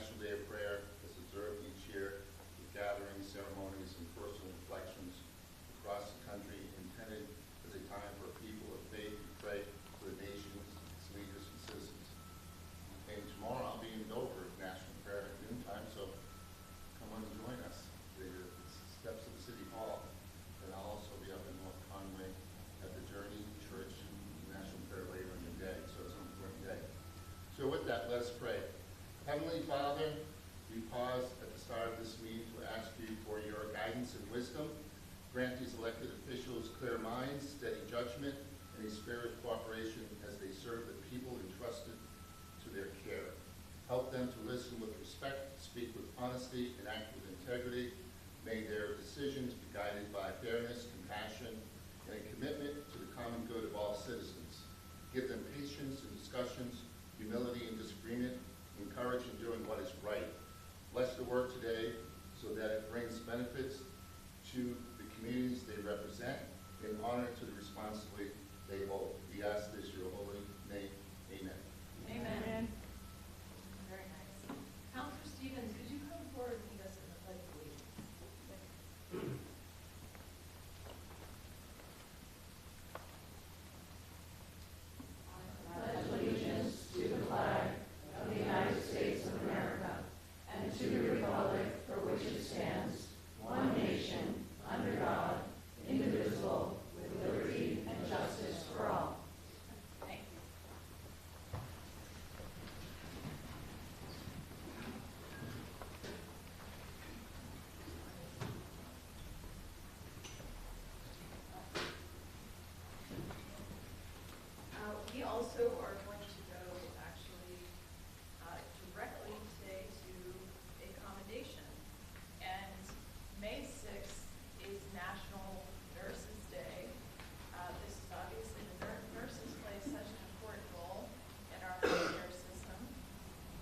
National Day of Prayer is observed each year with gatherings, ceremonies, and personal reflections across the country, intended as a time for people of faith to pray for the nations, its leaders, and citizens. And tomorrow I'll be in Dover at National Prayer at noontime, so come on and join us. The steps of the City Hall. And I'll also be up in North Conway at the Journey Church National Prayer later in the day, so it's an important day. So with that, let's pray. Heavenly Father, we pause at the start of this meeting to ask you for your guidance and wisdom. Grant these elected officials clear minds, steady judgment, and a spirit of cooperation as they serve the people entrusted to their care. Help them to listen with respect, speak with honesty, and act with integrity. May their decisions be guided by fairness, compassion, and a commitment to the common good of all citizens. Give them patience in discussions, humility in disagreement, and courage in doing what is right. Bless the work today so that it brings benefits to the communities they represent and honor to the responsibility they hold. We ask this in your holy name. Amen. Amen. Very nice. Counselor Stevens, could you come forward and lead us in the pledge, please? I pledge allegiance to the flag of the United States of America and to the republic for which it stands, one nation, under God, indivisible, with liberty and justice for all. Thank you. We also are going to go actually directly today to a commendation. And May 6th is National Nurses Day. This is obviously the nurses play such an important role in our healthcare system,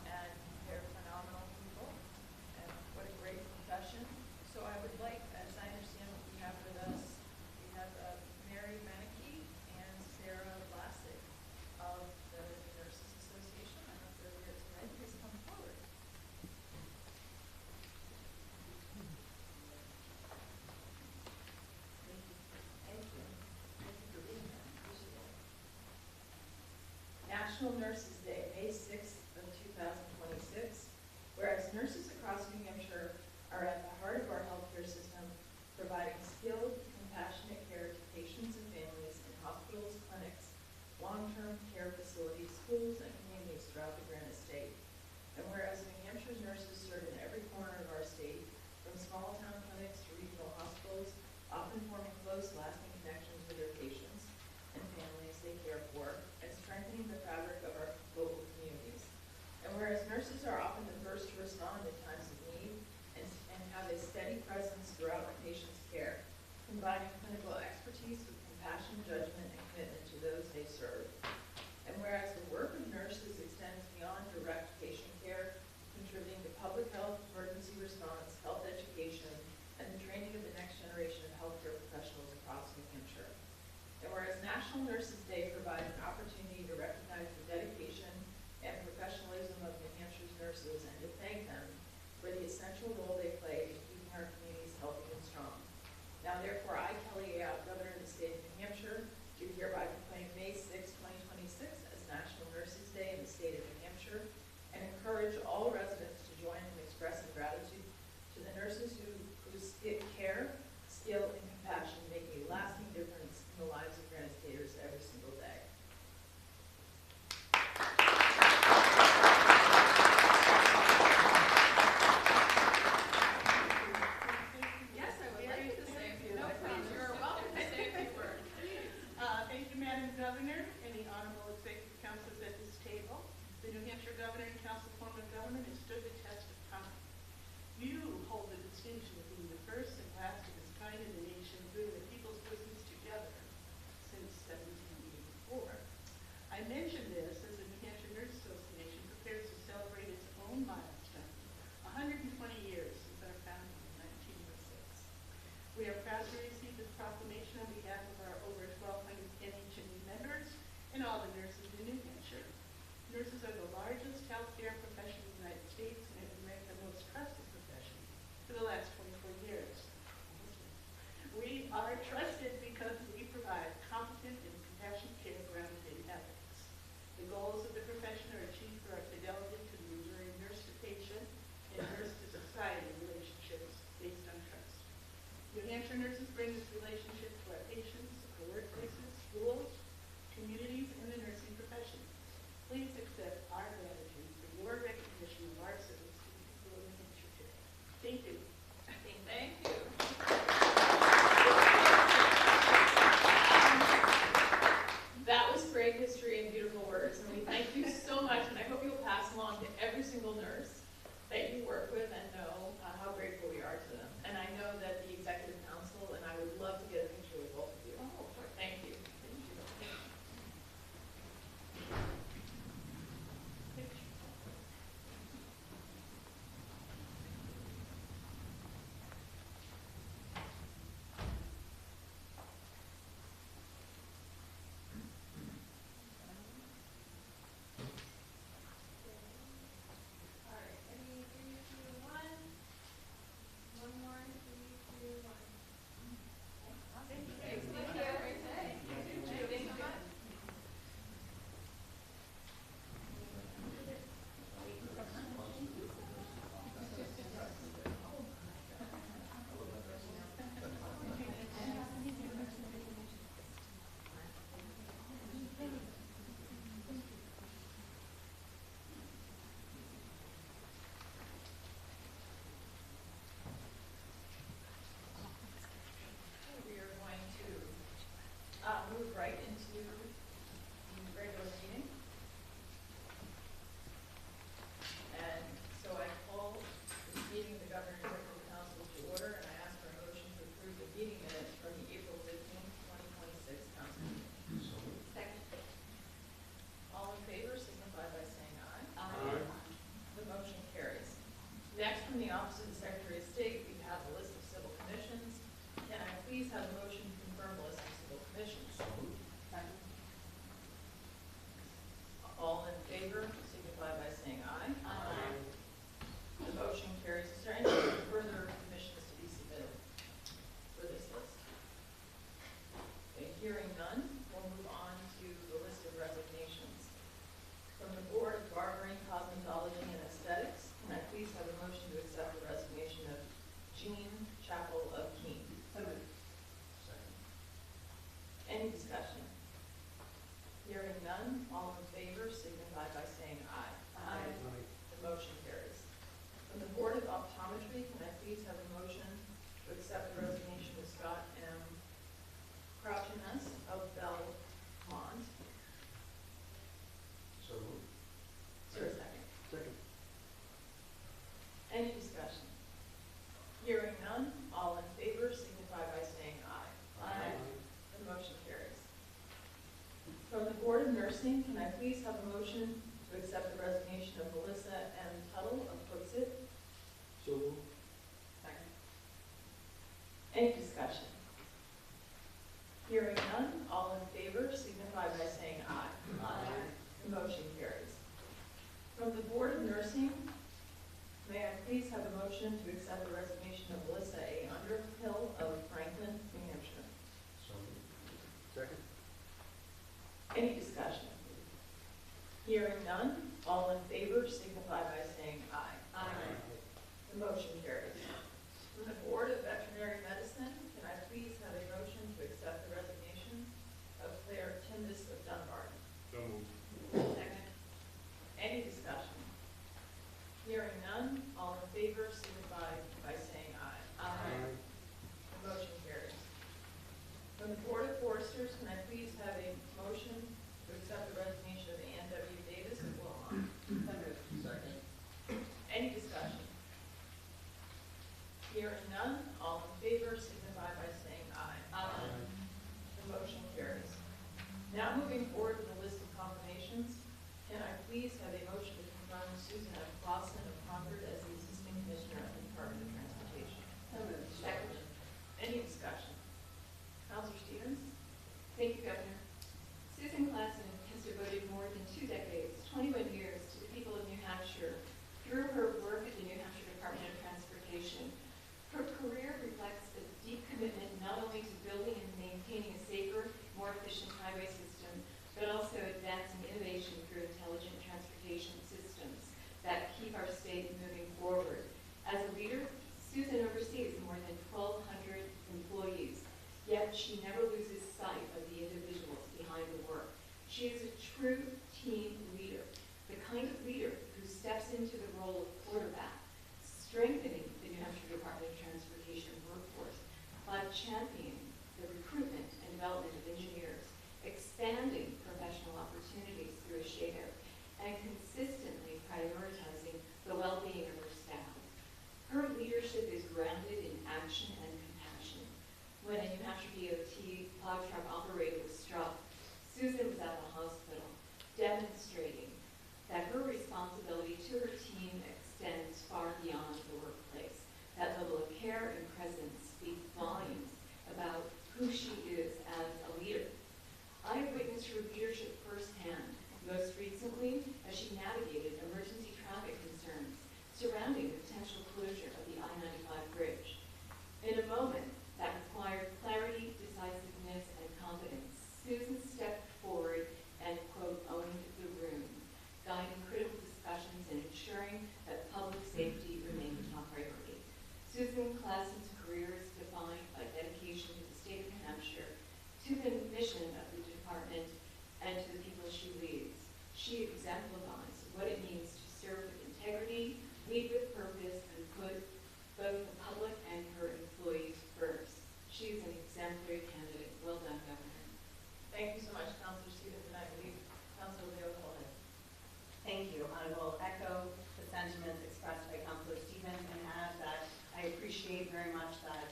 and they're phenomenal people, and what a great profession. So I would like, as I understand what we have with us, we have Mary Meneke and Sarah Vlasic of the Nurses Association. I don't know if they're here tonight. Please come forward. Thank you. Thank you. Thank you for being here. Appreciate it. National Nurses Day, May 6th of 2026. Whereas nurses across New Hampshire are at the heart of our healthcare system, providing skilled, compassionate care to patients and families in hospitals, clinics, long-term care facilities, schools, and communities throughout the Granite State. And whereas New Hampshire's nurses serve in every corner of our state, from small town clinics to regional hospitals, often forming close, lasting connections with their patients and families they care for, and strengthening the fabric of our local communities. And whereas nurses are often the first to respond in times of need and have a steady presence throughout a patient's care, combining clinical expertise with compassion, judgment, and commitment to those they serve. And whereas the work of nurses extends beyond direct patient care, contributing to public health, emergency response, health education, and the training of the next generation of healthcare professionals across New Hampshire. And whereas National Nurses Day provides an opportunity to recognize the dedication and professionalism of New Hampshire's nurses and to thank them for the essential role they play in keeping our communities healthy and strong. Now therefore, I, Kelly Ayotte, Governor of the State of New Hampshire, do hereby proclaim May 6, 2026 as National Nurses Day in the state of New Hampshire, and encourage all residents to join in expressing gratitude to the nurses whose care, skill, and compassion make a lasting difference in the lives of Granite Staters every single day. Yes, I would like to say a few. No problem. You're welcome to say a few words. Thank you, Madam Governor, and the honorable executive councilors at this table. The New Hampshire Governor and Council form of government has stood the test of time. You hold the distinction of being the first and last of its kind in the nation, bringing the people's business together since 1784. I mention this as the New Hampshire Nurse Association prepares to celebrate its own milestone, 120 years since our founding in 1906. We are proud to receive this proclamation on behalf of our over 1,200 NHME members and all the nurses in New Hampshire. Nurses are the largest healthcare profession in the United States and have please have a motion to accept the resignation of Melissa M. Tuttle of Hooksett? So moved. Second. Any discussion? Hearing none, all in favor signify by saying aye. Aye. The motion carries. From the Board of Nursing, may I please have a motion to accept the resignation of Melissa A. Underhill of Franklin, New Hampshire? So moved. Second. Any discussion? Hearing none, all in favor signify by saying aye. Aye. The motion carries. From the Board of Veterinary Medicine, can I please have a motion to accept the resignation of Claire Timbus of Dunbar? So moved. Second. Any discussion? Hearing none, all in favor signify by saying aye. Aye. The motion carries. From the Board of Foresters, can I please have a motion to accept the resignation of Ann W. Davis of Wilmot? So moved. Second. Any discussion? Hearing none, all in favor signify by saying aye. The motion carries. Now moving forward with the list of confirmations, can I please have a motion to confirm Susan F. Clausen of Concord as the Assistant Commissioner of the Department of Transportation? So moved. Second. Any discussion? Counselor Stevens? Thank you, Governor. Susan Klassen has devoted more than 2 decades, 21 years, to the people of New Hampshire through her work at the New Hampshire Department of Transportation. Her career reflects a deep commitment not only to building and maintaining a safer, more efficient highway system, but also advancing innovation through intelligent transportation systems that keep our state moving forward. As a leader, Susan oversees more than 1,200 employees, yet she never loses sight of the individuals behind the work. She is a true team leader, the kind of leader who steps into the role of quarterback, strengthening the New Hampshire Department of Transportation workforce by championing the recruitment and development of engineers, expanding professional opportunities through a share, and consistently prioritizing the well-being of her staff. Her leadership is grounded in action and compassion. When a New Hampshire DOT plow truck operator was struck, Susan was at the hospital, demonstrating that her responsibility to her team extends far beyond the workplace. That level of care and presence speaks volumes about who she is as a leader. I have witnessed her leadership firsthand, most recently as she navigated emergency traffic concerns surrounding the potential closure of the I-95 bridge. In a moment that required clarity, decisiveness, and confidence, Susan stepped forward and, quote, owned the room, guiding critical discussions and ensuring that public safety remained top priority. Susan Klassen's career is defined by dedication to the state of New Hampshire, to the mission of the department, and to the people she leads. She exemplifies what it means to serve with integrity, lead with purpose, and put both the public and her employees first. She is an exemplary candidate. Well done, Governor. Thank you so much, Counselor Stevens, and I believe Counselor Leo Collet. Thank you. I will echo the sentiments expressed by Councilor Stevens and add that I appreciate very much that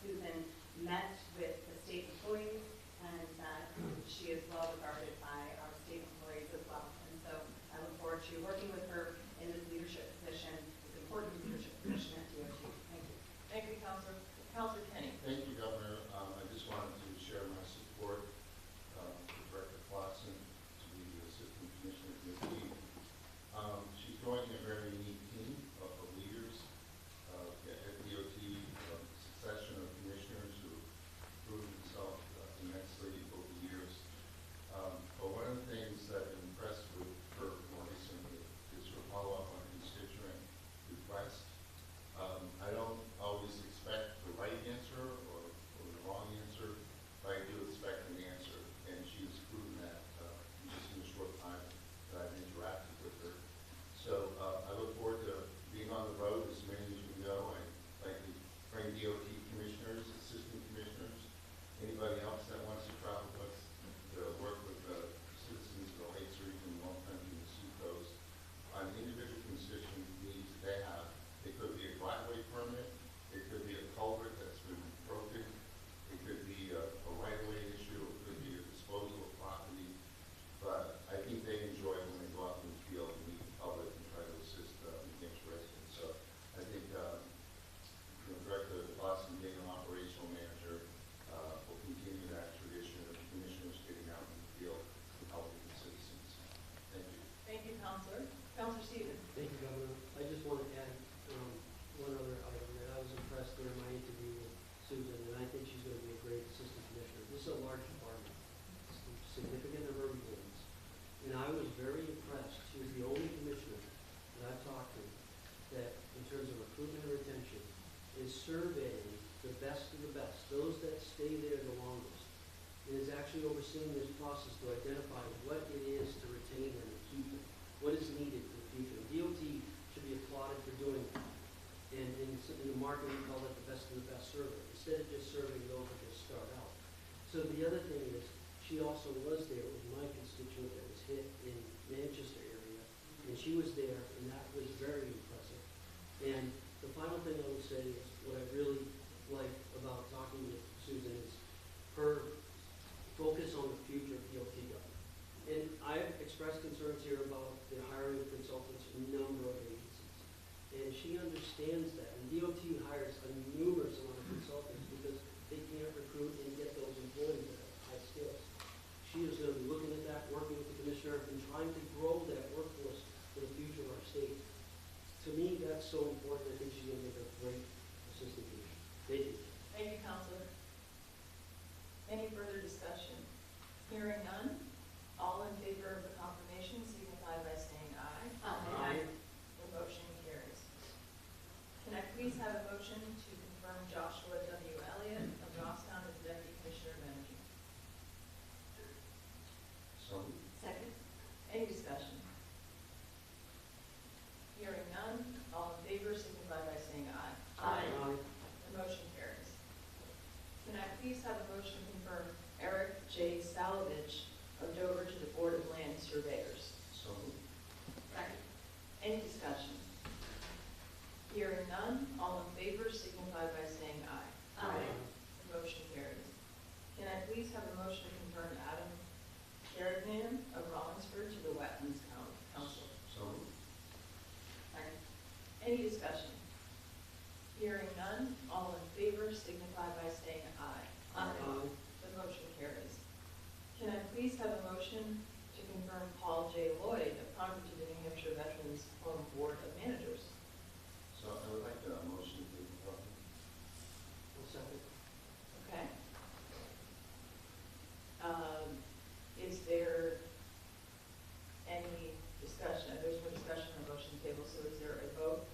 Susan met with the state employees and that she is well regarded by our state employees as well. And so I look forward to working with her in this leadership position, this important leadership position at DOT. Thank you. Thank you, Counselor. Counselor Kenny. Thank you, Governor. I just wanted to share my support for Director Clausen to be the Assistant Commissioner of DOT. She's joining a very unique team of leaders at DOT, a succession of commissioners who Counselor. Counselor Stevens. Thank you, Governor. I just want to add one other item that I was impressed during my interview with Susan, and I think she's going to be a great assistant commissioner. This is a large department, significant number of employees, and I was very impressed. She was the only commissioner that I've talked to that, in terms of recruitment and retention, is surveying the best of the best, those that stay there the longest, and is actually overseeing this process to identify what it is to retain them and keep them, what is needed for the future. DOT should be applauded for doing that. And in the market, we call it the best of the best survey, instead of just serving those that just start out. So the other thing is, she also was there with my constituent that was hit in Manchester area, and she was there, and that was very impressive. And the final thing I would say is, what I really like about talking with Susan is her focus on the future of DOT government. And I've expressed concerns here about the hiring of consultants in a number of agencies. And she understands that. And DOT hires a numerous amount of consultants because they can't recruit and get those employees that have high skills. She is going to be looking at that, working with the commissioner, and trying to grow that workforce for the future of our state. To me, that's so important. I think she's going to make a great assistant commissioner. Thank you. Thank you, Counselor. Any further discussion? Hearing none, all in favor of the confirmation signify by saying aye. Aye. The motion carries. Can I please have a motion to confirm Joshua W. Elliott of Goffstown as Deputy Commissioner of Energy? So, Second. Any discussion? Hearing none, all in favor signify by saying aye. Aye. The motion carries. Can I please have a motion to confirm Eric J. Salovich of Dover to the Board of Land Surveyors? so moved. Second. Any discussion? Hearing none, all in favor signify by saying aye. The motion carries. Can I please have a motion to confirm Adam Carrigan of Rollinsford to the Wetlands Council? So moved. Second. Any discussion? Hearing none, all in favor signify by saying aye. The motion carries. Can I please have a motion to confirm Paul J. Lloyd of Concord to the New Hampshire Veterans Home Board of Managers? So I would like a motion to confirm. I'll second. Okay. Is there any discussion? There's no discussion on the motion table, so is there a vote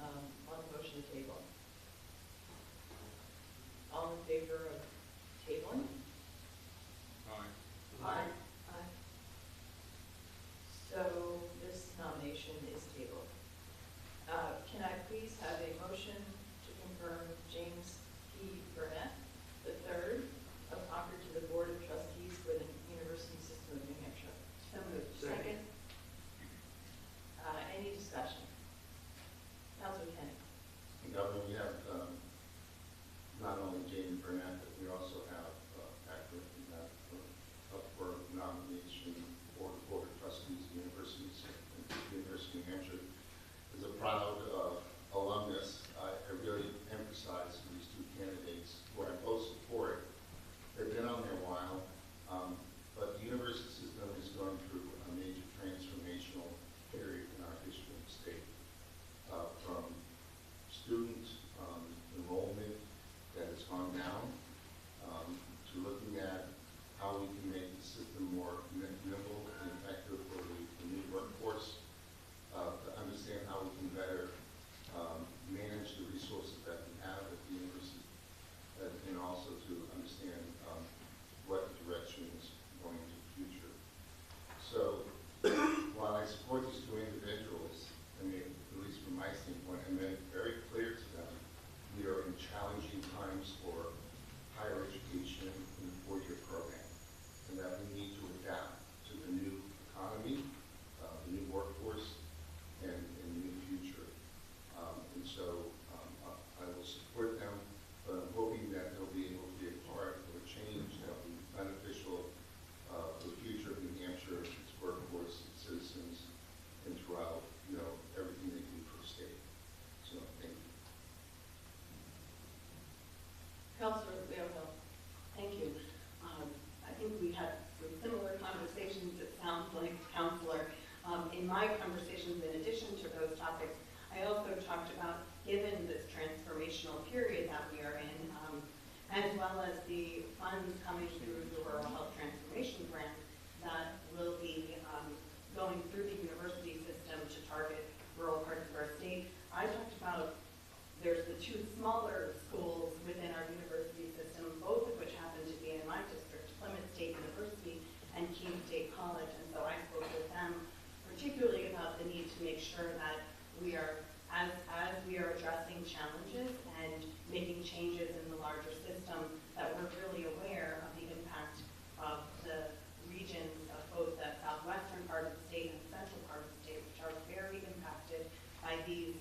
on the motion table? All in favor of tabling? Aye. Aye. So this nomination is tabled. Can I please have a motion to confirm James P. Burnett III of Concord to the Board of Trustees for the University System of New Hampshire? So moved. Second. Any discussion? Councilor Kenny? And Governor, we have not only Jamie Burnett, but we also have actor up for nomination for the Board of Trustees of the University of New Hampshire. As a proud alumnus, I really emphasize for these two candidates who I both support. They've been on there a while, but the university system is going through a major transformational period in our history of the state. my conversations, in addition to those topics, I also talked about, given this transformational period that we are in, as well as the funds coming through the Rural Health Transformation Grant that will be going through the university system to target rural parts of our state. I talked about there's the two smaller schools within our university system, both of which happen to be in my district, Plymouth State University and Keene State College. And so I spoke with them particularly about the need to make sure that we are, as we are addressing challenges and making changes in the larger system, that we're really aware of the impact of the regions of both the southwestern part of the state and the central part of the state, which are very impacted by these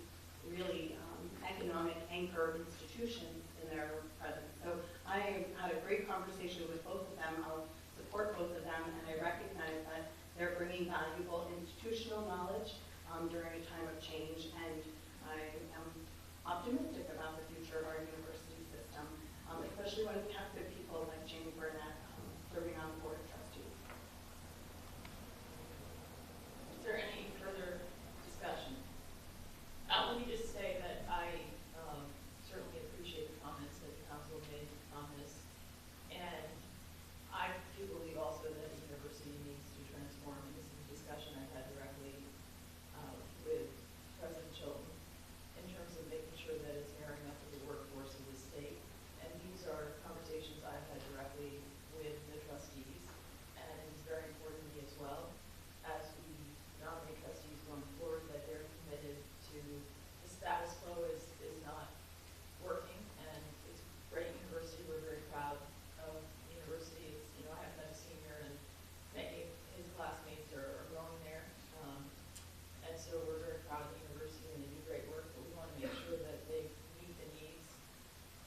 really economic anchor institutions in their presence. So I had a great conversation with both of them. I'll support both of them, and I recognize that they're bringing valuable institutional knowledge during a time of change, and I am optimistic about the future of our university system, especially when we have good people like Jamie Burnett serving on the board of trustees. Is there any further discussion? Let me just say that I certainly appreciate the comments that the council made on this. And I do believe also that the university needs to transform. This is a discussion I've had directly with President Chilton in terms of making sure that it's marrying up with the workforce of the state. And these are conversations I've had directly with the trustees. And it's very important to me as well, as we nominate trustees going forward, that they're committed to the status quo is not working. And it's a great university. We're very proud of the university. It's, you know, I have been a senior, and many of his classmates are going there. And so we're very proud of the university, and they do great work, but we want to make sure that they meet the needs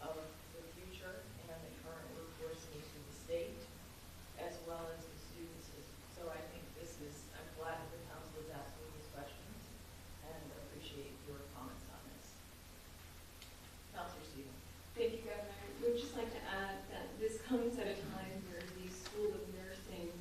of the future and the current workforce needs of the state, as well as the students. So I think this is, I'm glad that the council is asking these questions, and appreciate your comments on this. Councilor Stevens. Thank you, Governor. I would just like to add that this comes at a time where the School of Nursing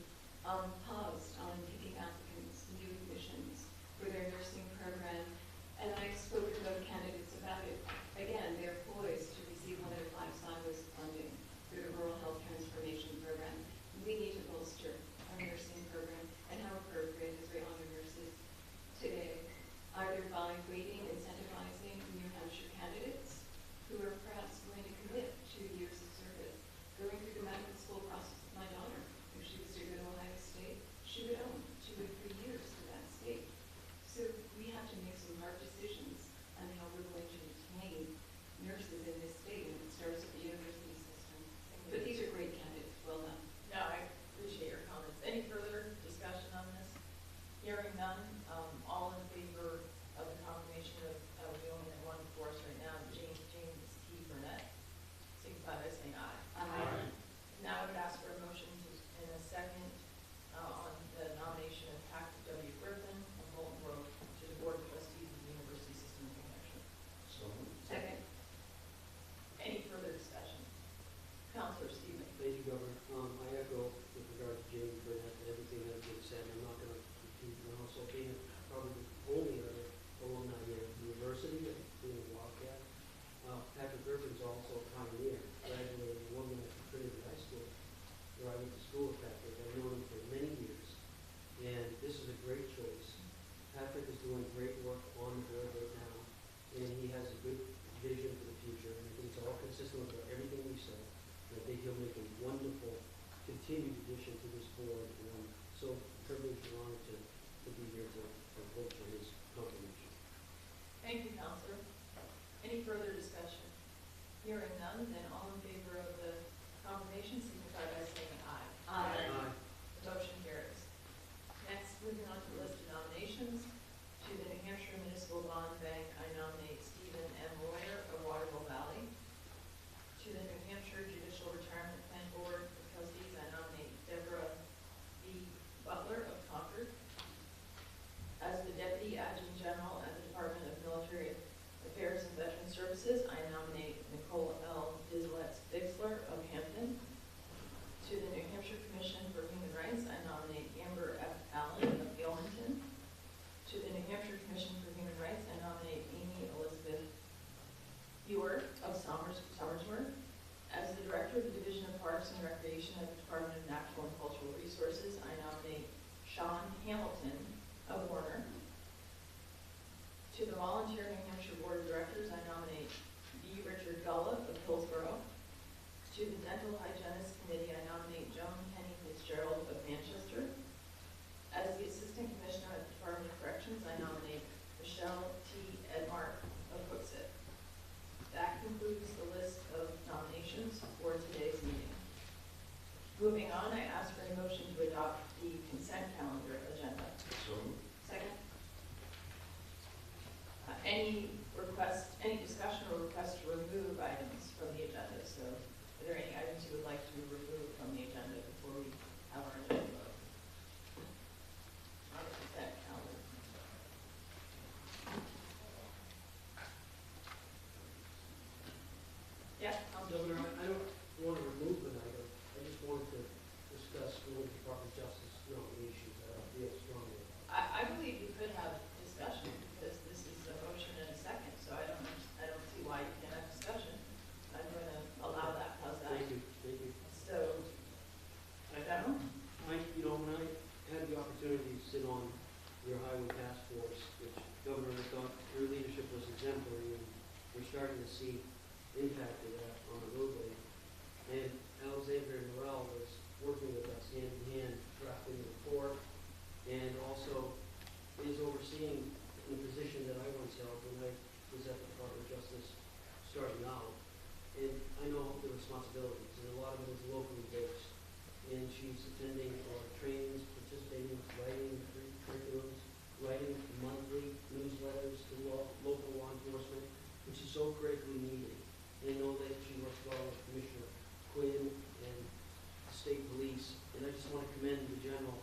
paused on taking applicants, new admissions for their nursing program. And I spoke with other candidates about it. Again, they're poised to receive one of 5 silos funding through the Rural Health Transformation Program. We need to bolster our nursing program, and how appropriate as we honor nurses today, either by weighting, incentivizing New Hampshire candidates who are perhaps going to commit 2 years of service, going through the medical school process with my daughter. If she was to go to Ohio State, she would own 2 or 3 years to that state. So we have to make some hard decisions on how we're going to retain nurses in this state, and it starts with the university system. But these are great candidates. Well done. No, I appreciate your comments. Any further discussion on this? Hearing none, all in favor of the confirmation of the only one before us right now, James T. Burnett, signify by saying aye. Aye. Now I would ask for a motion in a second on the nomination of Patrick W. Griffin of Bolton Grove to the Board of Trustees of the University System of New Hampshire. So moved. Second. Any further discussion? Councilor Stevens. Thank you, Governor. I echo with regard to Jamie Burnett and everything that has been said. I'm not going to repeat, and also being probably the only other alumni here at the university, being a Wildcat. Patrick Griffin's also a pioneer, graduating a woman at Trinity High School, where I went to school with Patrick. I knew him any discussion or request to remove items from the agenda? So are there any items you would like to remove from the agenda before we have our agenda vote? On the consent calendar. Yeah, Governor, I don't want to remove an item, I just wanted to discuss with the Department of Justice, the issues that I feel strongly about. I believe you could have discussion because this is a motion and a second, so I don't see why you can't have discussion. I'm going to allow that. How's that? Thank you. So, I don't know. When I had the opportunity to sit on your highway task force, which Governor, I thought your leadership was exemplary, and we're starting to see impact of that on the roadway. And Alexander Morel was working with us hand in hand, drafting the report, and also is overseeing the position that I once held when I was at the Department of Justice starting out. And I know the responsibilities, and a lot of it is locally based. And she's attending trainings, participating, writing curriculums, writing monthly newsletters to local law enforcement, which is so critically needed. And I know that she works well with Commissioner Quinn and the state police. And I just want to commend the general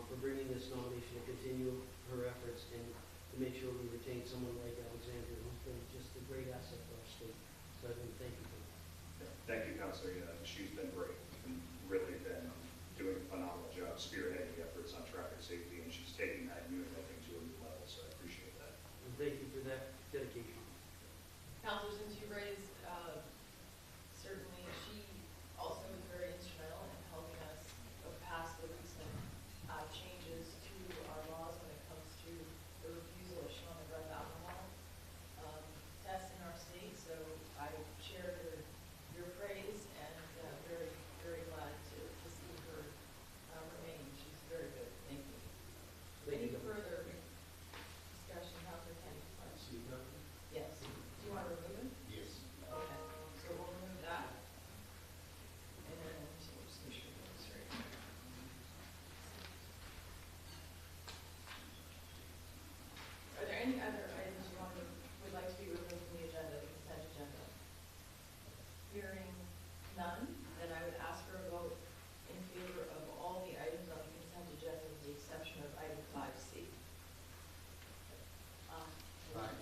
for bringing this nomination to continue her efforts and to make sure we retain someone like Alexandra, who's been just a great asset to our state. So I want to thank you for that. Thank you, Counselor. She's been great and really been doing a phenomenal job spearheading the efforts on traffic safety, and she's taking that unit, I think, to a new level, so I appreciate that. And thank you for that dedication. Counselor, since you raised, certainly she also was very instrumental in helping us pass the recent changes to our laws when it comes to the refusal of showing the drug alcohol tests in our state. So I share your praise and very, very glad to see her remain. She's very good. Thank you. Any further discussion, Counselor Kenny? Yes. Do you want to remove it? Yes. Okay, so we'll remove that. And then, so we'll just make sure we get this right. Are there any other items you would like to be removed from the agenda, the consent agenda? Hearing none, then I would ask for a vote in favor of all the items on the consent agenda with the exception of item 5C. Aye.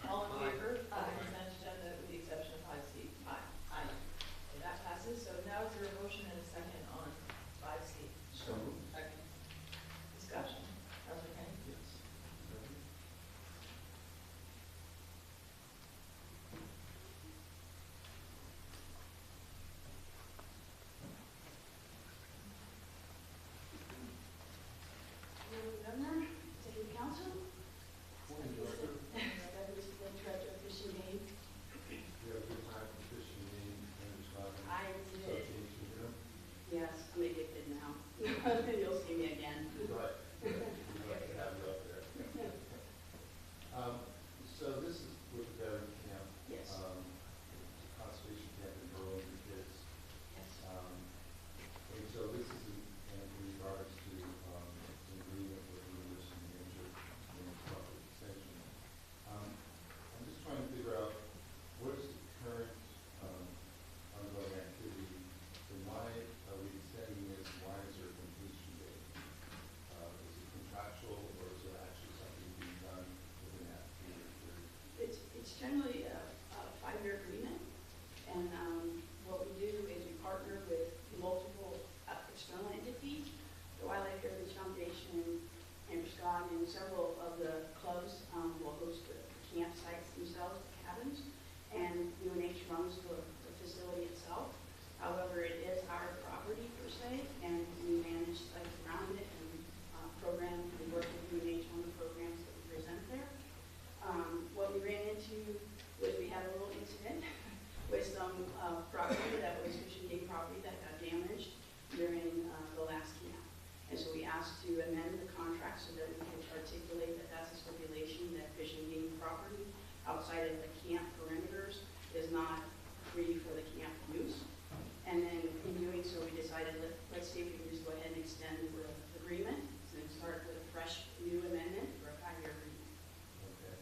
All in favor of the consent agenda with the exception of 5C? Aye. Aye. And that passes. So now is there a motion and a second on 5C? So moved. Second. Discussion. Counselor Kenny? Yes. Governor, City Council, Morning, Director. Deputy Treasurer Fishing Game. You have a good time for fishing game and describing I did. association, you know? Yes, I'm addicted now. You'll see me again. Right. We'd like to have you up there. So this is with the veteran camp. Yes. Conservation camp in Burlington kids. Yes. And so this is in regards to an agreement with the University of New Hampshire and public extension. I'm just trying to figure out what is the current ongoing activity and why are we extending this? Why is there a completion date? Is it contractual or is there actually something being done within that 3-year period? It's generally a 5-year agreement, and what we do is we partner with multiple external entities, the Wildlife Heritage Foundation, Scott, and several of the clubs will host the campsites themselves, the cabins, and UNH runs the facility itself. However, it is our property per se, and we manage sites around it and program, we work with UNH on the programs that we present there. What we ran into was we had a little incident with some property that was fishing game property that got damaged during the last camp. And so we asked to amend the contract so that we could articulate that that's a stipulation that fishing game property outside of the camp perimeters is not free for the camp use. And then in doing so, we decided let's see if we can just go ahead and extend the agreement and start with a fresh new amendment for a 5-year agreement. Okay.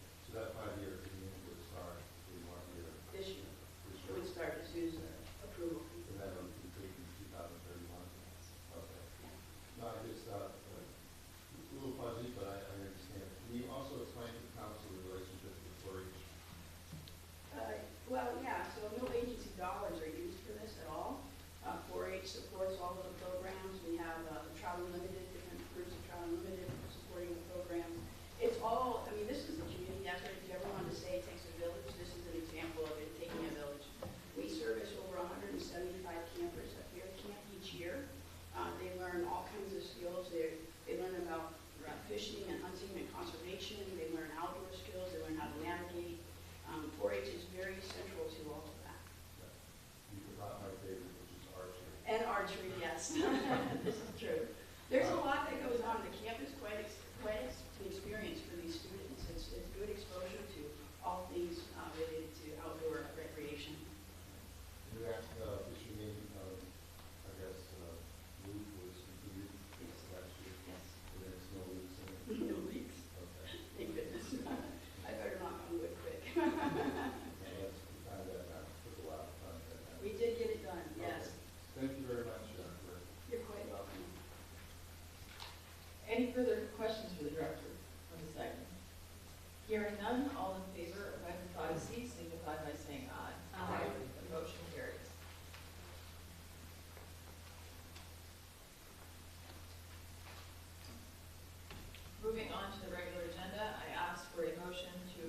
to the regular agenda. I ask for a motion to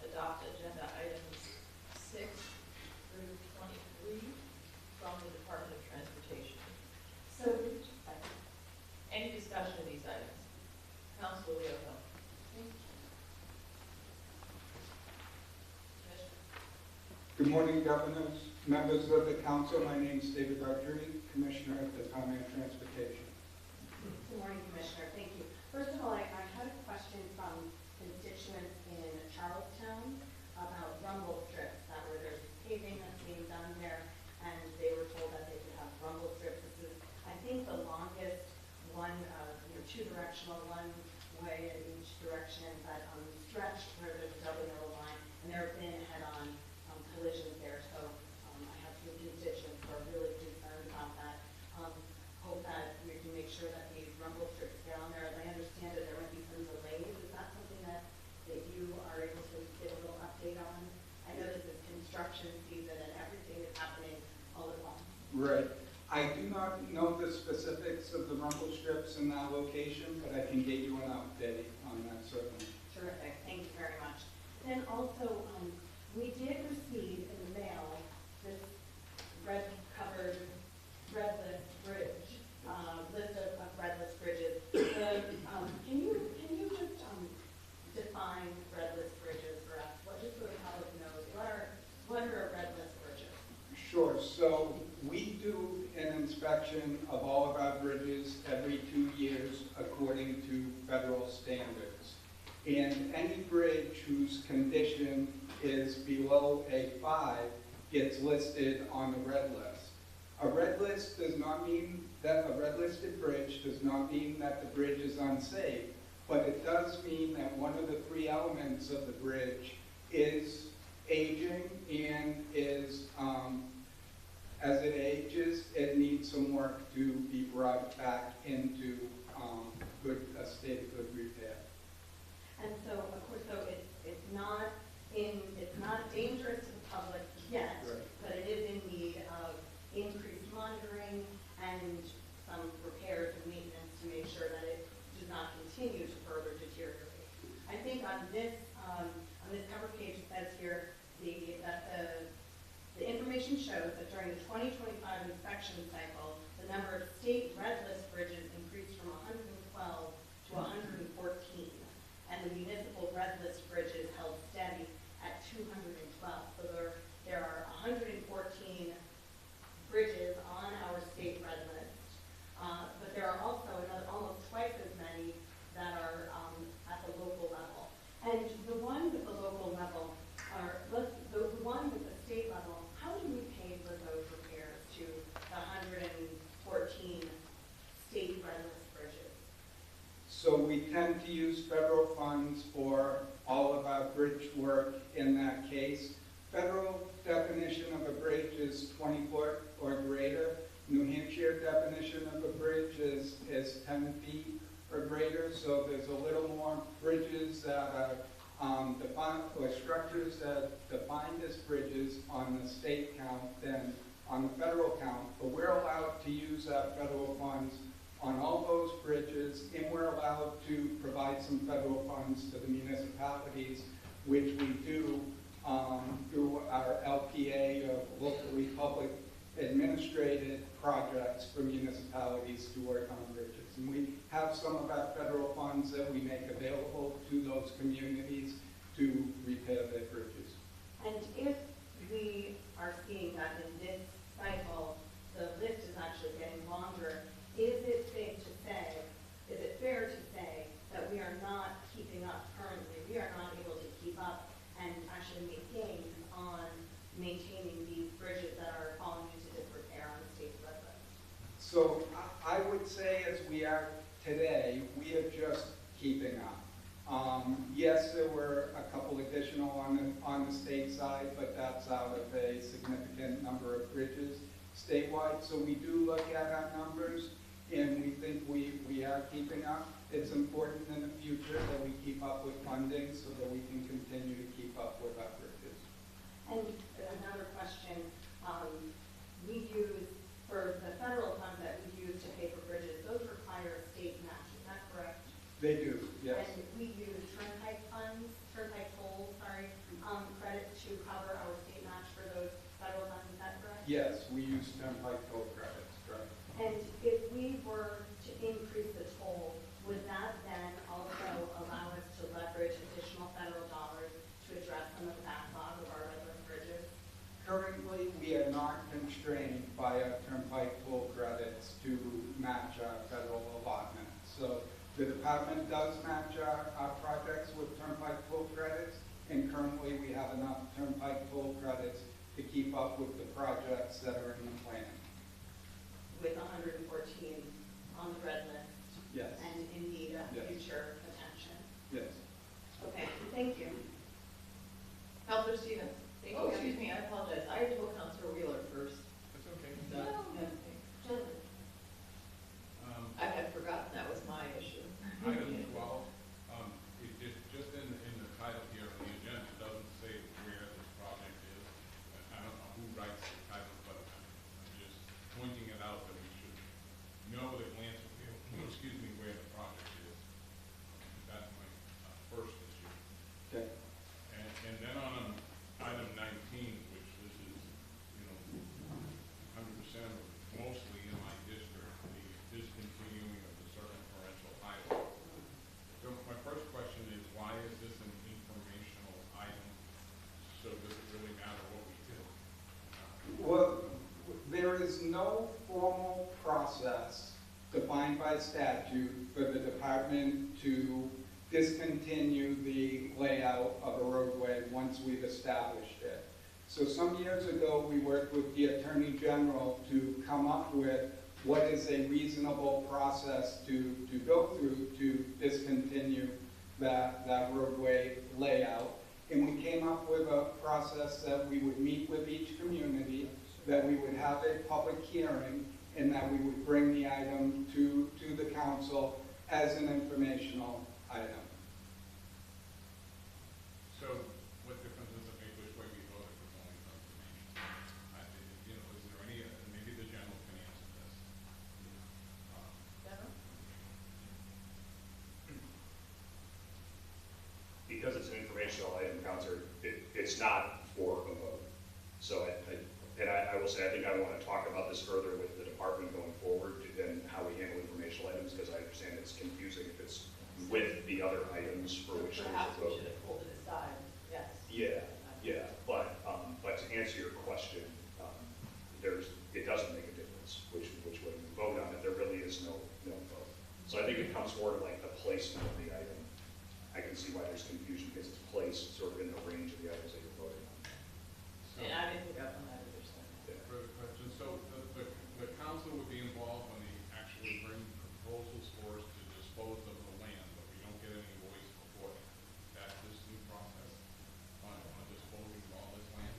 adopt agenda items 6 through 23 from the Department of Transportation. So, Any discussion of these items? Council Leopold. Good morning, governors, members of the council. My name is David Audrey, Commissioner of the Department of Transportation. Good morning, Commissioner. Thank you. First of all, I had a question from constituents in Charlestown about rumble strips that were there's paving that's being done there, and they were told that they could have rumble strips. This is, I think, the longest one, two-directional, one way in each direction, but stretched where there's a double yellow line, and there have been head-on collisions there. So I have some constituents who are really concerned about that. Hope that we can make sure that these rumble strips get on there. As I understand it, there might be some delays. Is that something that you are able to give a little update on? I know this is construction season and everything is happening all at once. Right. I do not know the specifics of the rumble strips in that location, but I can get you an update on that certainly. Terrific. Thank you very much. Then also, we did receive in the mail this red-covered red list bridge, list of red list bridges. Can you just define red list bridges for us? Just so the public knows, what are red list bridges? Sure. So we do an inspection of all of our bridges every 2 years according to federal standards. And any bridge whose condition is below a 5 gets listed on the red list. A red list does not mean that a red listed bridge does not mean that the bridge is unsafe, but it does mean that one of the 3 elements of the bridge is aging and is, as it ages, it needs some work to be brought back into a state of good repair. And so, of course, it's not dangerous to the public yet, Right. but it is in need of increased monitoring and some repairs and maintenance to make sure that it does not continue to further deteriorate. I think on this cover page it says here that the information shows that during the 2025 inspection cycle, the number of state red list bridges increased from 112 to 114. And the municipal red list bridges held steady at 212. So there are 114 bridges on our state red list, but there are also almost twice as many that are at the local level. And the one with the local level, the one with the state level, how do we pay for those repairs to the 114 state red list bridges? So we tend to use federal funds for all of our bridge work in that case. Federal definition of a bridge is 20 foot or greater. New Hampshire definition of a bridge is 10 feet or greater. So there's a little more bridges that are defined, or structures that defined as bridges on the state count than on the federal count. But we're allowed to use our federal funds on all those bridges, and we're allowed to provide some federal funds to the municipalities, which we do through our LPA of locally public administrated projects for municipalities to work on bridges. And we have some of our federal funds that we make available to those communities to repair their bridges. And if we are seeing that in this cycle, the list is actually getting longer, is it fair to say that we are not keeping up currently? We are not able to keep up and actually make gains on maintaining these bridges that are falling into disrepair on the state's red list? So I would say as we are today, we are just keeping up. Yes, there were a couple additional on the state side, but that's out of a significant number of bridges statewide. So we do look at our numbers, and we think we are keeping up. It's important in the future that we keep up with funding so that we can continue to keep up with our bridges. And another question, we use, for the federal funds that we use to pay for bridges, those require a state match, is that correct? They do, yes. we use turnpike funds, turnpike tolls, credits to cover our state match for those federal funds, is that correct? Yes, we use turnpike toll credits, correct? And if we were to increase the toll, would that then also allow us to leverage additional federal dollars to address some of the backlog of our roads and bridges? Currently, we are not constrained by our turnpike toll credits to match our federal allotment. So the department does match our projects with turnpike toll credits, and currently we have enough turnpike toll credits to keep up with the projects that are in the plan. With 114 on the red list Yes, and indeed a Yes. future attention. yes. Okay, thank you. Counselor Stevens? Thank Oh, you. excuse me, I apologize. I told Counselor Wheeler first. That's okay. Gentlemen. I had forgotten that was my issue. Item 12, just in the title here of the agenda, it doesn't say where this project is. I don't know who writes the title, but I'm just pointing it out that we should know at a glance, excuse me, where the project is. That's my first issue. Okay. And then on item 19, which this is, 100% of mostly in my district, the discontinuing of the certain parental highway. So my first question is, why is this an informational item? So does it really matter what we do? Well, there is no formal process defined by statute for the department to discontinue the layout of a roadway once we've established it. So some years ago, we worked with the Attorney General to come up with what is a reasonable process to go through to discontinue that roadway layout. And we came up with a process that we would meet with each community, that we would have a public hearing, and that we would bring the item to the council as an informational item. So what difference does it make which way we vote if it's only for information? Is there any, maybe the general can answer this. Because it's an informational item, Counselor, it's not for a vote. So I will say, I think I want to talk about this further with the department going forward and how we handle informational items, because I understand it's confusing if it's with the other items for which there's a Perhaps we vote. should have pulled it aside, yes. Yeah, but to answer your question, it doesn't make a difference which way you vote on it. There really is no vote. So I think it comes more to like the placement of the item. I can see why there's confusion because it's placed sort of in the range of the items that you're voting on. And I didn't pick up on that either, so. Further question. So the council would be involved when they actually bring proposals for us to dispose of the land, but we don't get any voice before that. That's this new process on disposing of all this land?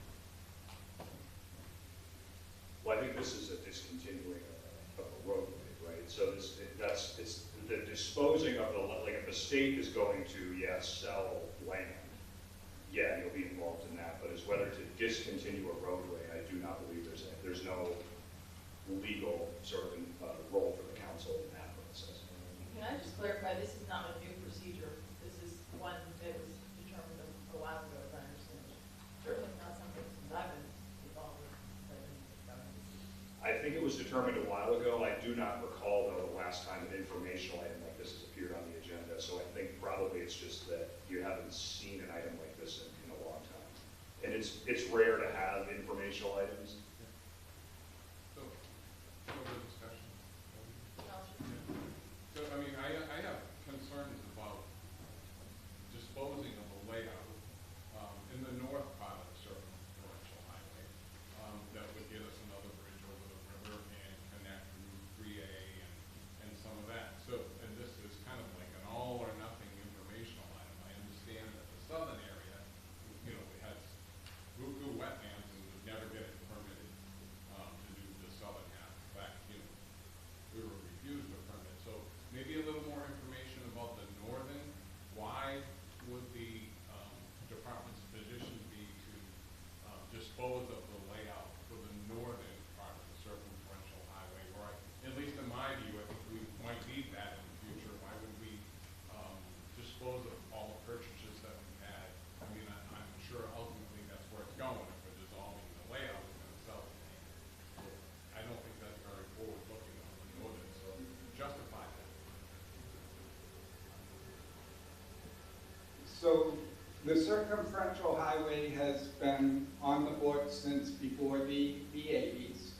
Well, I think this is a discontinuing of a roadway, right? So it's the disposing of like if the state is going to, sell land, you'll be involved in that. But as whether to discontinue a roadway, I do not believe there's no legal sort of role for the council in that process. Can I just clarify, this is not a new procedure. This is one that was determined a while ago, as I understand it. Certainly not something since I've been involved with. I think it was determined a while ago. I do not recall, though, the last time an informational item like this has appeared on the agenda. So I think probably it's just that you haven't seen an item like this in a long time. And it's rare to have informational items. So, further discussion? Counselor? So, I mean, I have concerns about disposing of the layout in the north part of the certain commercial highway that would get us another bridge over the river and connect Route 3A and some of that. So, and this is kind of like an all or nothing informational item. I understand that the southern area, it has Ruku wetlands and would never get it permitted So the circumferential highway has been on the books since before the 80s,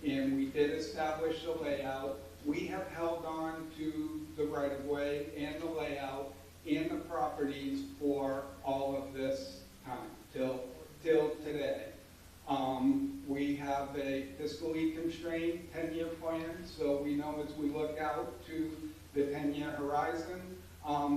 and we did establish a layout. We have held on to the right-of-way and the layout and the properties for all of this time, till today. We have a fiscally constrained 10-year plan, so we know as we look out to the 10-year horizon,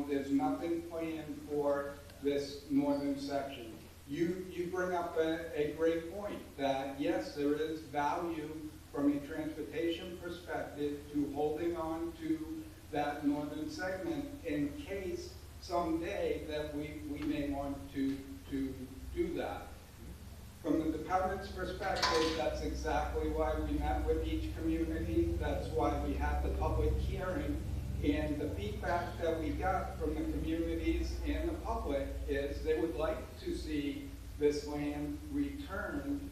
there's nothing planned for this northern section. You bring up a great point that yes, there is value from a transportation perspective to holding on to that northern segment in case someday that we may want to do that. From the department's perspective, that's exactly why we met with each community. That's why we had the public hearing. And the feedback that we got from the communities and the public is they would like to see this land returned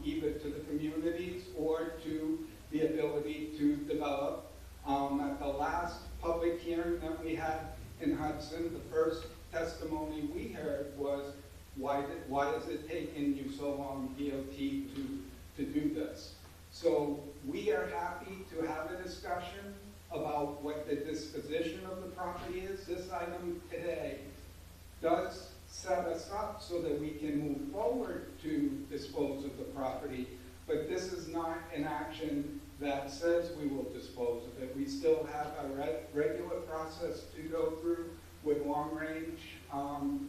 either to the communities or to the ability to develop. At the last public hearing that we had in Hudson, the first testimony we heard was, why is it taking you so long, DOT, to do this? So we are happy to have a discussion about what the disposition of the property is. This item today does set us up so that we can move forward to dispose of the property, but this is not an action that says we will dispose of it. We still have a regular process to go through with long-range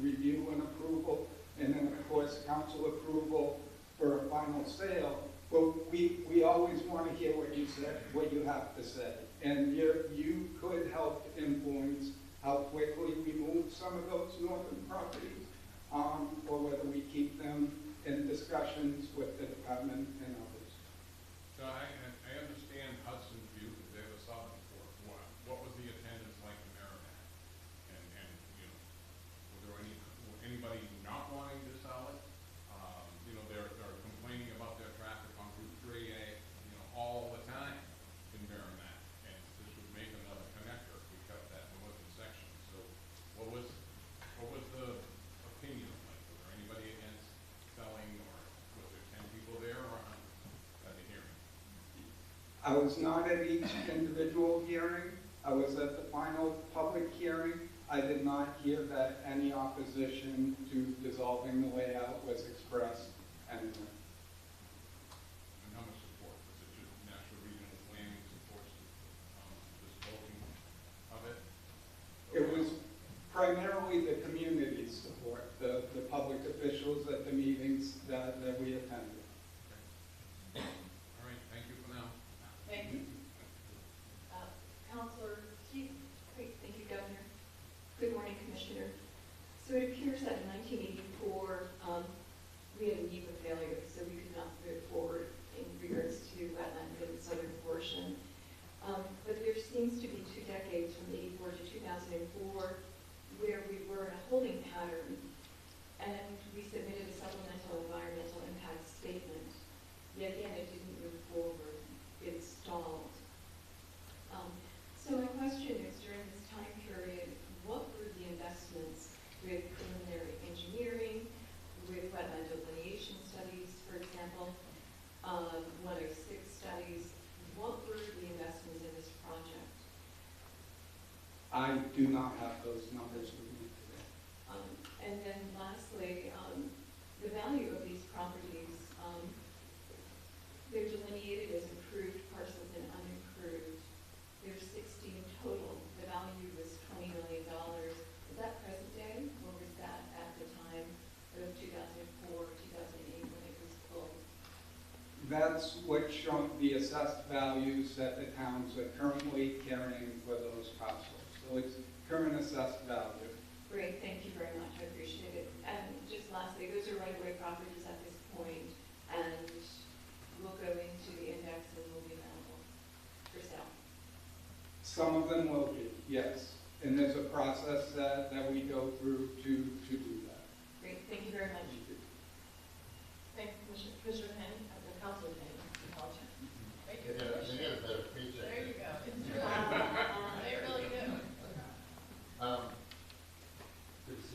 review and approval, and then of course council approval for a final sale. But we always want to hear what you said, what you have to say, and you could help influence how quickly we move some of those northern properties, or whether we keep them in discussions with the department and others. So I understand Hudson's view that they have a southern fork. What was the attendance like in Merrimack? And you know, were there anybody not wanting to sell it? You know, they're complaining about their traffic on Route 3A, you know, all the time in Merrimack. And this would make another connector if we kept that northern section. So what was the opinion like? Was there anybody against selling, or was there 10 people there, or at the hearing? I was not at each individual hearing. I was at the final public hearing. I did not hear that any opposition to dissolving the layout was expressed anywhere. And how much support? Was it just National Regional Planning supports disposing of it? It was primarily the community support, the public officials at the meetings that we attended. All right, thank you for now. Thank you. Counselor Keith. Great, thank you, Governor. Good morning, Commissioner. So it appears that in 1984, we had a NEPA failure, so we could not move forward in regards to wetlands in the southern portion. But there seems to be 2 decades, from 84 to 2004, where we were in a holding pattern, and we submitted a supplemental environmental impact statement. Yet again, it didn't move forward. It stalled. So my question is, during this time period, what were the investments with preliminary engineering, with wetland delineation studies, for example, 106 studies? What were the investments in this project? I do not have those numbers with me today. And then lastly, the value of these properties, they're delineated as improved parcels and unimproved. There's 16 total. The value was $20 million. Is that present day, or was that at the time of 2004, 2008 when it was pulled? That's what shown the assessed values that the towns are currently carrying for those parcels. So it's current assessed value. Great, thank you very much. I appreciate it. And just lastly, those are right-of-way properties at this point, and will go into the index and will be available for sale. Some of them will be, yes. And there's a process that we go through to do that. Great, thank you very much. Thank you, Commissioner Henn, Councilor Henn. Thank you. They get a better paycheck. There you go. They really do. Good to see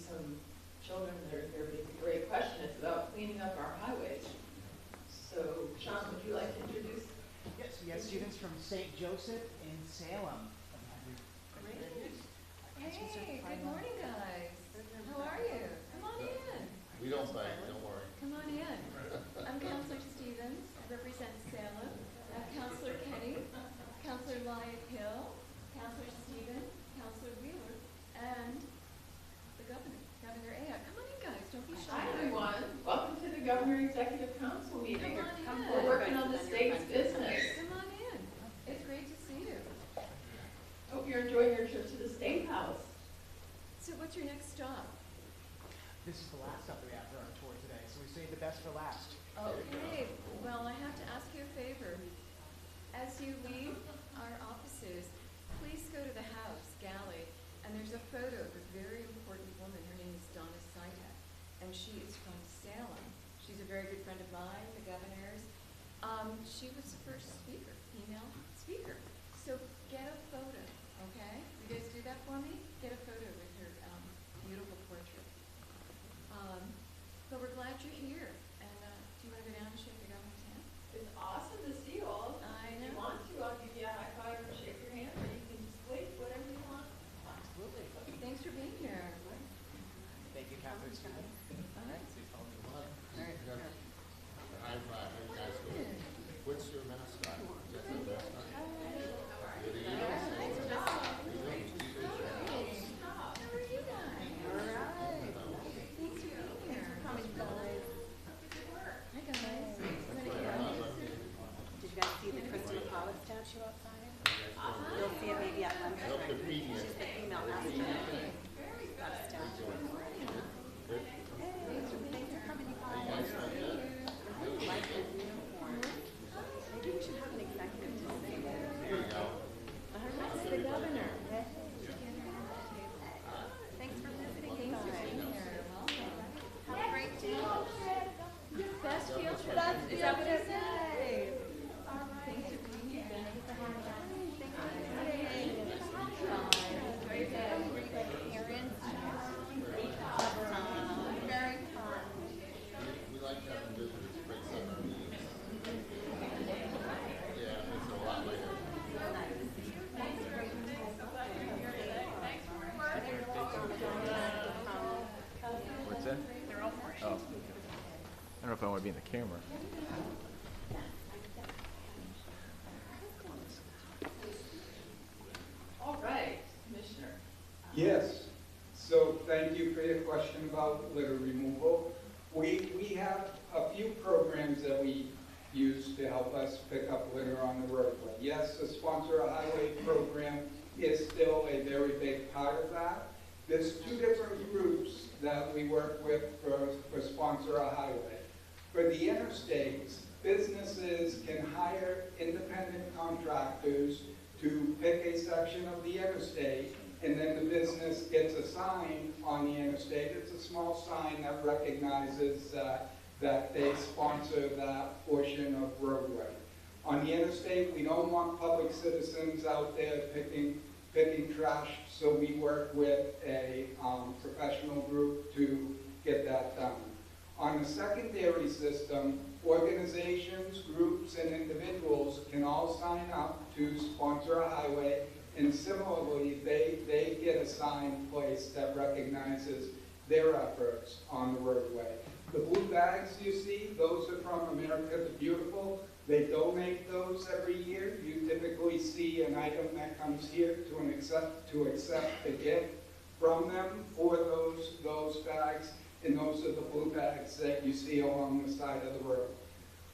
some children, there's a great question. It's about cleaning up our highways. So, Sean, would you like to introduce? Yes, we have students from St. Joseph in Salem. Hey, good morning, guys. How are you? Come on in. We don't bite, don't worry. Come on in. I'm Counselor Stevens. I represent Salem. I have Counselor Kenny, Counselor Lyon Hill, Counselor Stevens, Counselor Wheeler, and the governor, Governor Ayotte. Come on in, guys. Don't be shy. Hi, everyone. Welcome to the Governor Executive Council meeting. Come on in. We're working on the state's business. Come on in. It's great to see you. Hope you're enjoying your trip to the State House. So what's your next stop? This is the last stop that we have for our tour today, so we saved the best for last. Okay, well, I have to ask you a favor. As you leave our offices, please go to the house galley, and there's a photo of a very important woman. Her name is Donna Saida, and she is from Salem. She's a very good friend of mine, the governor's. She was the first speaker, female speaker. So get a photo, okay? You guys do that for me? Get a photo with her beautiful portrait. But we're glad you're here. And do you want to go down and shake the governor's hand? It's awesome to see you all. I If you know. want to, I'll give you a high five or shake your hand, or you can just wait, whatever you want. Absolutely. Thanks for being here. Thank you, Counselor Stevens. All right, so you follow me along. All right. High five, how you guys doing? What's your mascot? Is that the mascot? You're the Eagles? How are you guys? All right. Thanks for being here. Hi, guys. Did you guys see the Kristen Apollo statue outside? You'll see it maybe at lunch. Help the media. She's the female astronaut. Got a statue. Thanks for coming, you guys. I really like this uniform. Maybe we should have an executive to say that. There you go. That's the governor. Thanks for visiting, you guys. Have a great day. Best field trip. Is that what I say? Thanks for being here. Very fun. We like having visitors, it breaks up our meetings. Yeah, it's a lot later. What's that? Oh, okay. I don't know if I want to be in the camera. All right, Commissioner. Yes, so thank you for your question about litter removal. We have a few programs that we use to help us pick up litter on the roadway. Yes, the Sponsor a Highway program is still a very big part of that. There's two different groups that we work with for Sponsor a Highway. For the interstates, businesses can hire independent contractors to pick a section of the interstate, and then the business gets a sign on the interstate. It's a small sign that recognizes that they sponsor that portion of roadway. On the interstate, we don't want public citizens out there picking trash, so we work with a professional group to get that done. On the secondary system, organizations, groups, and individuals can all sign up to sponsor a highway, and similarly, they get a sign placed that recognizes their efforts on the roadway. The blue bags you see, those are from America the Beautiful. They donate those every year. You typically see an item that comes here to accept a gift from them for those bags, and those are the blue bags that you see along the side of the road.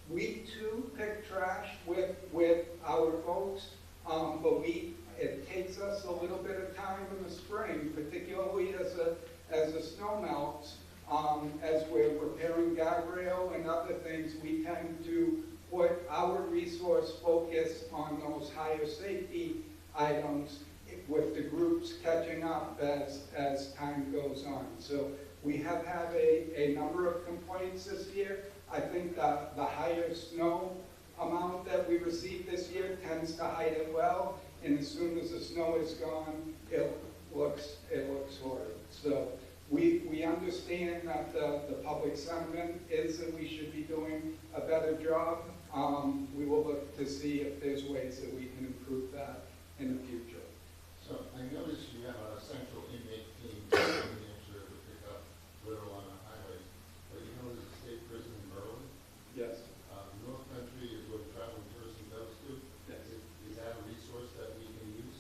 We too pick trash with our folks, but it takes us a little bit of time in the spring, particularly as the snow melts, as we're repairing guardrail and other things. We tend to put our resource focus on those higher safety items, with the groups catching up as time goes on. So we have had a number of complaints this year. I think the higher snow amount that we received this year tends to hide it well, and as soon as the snow is gone, it looks horrid. So We understand that the public sentiment is that we should be doing a better job. We will look to see if there's ways that we can improve that in the future. So I noticed you have a central inmate team in New Hampshire to pick up litter on the highways, but you know there's a state prison in Berlin? Yes. North Country is where the traveling person goes to. Yes. Is that a resource that we can use?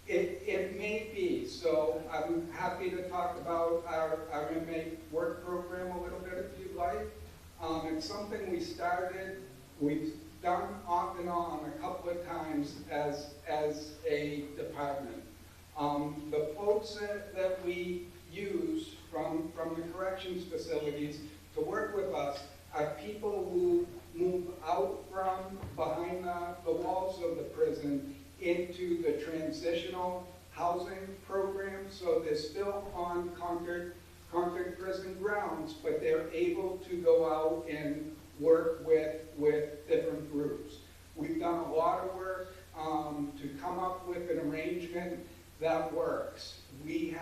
It may be, so I'm happy to talk about our inmate work program a little bit if you'd like. It's something we started, we've done off and on a couple of times as a department. The folks that we use from the corrections facilities to work with us are people who move out from behind the walls of the prison into the transitional housing program. So they're still on Concord prison grounds, but they're able to go out and work with different groups. We've done a lot of work to come up with an arrangement that works. We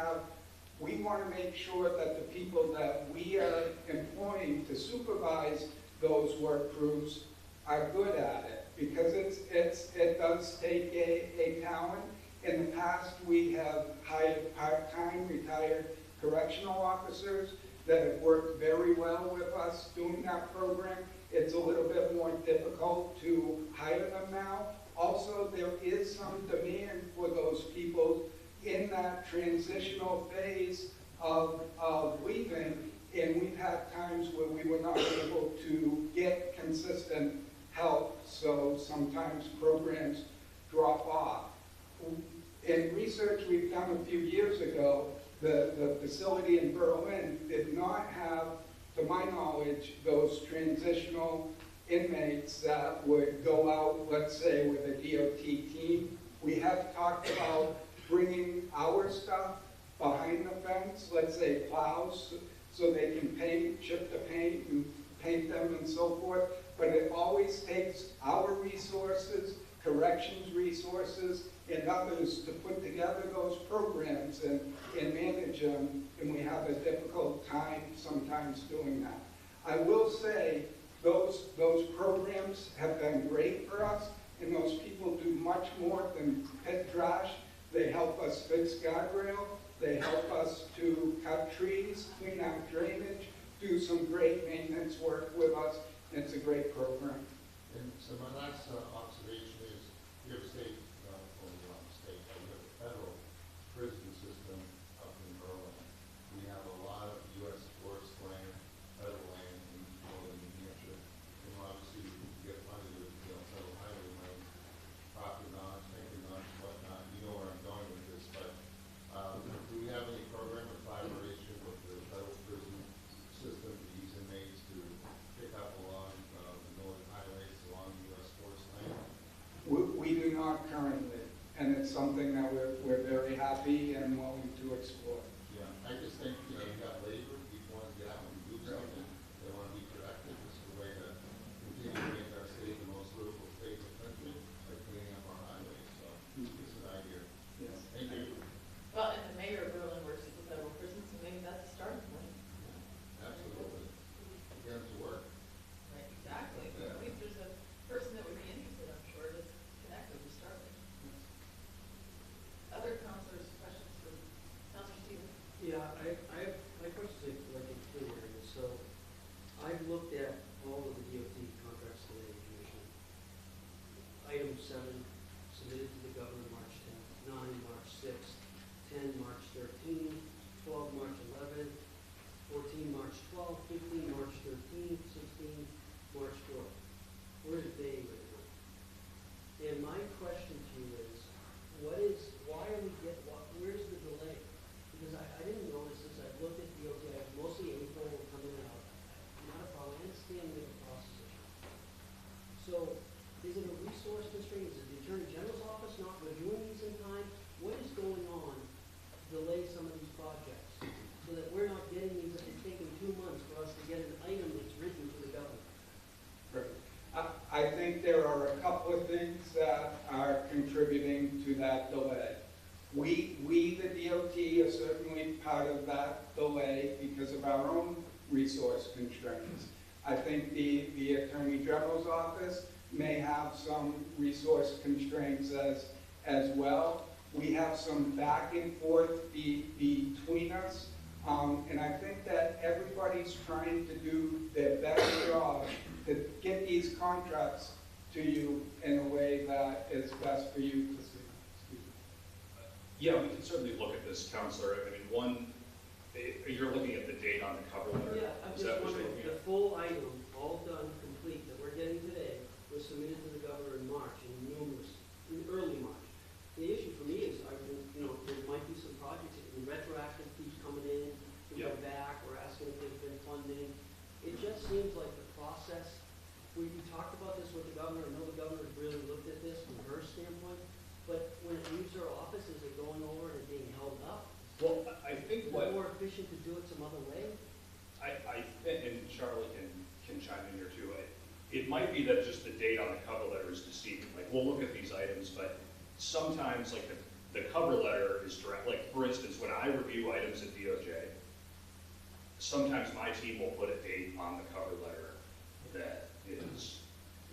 want to make sure that the people that we are employing to supervise those work groups are good at it, because it does take a talent. In the past, we have hired part-time retired correctional officers that have worked very well with us doing that program. It's a little bit more difficult to hire them now. Also, there is some demand for those people in that transitional phase of leaving, and we've had times where we were not able to get consistent help, so sometimes programs drop off. In research we've done a few years ago, the facility in Berlin did not have, to my knowledge, those transitional inmates that would go out, let's say, with a DOT team. We have talked about bringing our stuff behind the fence, let's say plows, so they can paint, chip the paint, and paint them and so forth. But it always takes our resources, corrections resources, and others to put together those programs and manage them, and we have a difficult time sometimes doing that. I will say those programs have been great for us, and those people do much more than pit trash. They help us fix guardrail, they help us to cut trees, clean out drainage, do some great maintenance work with us. It's a great program. And so my last observation is, you have a state, well, not a state, but you have a federal prison system up in Berlin. We have a lot of U.S. forest land, federal land in northern New Hampshire. And obviously, you get money with, federal highway money, property knowledge, banking knowledge, whatnot. You know where I'm going with this, but do we have any program of collaboration with the federal prison system to use inmates to pick up along the northern highways along U.S. forest land? We do not currently, and it's something that we're very happy and willing to explore. Yeah, I just think, you got labor, people want to get out and do something, they want to be productive. This is a way to continue to make our state the most livable state in the country by cleaning up our highways. So this is an idea. Yes. Thank you. Well, and the mayor of Berlin works at the federal prison, so maybe that's a starting point. Absolutely. Get them to work. Right, exactly. Yeah. I think there's a person that would be interested, I'm sure, to connect with to start with. Other counselors, questions for Counselor Stevens? Yeah, I have, my question is like in three areas. So I've looked at all of the DOT contracts to the commission. Item 7, submitted to the governor March 10th, 9 March 6th, 10 March 13, 12 March 11, 14 March 12, 15 March 13, 16 March 4th. Where's the day right now? And my question to you is, where's the delay? Because I didn't notice this. I've looked at DOT, mostly April coming out. Not a problem. I understand we have a process issue. So is it a resource constraint? Is it the Attorney General's office not reviewing these in time? What is going on to delay some of these projects so that we're not getting these, it's taking 2 months for us to get an item that's written to the governor? Perfect. I think there are a couple of things that are contributing to that delay. We, the DOT, are certainly part of that delay. resource constraints. I think the Attorney General's office may have some resource constraints as well. We have some back and forth between us. And I think that everybody's trying to do their best job to get these contracts to you in a way that is best for you to see. Excuse me. Yeah, we can certainly look at this, Counselor. I mean, one, you're looking at the date on the cover letter? Yeah, I'm Is just that what you're wondering, looking the at? full item, all done, complete, that we're getting today, was submitted to the governor in March, in early March. The issue for me is, there might be some projects, and retroactive keeps coming in, we go back, we're asking if there's been funding. It just seems like the process, we talked about this with the governor, I know the governor has really looked at this from her standpoint, but when it leaves her office, is it going over and being held up? Well, I think Is what, it more efficient to do it some other way? I think, and Charlotte can chime in here too, it might be that just the date on the cover letter is deceiving. Like, we'll look at these items, but sometimes, like, the cover letter is direct. Like, for instance, when I review items at DOJ, sometimes my team will put a date on the cover letter that is,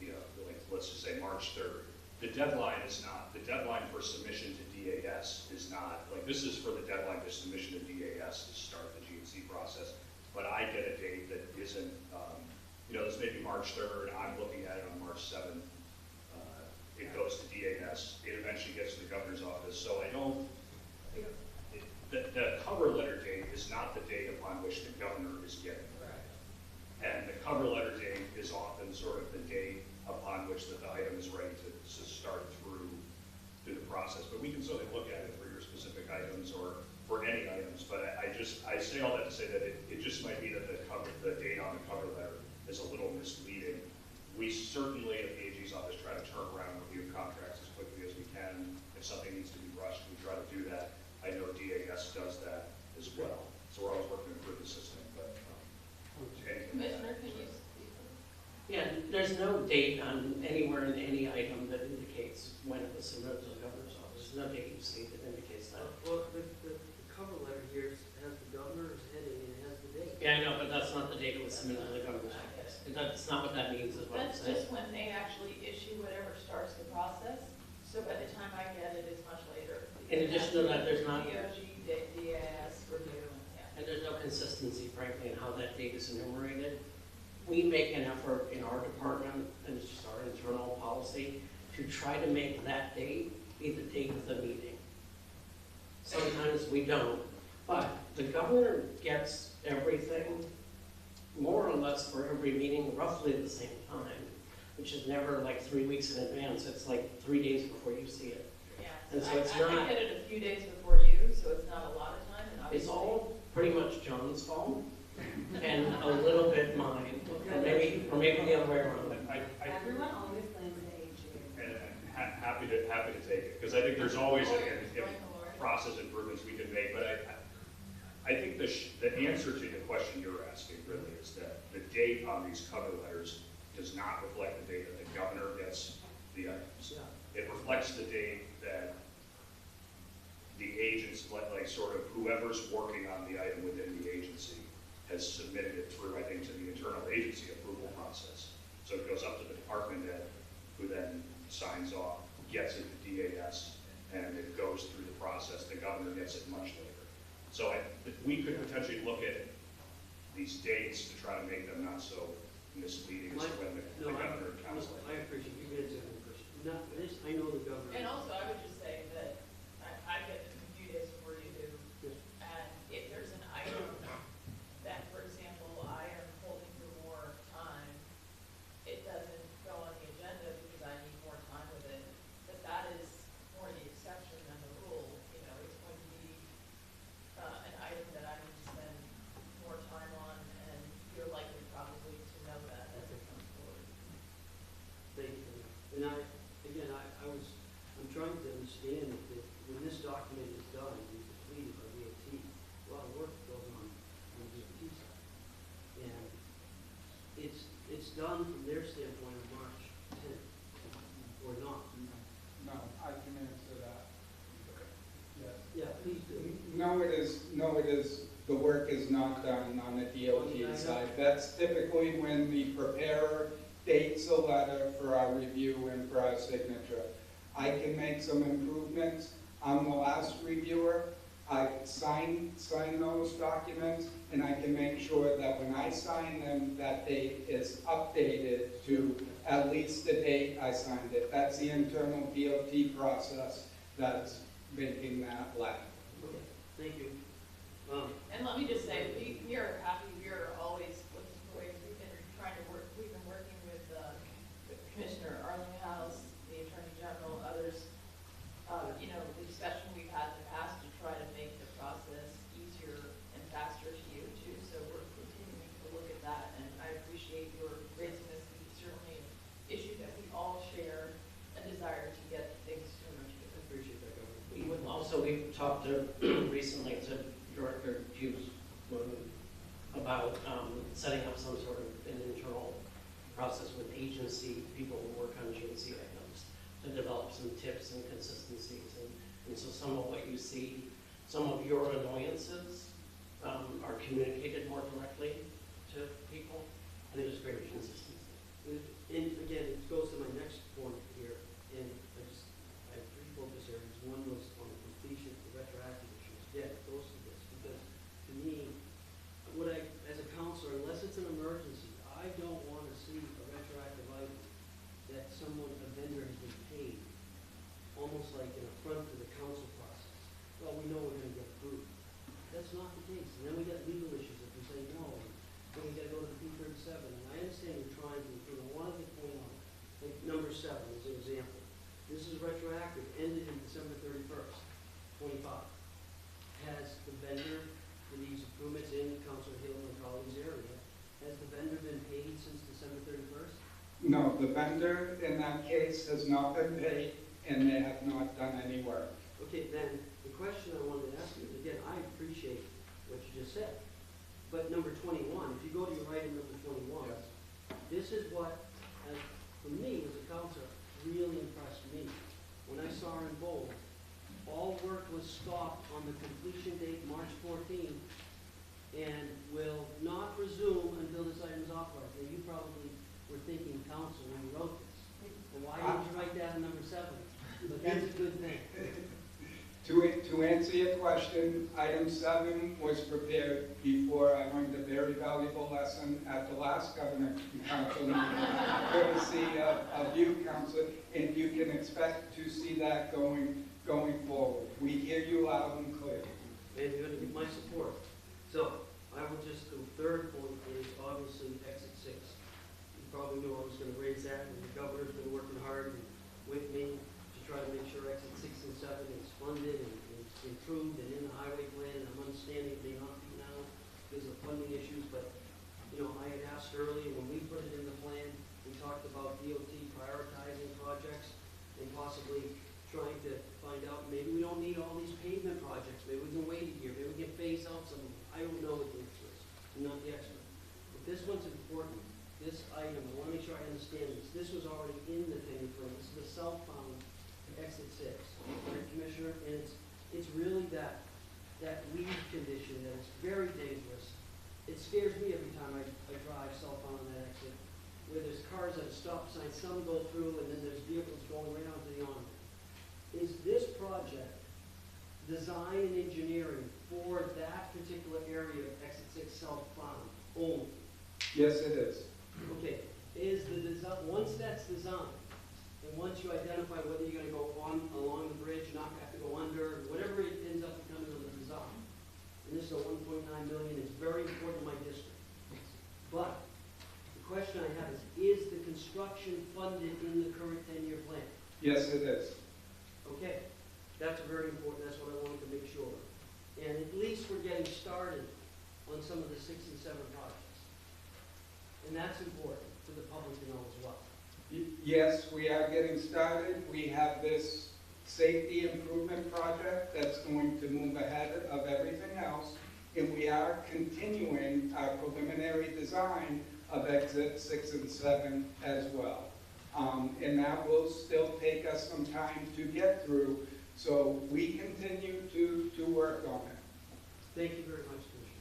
like, let's just say March 3rd. The deadline for submission to DAS is not, like, this is for the deadline for submission to DAS to start the GNC process, but I get a date that isn't, this may be March 3rd, I'm looking at it on March 7th. It goes to DAS, it eventually gets to the governor's office, so I don't, the cover letter date is not the date upon which the governor is getting it. And the cover letter date is often sort of the date upon which the item is ready to start through the process. But we can certainly look at it for your specific items or for any items. But I say all that to say that it just might be that the date on the cover letter is a little misleading. We certainly, at the AG's office, try to turn around and review contracts as quickly as we can. If something needs to be rushed, we try to do that. I know DAS does that as well. So we're always working to improve the system. But Commissioner, can you speak? Yeah, there's no date on anywhere in any item that indicates when it was submitted to the governor's office. There's no date you see that indicates that. Well, the cover letter here has the governor's heading and it has the date. Yeah, I know, but that's not the date it was submitted to the governor's office. That's not what that means, is what I'm That's saying. just when they actually issue whatever starts the process. So by the time I get it, it's much later. In addition to that, there's not, DOG, DAS, review, and there's no consistency, frankly, in how that date is enumerated. We make an effort in our department, and it's just our internal policy, to try to make that date be the date of the meeting. Sometimes we don't, but the governor gets everything more or less for every meeting roughly at the same time, which is never like 3 weeks in advance. It's like 3 days before you see it. Yeah. And so it's I not, get it a few days before you, so it's not a lot of time. And it's obviously, all pretty much John's fault and a little bit mine, or maybe the other way around. Everyone always blames the AG. And happy to take it, because I think there's always process improvements we can make, but I think the answer to the question you're asking really is that the date on these cover letters does not reflect the date that the governor gets the items. It reflects the date that the agents, like sort of whoever's working on the item within the agency has submitted it through, I think, to the internal agency approval process. So it goes up to the department head, who then signs off, gets it to DAS, and it goes through the process. The governor gets it much later. So we could potentially look at these dates to try to make them not so misleading as when the governor and council. I appreciate you guys doing it first. I know the governor. And also, I would just say that I get it a few days before you do. Yes. And if there's an item that, for example, I am holding for more time, it doesn't go on the agenda because I need more time with it. But that is more the exception than the rule. It's going to be an item that I need to spend more time on, and you're likely probably to know that as it comes forward. Thank you. And I'm trying to understand that when this document is done and completed by DOT, a lot of work goes on the DOT side. And it's done from their standpoint on March 10th, or not. No, I can answer that. Yes. Yeah, please do. No, it is the work is not done on the DOT side. That's typically when the preparer dates a letter for our review and for our signature. I can make some improvements. I'm the last reviewer. I sign those documents, and I can make sure that when I sign them, that date is updated to at least the date I signed it. That's the internal DOT process that's making that letter. Okay, thank you. And let me just say, we are happy, we are always looking for ways, we've been working with Commissioner Arlinghouse, the Attorney General, others, the discussion we've had in the past to try to make the process easier and faster to you too, so we're continuing to look at that, and I appreciate your raising this, it's certainly an issue that we all share a desire to get things sooner to I appreciate that, Governor. We've talked recently to Director Hughes about setting up some sort of an internal process with agency, people who work on agency items, to develop some tips and consistencies. And so some of what you see, some of your annoyances are communicated more directly to people, and there's greater consistency. And again, it goes to my next point here, and I have three focus areas. One was on the completion, the retroactive issues. Yeah, it goes to this, because to me, as a counselor, unless it's an emergency, I don't want to see a retroactive item that a vendor has been paid, almost like an affront to the council process. Well, we know we're going to get approved. That's not the case. And then we get legal issues if we say no, then we got to go to the P37. And I understand you're trying to improve. I wanted to point out, like number 7 as an example. This is retroactive, ended in December 31st, 25. Has the vendor for these improvements in Council Hill and Collins area, has the vendor been paid since December 31st? No, the vendor in that case has not been paid, and they have not done any work. Okay, then the question I wanted to ask you, again, I appreciate what you just said, but number 21, if you go to your item number 21, this is what, for me as a counselor, really impressed me. When I saw in bold, all work was stopped on the completion date, March 14th, and will not resume until this item is authorized. Now, you probably were thinking council when you wrote this. And why didn't you write that in number 7? But that's a good thing. To answer your question, item 7 was prepared before I learned a very valuable lesson at the last Governor Council meeting, courtesy of you, Council, and you can expect to see that going forward. We hear you loud and clear. And you're going to get my support. So, I would just, the third point is obviously exit 6. You probably knew I was going to raise that, and the governor's been working hard with me to try to make sure exit 6 and 7 is funded and improved and in the highway plan. And I'm understanding it may not be now because of funding issues, but I had asked earlier when we put it in the plan, we talked about DOT prioritizing projects and possibly trying to find out maybe we don't need all these pavement projects. Maybe we can wait a year. Maybe we can phase out some of them. I don't know what the answer is. I'm not the expert. But this one's important. This item, I want to make sure I understand this. This was already in the thing for this is the southbound exit 6, right, Commissioner? And it's really that weed condition that is very dangerous. It scares me every time I drive southbound on that exit, where there's cars at a stop sign, some go through, and then there's vehicles going right onto the on. Is this project design and engineering for that particular area of exit 6 southbound only? Yes, it is. Okay, is the design, once that's designed, and once you identify whether you're gonna go along the bridge, not have to go under, whatever it ends up becoming on the design, and this is a 1.9 million, it's very important to my district. But the question I have is the construction funded in the current 10-year plan? Yes, it is. Okay, that's very important, that's what I wanted to make sure of. And at least we're getting started on some of the 6 and 7 projects. And that's important for the public to know as well. Yes, we are getting started. We have this safety improvement project that's going to move ahead of everything else. And we are continuing our preliminary design of exit 6 and 7 as well. And that will still take us some time to get through. So we continue to work on it. Thank you very much, Commissioner.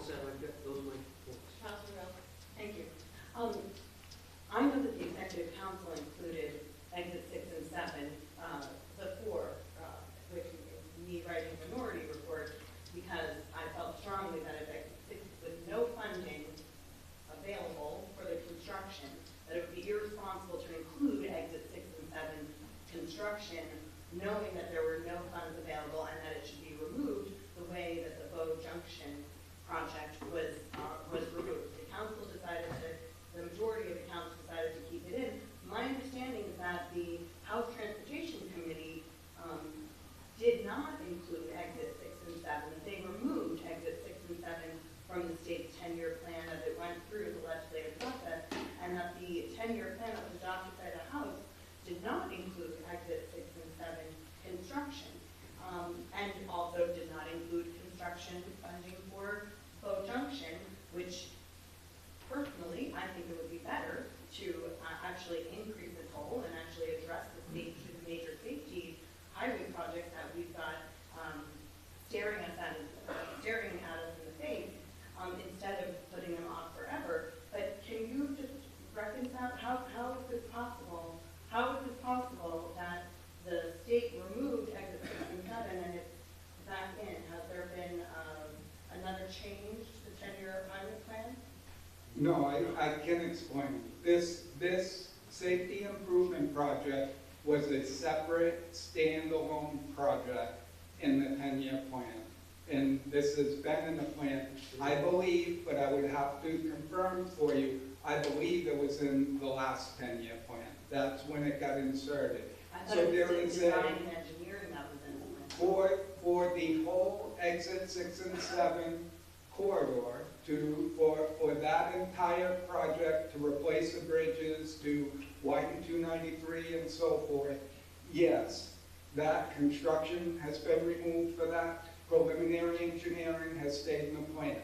all set, I've got those my points. Councilor Rowe? Thank you. I know that the executive council included exit 6 and 7 before, with me writing a minority report, because I felt strongly that if exit 6 with no funding available for the construction, that it would be irresponsible to include exit 6 and 7 construction, knowing that there were no funds available and that it should be removed the way that the Bow Junction project was removed. The council decided that, the majority of the council decided to keep it in. My understanding is that the House Transportation Committee did not include exit 6 and 7. They removed exit 6 and 7 from the state's 10-year plan as it went through the legislative process, and that the 10-year plan that was adopted by the House did not include exit 6 and 7 construction, and also did not include construction funding for Bow Junction, which personally, I think it would be better to actually increase the toll and actually address the major safety highway projects that we've got staring at us in the face, instead of putting them off forever. But can you just reconcile, how is this possible? How is it possible that the state removed exit 6 and 7 and it's back in? Has there been another change to the 10-year highway plan? No, I can explain. This safety improvement project was a separate standalone project in the 10-year plan. And this has been in the plan, I believe, but I would have to confirm for you, I believe it was in the last 10-year plan. That's when it got inserted. I thought So it there was is design a, and engineering that was in the plan. for the whole exit 6 and 7 corridor, for that entire project, to replace the bridges, to widen 293 and so forth, yes, that construction has been removed for that. Preliminary engineering has stayed in the plan.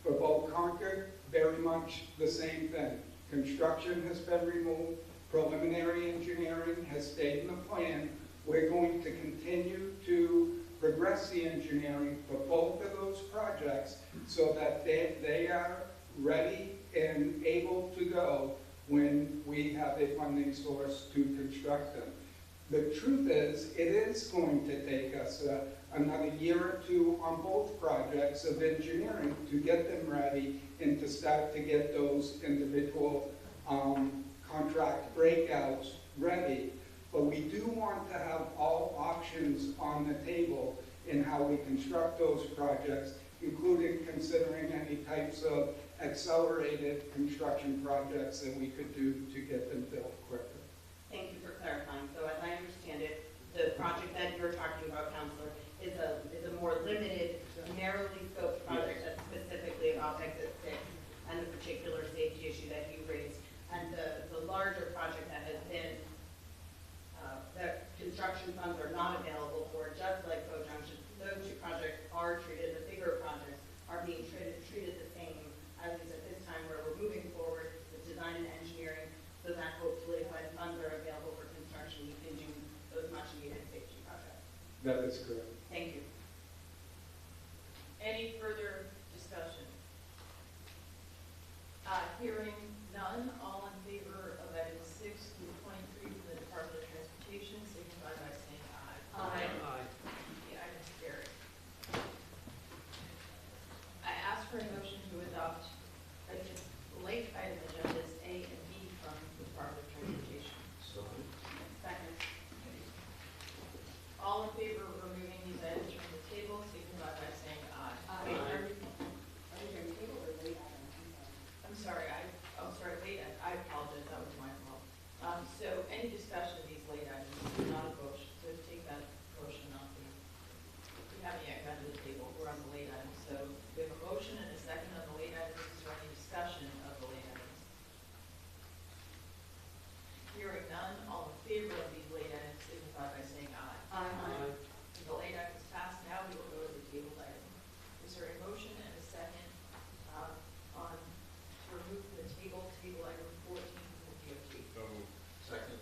For both Concord, very much the same thing. Construction has been removed. Preliminary engineering has stayed in the plan. We're going to continue to progress the engineering for both of those projects so that they are ready and able to go when we have a funding source to construct them. The truth is, it is going to take us another year or two on both projects of engineering to get them ready and to start to get those individual contract breakouts ready. But we do want to have all options on the table in how we construct those projects, including considering any types of accelerated construction projects that we could do to get them built quicker. Thank you for clarifying. So as I understand it, the project that you're talking about, Councilor, is a more limited, narrowly scoped project that's specifically about exit 6 and the particular safety issue that you raised. And the larger project that has been, that construction funds are not available for, just like Bow Junction, those two projects are treated, the bigger projects are being treated the same, at least at this time, where we're moving forward with design and engineering, so that hopefully when funds are available for construction, we can do those much needed safety projects. That is correct. Thank you. Any further discussion? Hearing none, all in favor of items 6 through 23 from the Department of Transportation, signify by saying aye. Aye. Aye. The item is carried. I ask for a motion to adopt late item agendas A and B from the Department of Transportation. Second. All in favor of removing these items from the table, signify by saying aye. Wait, are we doing table or late items? I'm sorry, late, I apologize, that was my fault. So any discussion of these late items, not a motion, so take that motion off the, we haven't yet gotten to the table, we're on the late items. So we have a motion and a second on the late items, is there any discussion of the late items? Hearing none, all in favor of these late items, signify by saying aye. Aye. The late item is passed, now we will go to the tabled item. Is there a motion and a second on to remove from the table item 14 from the DOT? So moved. Second.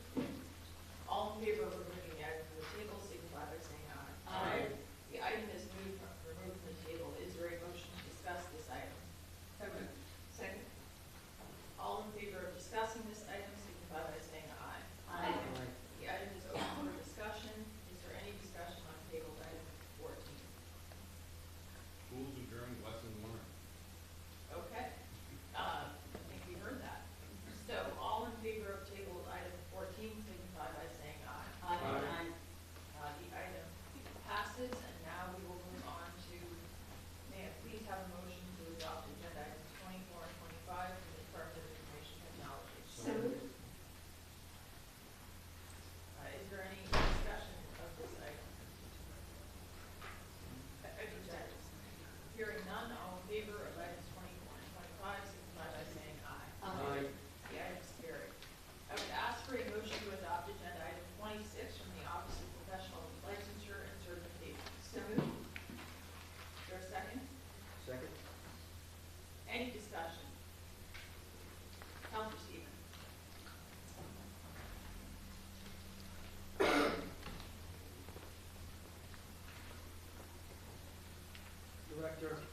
Director.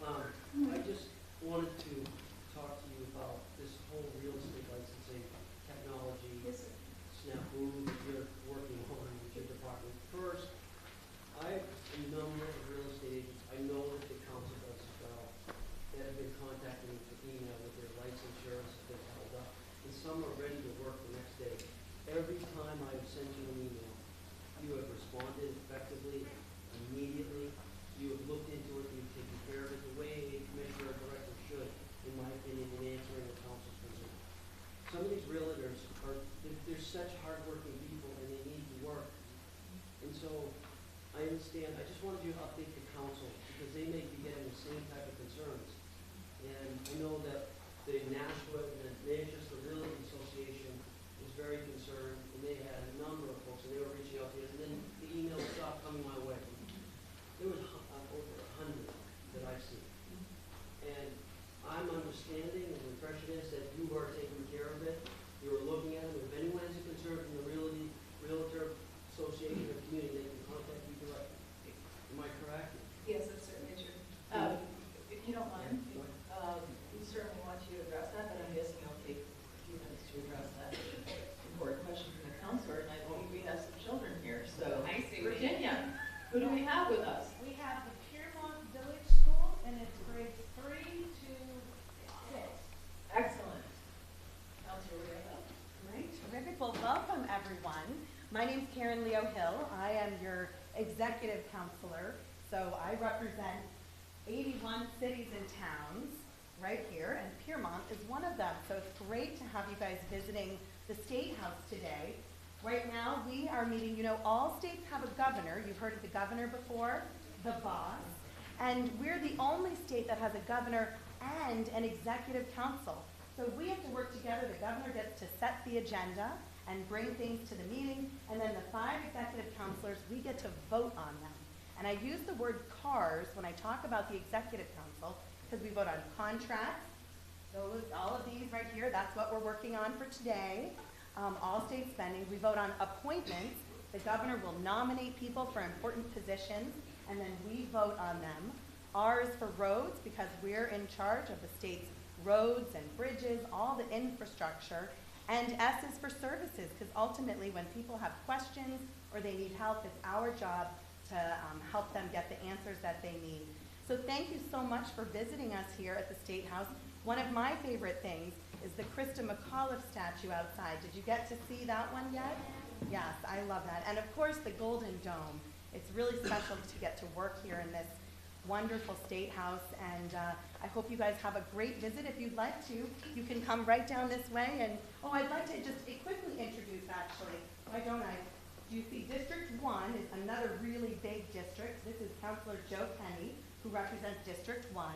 I just wanted to talk to you about this whole real estate licensing technology snafu that you're working on with your department. First, I have a number of real estate agents I know that the council does as well that have been contacting me for email with their licensures have been held up, and some are ready to work the next day. Every time I've sent you an email, you have responded effectively, immediately. You have looked into it, you've taken care of it the way a commissioner or director should, in my opinion, in answering the council's concern. Some of these realtors they're such hardworking people and they need to work. And so I understand, I just wanted you to update the council because they may be getting the same type of concerns. And I know that the Nashua and the Manchester Realty Association was very concerned, and they had a number of folks, and they were reaching out to us, and then the emails stopped coming my way. There was over 100 that I've seen. And I'm understanding, and the impression is that you are taking care of it, you're looking at it. If anyone has a concern from the Realtor Association or community, they can contact you directly. Am I correct? Yes, that's certainly true. If you don't mind, we certainly want you to address that, but I'm guessing it'll take a few minutes to address that important question from the counselor, and I believe we have some children here, so. I see. Virginia, who do we have with us? We have the Piermont Village School, and it's grades 3 to 6. Excellent. Counselor Rebecca. Great, terrific. Well, welcome everyone. My name's Karen Leo Hill. I am your executive counselor. So I represent 81 cities and towns right here, and Piermont is one of them. So it's great to have you guys visiting the State House today. Right now, we are meeting, you know, all states have a governor. You've heard of the governor before, the boss. And we're the only state that has a governor and an executive council. So we have to work together. The governor gets to set the agenda and bring things to the meeting, and then the 5 executive counselors, we get to vote on them. And I use the word CARS when I talk about the executive council, because we vote on contracts, all of these right here, that's what we're working on for today. All state spending. We vote on appointments. The governor will nominate people for important positions, and then we vote on them. R is for roads, because we're in charge of the state's roads and bridges, all the infrastructure. And S is for services, because ultimately when people have questions or they need help, it's our job to help them get the answers that they need. So thank you so much for visiting us here at the State House. One of my favorite things is the Krista McAuliffe statue outside. Did you get to see that one yet? Yes, I love that. And of course, the Golden Dome. It's really special to get to work here in this wonderful State House, and I hope you guys have a great visit. If you'd like to, you can come right down this way. And oh, I'd like to just quickly introduce, actually, why don't I? You see, District 1 is another really big district. This is Councilor Joe Penny, who represents District 1.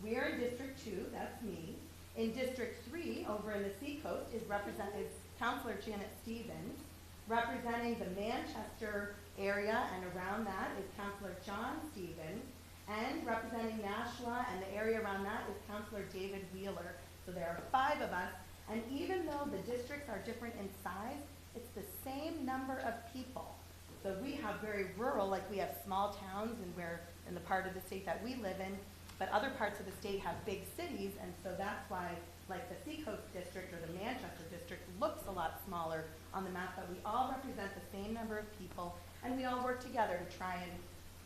We're in District 2, that's me. In District 3, over in the Seacoast, is Councilor Janet Stevens. Representing the Manchester area and around that is Councilor John Stevens. And representing Nashua and the area around that is Councilor David Wheeler. So there are 5 of us, and even though the districts are different in size, it's the same number of people. So we have very rural, like we have small towns, and we're in the part of the state that we live in, but other parts of the state have big cities, and so that's why, like the Seacoast district or the Manchester district looks a lot smaller on the map, but we all represent the same number of people, and we all work together to try and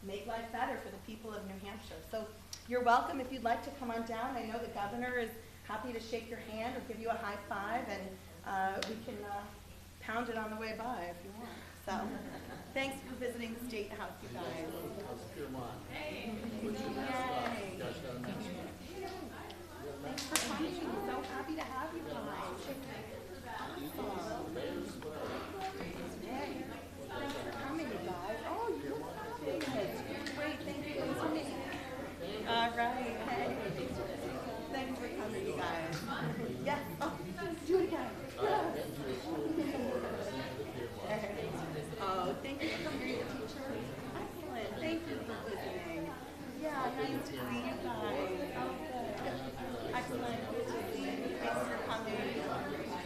make life better for the people of New Hampshire. So you're welcome if you'd like to come on down. I know the governor is happy to shake your hand or give you a high five, and we can pound it on the way by if you want. So thanks for visiting the State House, you guys. Hey. Yay. Thanks for coming. So happy to have you guys. Awesome. Thanks for coming, you guys. Oh, you're great. Thank you for coming. All right. Hey. Thanks for coming, you guys. Yes. Oh, do it again. Yes. Oh, thank you for coming, teacher. Excellent. Thank you for visiting. Yeah, nice to see you guys. Oh, good. Excellent. Good to see you. Thanks for coming.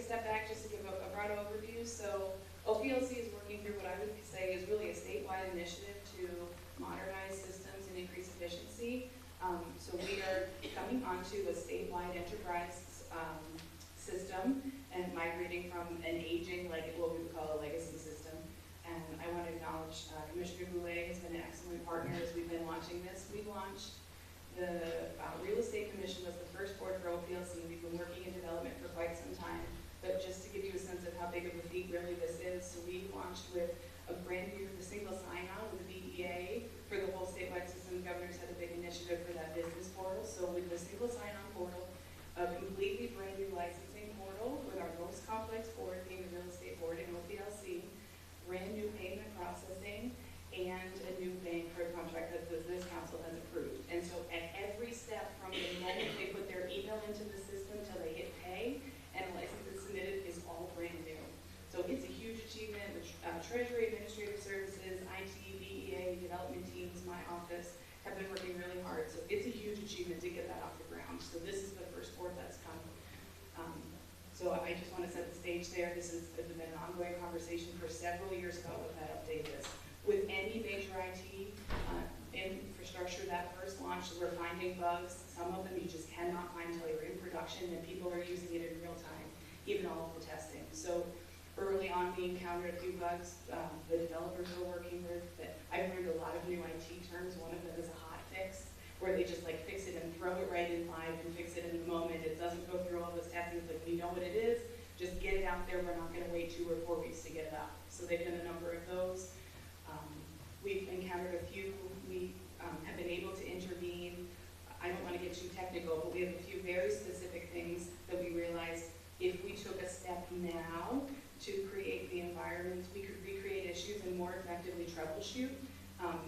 step back just to give a broad overview. So OPLC is working through what I would say is really a statewide initiative to modernize systems and increase efficiency. So we are coming onto a statewide enterprise system and migrating from an aging, like what we would call a legacy system. And I want to acknowledge Commissioner Goulet has been an excellent partner as we've been launching this. We launched the Real Estate Commission was the first board for OPLC. We've been working in development for quite some time. But just to give you a sense of how big of a feat really this is, so we launched with a brand new, the single sign-on with the BEA for the whole statewide system. The governor's had a big initiative for that business portal. So with the single sign-on portal, a completely brand new licensing portal with our most complex board being the real estate board in OPLC, brand new payment processing, and a new bank card contract that this council has approved. And so at every step from the moment they put their email into the system till they hit pay and a license is submitted is all brand new. So it's a huge achievement. The Treasury, Administrative Services, IT, BEA, development teams, my office have been working really hard. So it's a huge achievement to get that off the ground. So this is the first board that's come. So I just want to set the stage there. This has been an ongoing conversation for several years about what that update is. With any major IT infrastructure, that first launch, we're finding bugs. Some of them you just cannot find until you're in production and people are using it in real time, even all of the testing. So early on, we encountered a few bugs the developers were working with. That I've learned a lot of new IT terms. One of them is a hot fix, where they just like fix it and throw it right in live and fix it in the moment. It doesn't go through all this testing. It's like, we know what it is, just get it out there. We're not gonna wait 2 or 4 weeks to get it out. So they've done a number of those. We've encountered a few, we have been able to intervene. I don't wanna get too technical, but we have a few very specific things that we realized if we took a step now to create the environments, we could recreate issues and more effectively troubleshoot.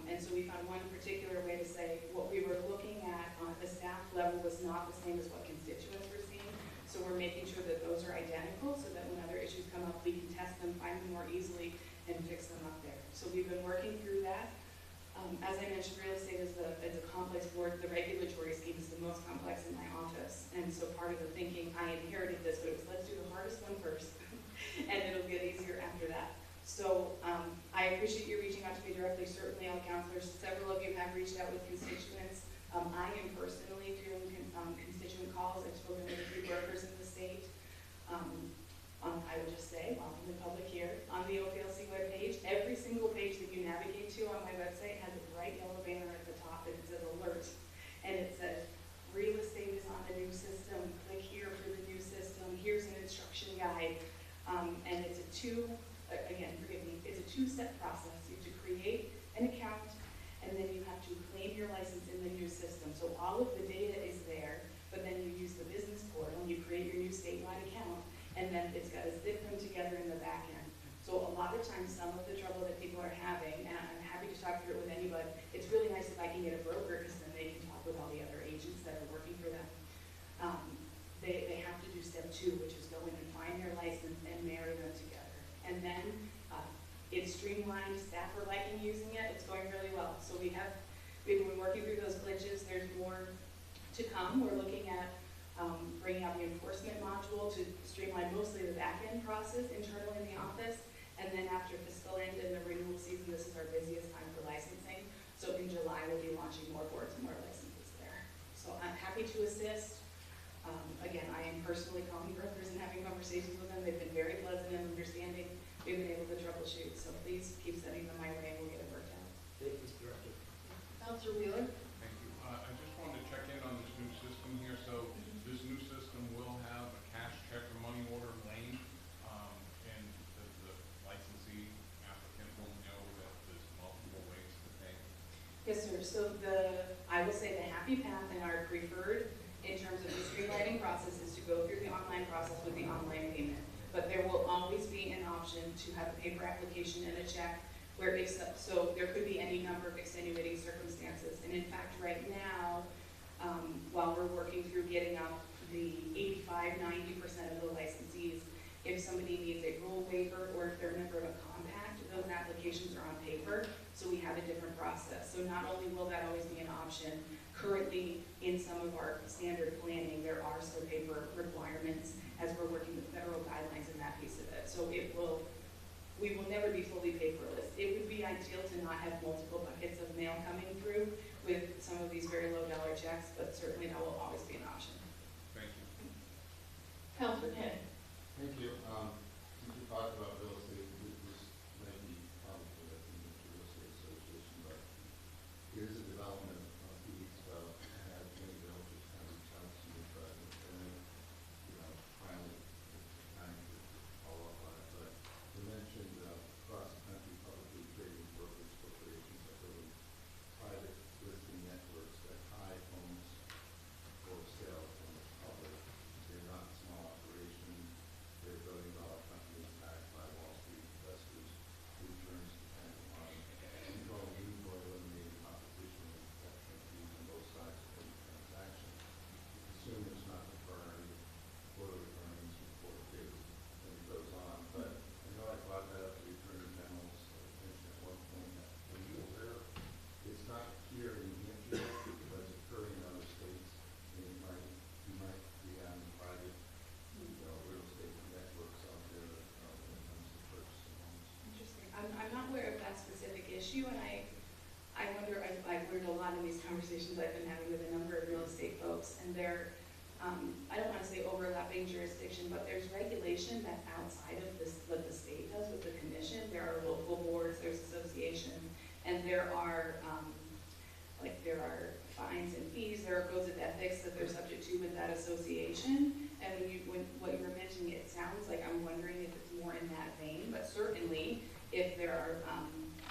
And so we found one particular way to say what we were looking at on the staff level was not the same as what constituents were seeing. So we're making sure that those are identical so that when other issues come up, we can test them, find them more easily, and fix them up there. So we've been working through that. As I mentioned, real estate is a complex board. The regulatory scheme is the most complex in my office. And so part of the thinking, I inherited this, but it was let's do the hardest one first, and it'll get easier after that. So I appreciate you reaching out to me directly, certainly all counselors. Several of you have reached out with constituents. I am personally doing constituent calls. I've spoken with a few brokers in the state. I would just say, while I'm in the public here, on the OPLC webpage, every single page that you navigate to on my website has a bright yellow banner at the top that says alert. And it says, real estate is on the new system. Click here for the new system. Here's an instruction guide. And it's a it's a two-step process. You have to create an account, and then you have to claim your license in the new system. So all of the data is there, but then you use the business portal, and you create your new statewide account, and then it's got to zip them together in the back end. So a lot of times, some of the trouble that people are having, and I'm happy to talk through it with anybody, it's really nice if I can get a broker, because then they can talk with all the other agents that are working for them. They have to do step 2, which is go in and find their license and marry them together. And then it's streamlined, staff are liking using it, it's going really well. So we've been working through those glitches, there's more to come. We're looking at bringing out the enforcement module to streamline mostly the back-end process internally in the office. And then after fiscal end and the renewal season, this is our busiest time for licensing. So in July, we'll be launching more boards and more licenses there. So I'm happy to assist. Again, I am personally calling brokers and having conversations with them. They've been very pleasant and understanding. We've been able to troubleshoot. So please keep sending them my way and we'll get it worked out. Thank you, Director. Counselor Wheeler? Thank you. I just wanted to check in on this new system here. So this new system will have a cash check or money order lane, and the licensee applicant will know that there's multiple ways to pay. Yes, sir. So I will say the happy path and our preferred in terms of the streamlining process is to go through the online process with the online payment. But there will always be an option to have a paper application and a check where so there could be any number of extenuating circumstances. And in fact, right now, while we're working through getting up the 85–90% of the licensees, if somebody needs a rule waiver or if they're a member of a compact, those applications are on paper, so we have a different process. So not only will that always be an option, currently in some of our standard planning, there are some paper requirements, as we're working with federal guidelines in that piece of it. So we will never be fully paperless. It would be ideal to not have multiple buckets of mail coming through with some of these very low dollar checks, but certainly that will always be an option. Thank you. Counselor Kenny. Thank you. Since you talked about real estate, this might be probably a real estate association, but it is a development a few weeks ago. I had many realtors kind of reach out to me, but then, finally, it's time to follow up on it. But you mentioned across the country, publicly traded brokers, corporations are building private listing networks that hide homes for sale from the public. They're not small operations. They're billion-dollar companies backed by Wall Street investors whose returns depend on controlling or eliminating competition and protecting fees on both sides of the transaction. The consumer's not the priority. Quarterly earnings report due, and it goes on. But I know I brought that up to the Attorney General's attention at one point. Are you aware? It's not here in New Hampshire, but it's occurring in other states. And you might be having private, real estate networks out there when it comes to purchasing homes. Interesting. I'm not aware of that specific issue, and I wonder, I've learned a lot in these conversations I've been having with a number of real estate folks, and they're, I don't want to say overlapping jurisdiction, but there's regulation that's outside of this, what the state does with the commission. There are local boards, there's associations, and there are, there are fines and fees, there are codes of ethics that they're subject to with that association. And when what you were mentioning, it sounds like I'm wondering if it's more in that vein, but certainly if there are,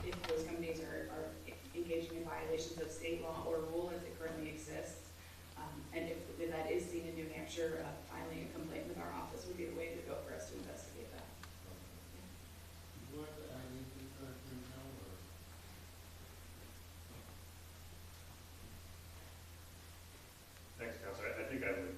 if those companies are engaging in violations of state law or rule as it currently exists, and if that is seen in New Hampshire, filing a complaint with our office would be the way to go for us to investigate that. Would you like to add anything to that, Attorney General, or? Thanks, Councilor. I think I would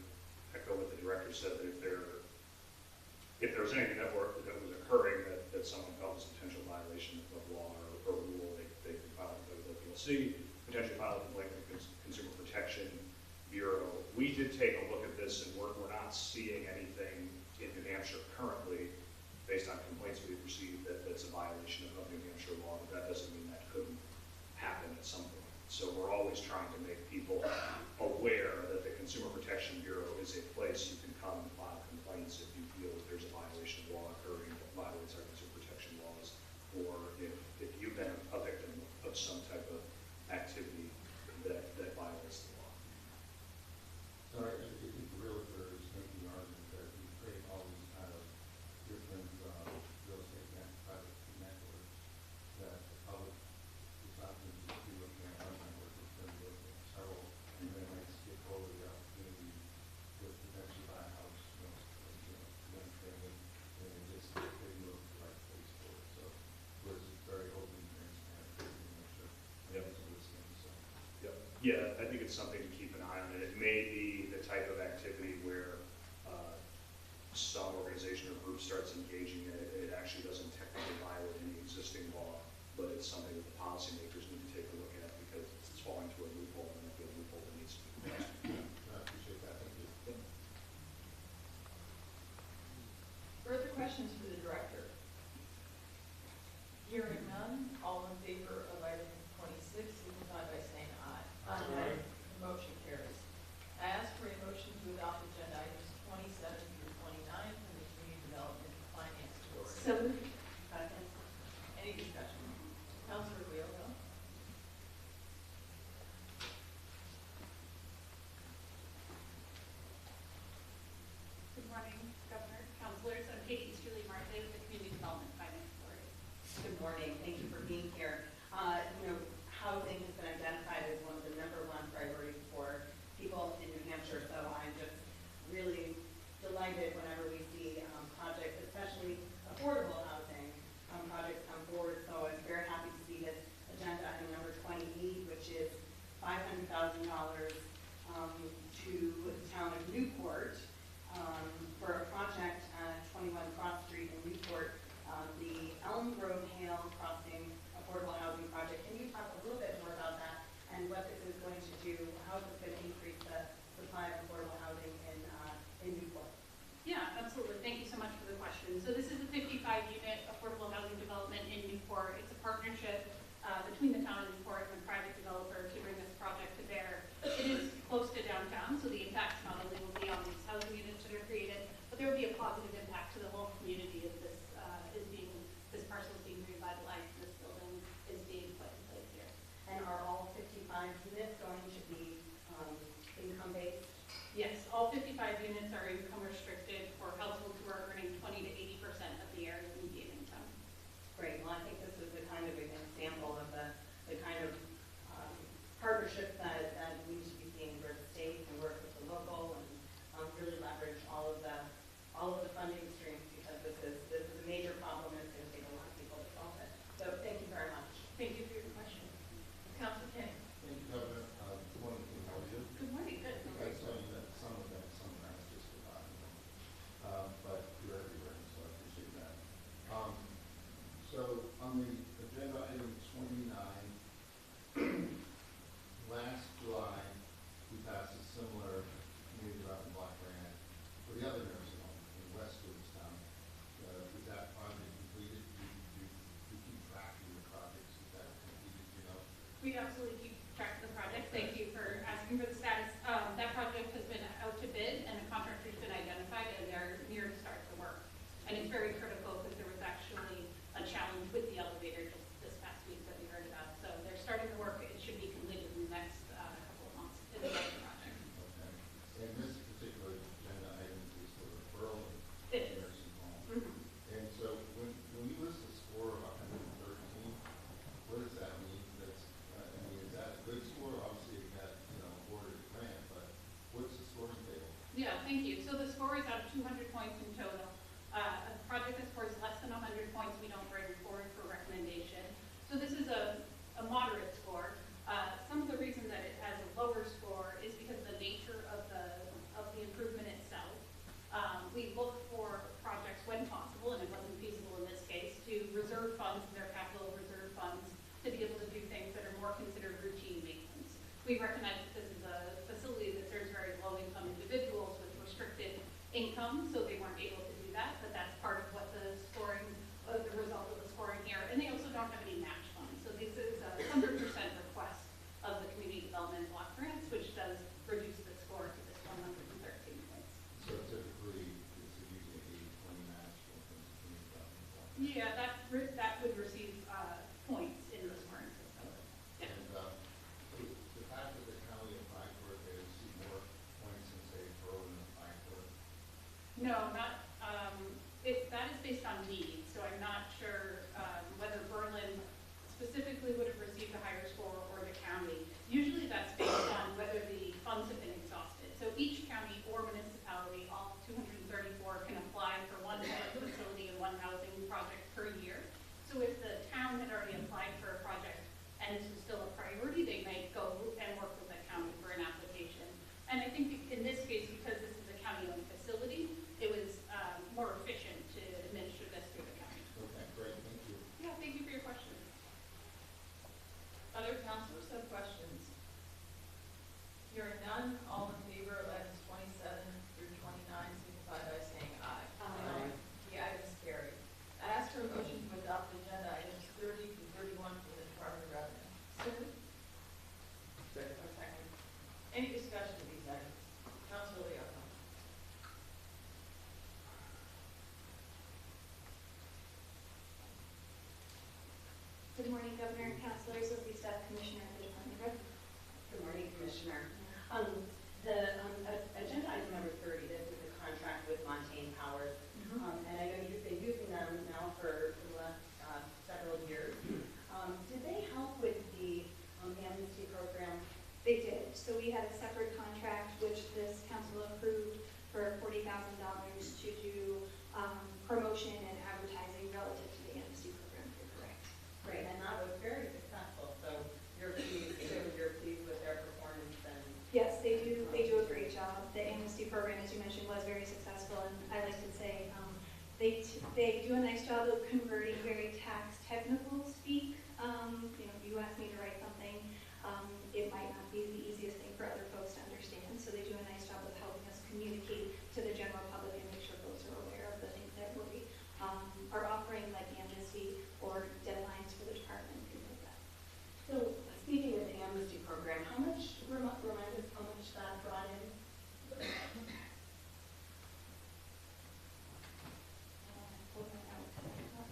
echo what the director said, that if there was anything that was occurring that someone felt was a potential violation of law or rule, they could file it with the PLC, potentially file a complaint with the Consumer Protection Bureau. We did take a look at this, and we're not seeing anything in New Hampshire currently, based on complaints we've received, that's a violation of New Hampshire law, but that doesn't mean that couldn't happen at some point. So we're always trying to make people aware that the Consumer Protection Bureau is a place you can come and file complaints if you feel that there's a violation of law occurring that violates our consumer protection laws, or if you've been a victim of some type of activity that violates the law. Sorry, I think the realtor is making the argument that we create all these kind of different real estate private networks that the public is not going to be looking at one network, it's going to be looking at several, and they might skip over the opportunity to potentially buy a house, one family, and they just they look the right place for it. So we're very open, transparent, and make sure everyone's listening. So. Yep. Yeah, I think it's something to keep an eye on. It may be the type of activity where some organization or group starts engaging in it. It actually doesn't technically violate any existing law, but it's something that the policymakers need to take a look at because it's falling to a loophole, and I feel a loophole that needs to be addressed. I appreciate that. Thank you. Further questions for the director? Hearing none, all in favor of item 26, signify by saying aye. Aye. The motion carries. I ask for a motion to adopt agenda items 27 through 29 from the Community Development and Finance Authority. So moved. Second. Any discussion? Councilor Wheelhill? Good morning, Governor, Councilors. I'm Katie Easterly Martin with the Community Development Finance Authority. Good morning. Thank you for being here. Housing has been identified as one of the #1 priorities for people in New Hampshire, so I'm just really delighted whenever we see projects, especially affordable housing projects come forward. So I'm very happy to see this agenda item number 28, which is $500,000 to the town of Newport for a project at 21 Cross Street in Newport, the Elm Grove Hale Crossing Affordable Housing Project. Can you talk a little bit more about that and what this is going to do, how it's going to increase the supply of affordable housing in Newport? Yeah, units going to be income-based? Yes, all 55 units are income restricted for households who are earning 20 to 80% of the area median income. Great, well, I think this is the kind of an example of the kind of partnership that needs to be seen where the state can work with the local and really leverage all of the funding streams, because this is a major problem and it's going to take a lot of people to solve it. So thank you very much. Thank you for your question. Council King. Thank you, Governor. Good morning, King. How are you? Good morning, good. I saw you at some events, sometimes just forgotten. But you're everywhere, so I appreciate that. So on the agenda item 29, last July, we passed a similar community development block grant for the other nursing home in West Williamstown. Is that project completed? Do you keep track of the projects? Is that completed, you know? We absolutely keep track of the project. Thank you for asking for the status. That project has been out to bid and a contractor's been identified and they're near to start the work. And it's very critical because there was actually a challenge with the elevator just this past week that we heard about. So they're starting the work. It should be completed in the next couple of months in the project. Okay. And this particular agenda item is for referral of It is. nursing home. Mhm. And so when you list a score of 113, what does that mean? I mean, is that a good score? Obviously, it got, awarded a grant, but what's the scoring table? Yeah, thank you. So the score is out of 200 points in total. A project that scores less than 100 points, we don't bring forward for recommendation. So this is a moderate score. Some of the reason that it has a lower score is because of the nature of the improvement itself. We look for projects when possible, and it wasn't feasible in this case, to reserve funds, their capital reserve funds, to be able to do things that are more considered routine maintenance. We recognize that this is a facility that serves very low-income individuals with restricted income, so they weren't able to do that, but that's part of what the scoring, the result of the scoring here. And they also don't have any match funds. So this is a 100% request of the community development block grants, which does reduce the score to this 113 points. So typically, it's usually 80-20 match for community development block. Yeah, that would receive points in the scoring system. Yeah. And the fact that the county applied for it, they receive more points than, say, Berlin applied for it. No, not, that is based on need, so I'm not sure whether Berlin specifically would have received a higher score or the county. Usually that's based on whether the funds have been exhausted. So each county or municipality, all 234, can apply for one facility and one housing project per year. So if the town had already applied for a project and this was still a priority, they may go and work with the county for an application. And I think in this case, because this is a county-owned facility, it was more efficient to administer this through the county. Okay, great, thank you. Yeah, thank you for your question. Other councilors have questions? Hearing none, all in favor of items 27 through 29, signify by saying aye. Aye. The item is carried. I ask for a motion to adopt agenda items 30 through 31 from the Department of Revenue. Second. Or second. Any discussion of these items? Councilor Leo. Good morning, Governor, Councilors, Lizzie Staff Commissioner of the Department of Revenue. Good morning, Commissioner. The agenda item number 30, this is the contract with Montaigne Powers. And I know you've been using them now for the last several years. Did they help with the amnesty program? They did. So we had a separate contract, which this council approved for $40,000 to do promotion and advertising relative to the amnesty program. You're correct. Great, and that was very successful. So you're pleased with their performance and Yes, they do a great job. The amnesty program, as you mentioned, was very successful, and I like to say they do a nice job of converting very tax technical speak. You ask me to write something, it might not be the easiest thing for other folks to understand, so they do a nice job of helping us communicate to the general public and make sure folks are aware of the things that we are offering, like amnesty or deadlines for the department, things like that. so speaking of the amnesty program, how much, remind us how much that brought in? Pull that out. Not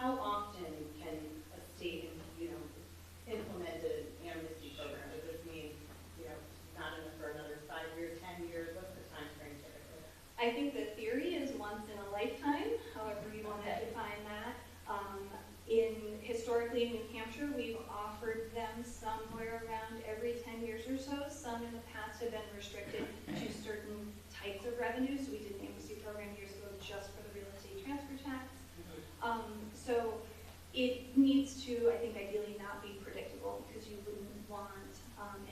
how often can a state, implement an amnesty program? Does this mean, not enough for another 5 years, 10 years? What's the time frame typically? I think the theory is once in a lifetime, however you want to define that. Historically in New Hampshire, we've offered them somewhere around every 10 years or so. Some in the past have been restricted to certain types of revenues. We did an amnesty program years ago just for the real estate transfer tax. So it needs to, I think, ideally not be predictable, because you wouldn't want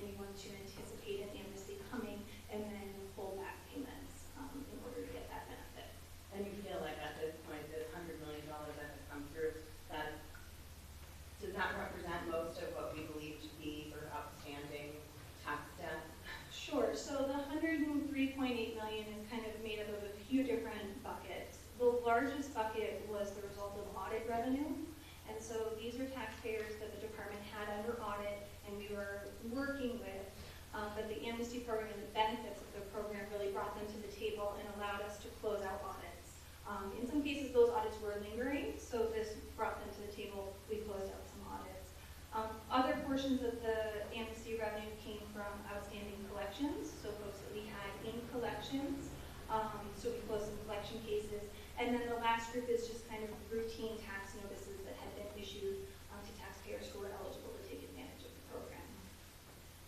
anyone to anticipate an amnesty coming and then pull back payments in order to get that benefit. And you feel like at this point, the $100 million that has come through, does that represent most of what we believe to be sort of outstanding tax debt? Sure. So the 103.8 million is kind of made up of a few different buckets. The largest bucket was the result of audit revenue. And so these are taxpayers that the department had under audit and we were working with. But the amnesty program and the benefits of the program really brought them to the table and allowed us to close out audits. In some cases, those audits were lingering, so this brought them to the table. We closed out some audits. Other portions of the amnesty revenue came from outstanding collections, so folks that we had in collections. So we closed some collection cases. And then the last group is just kind of routine tax notices that had been issued to taxpayers who were eligible to take advantage of the program.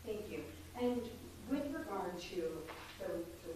Thank you. And with regard to, so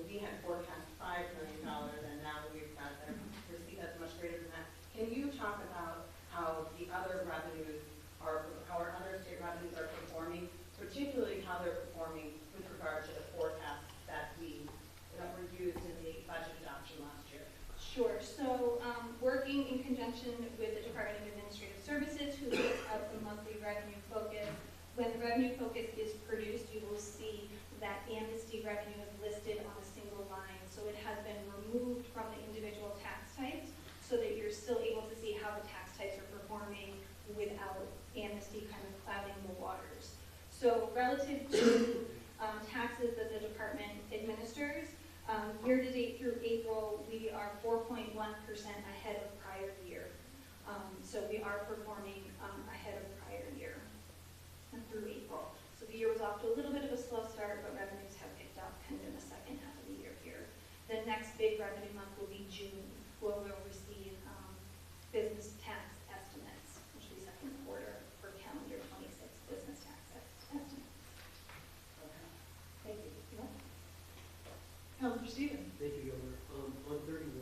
we had forecast $5 million, and now we've got a receipt that's much greater than that. Can you talk about how the other revenues how our other state revenues are performing, particularly how they're performing with regard to the forecasts that were used in the budget adoption last year? Sure. So working in conjunction with the Department of Administrative Services, who puts out the monthly revenue focus, when the revenue focus is produced, you will see that amnesty revenue is listed on a single line. So it has been removed from the individual tax types so that you're still able to see how the tax types are performing without amnesty kind of clouding the waters. So relative to taxes that the department administers, year to date through April, we are 4.1% ahead of prior year. So we are performing ahead of prior year through April. So the year was off to a little bit of a slow start, but revenues have picked up kind of in the second half of the year here. The next big revenue month will be June, where we'll receive business tax estimates, which will be second quarter for calendar 26 business tax estimates. Okay. Thank you. Councilor Stevens. Thank you, Governor. On 31,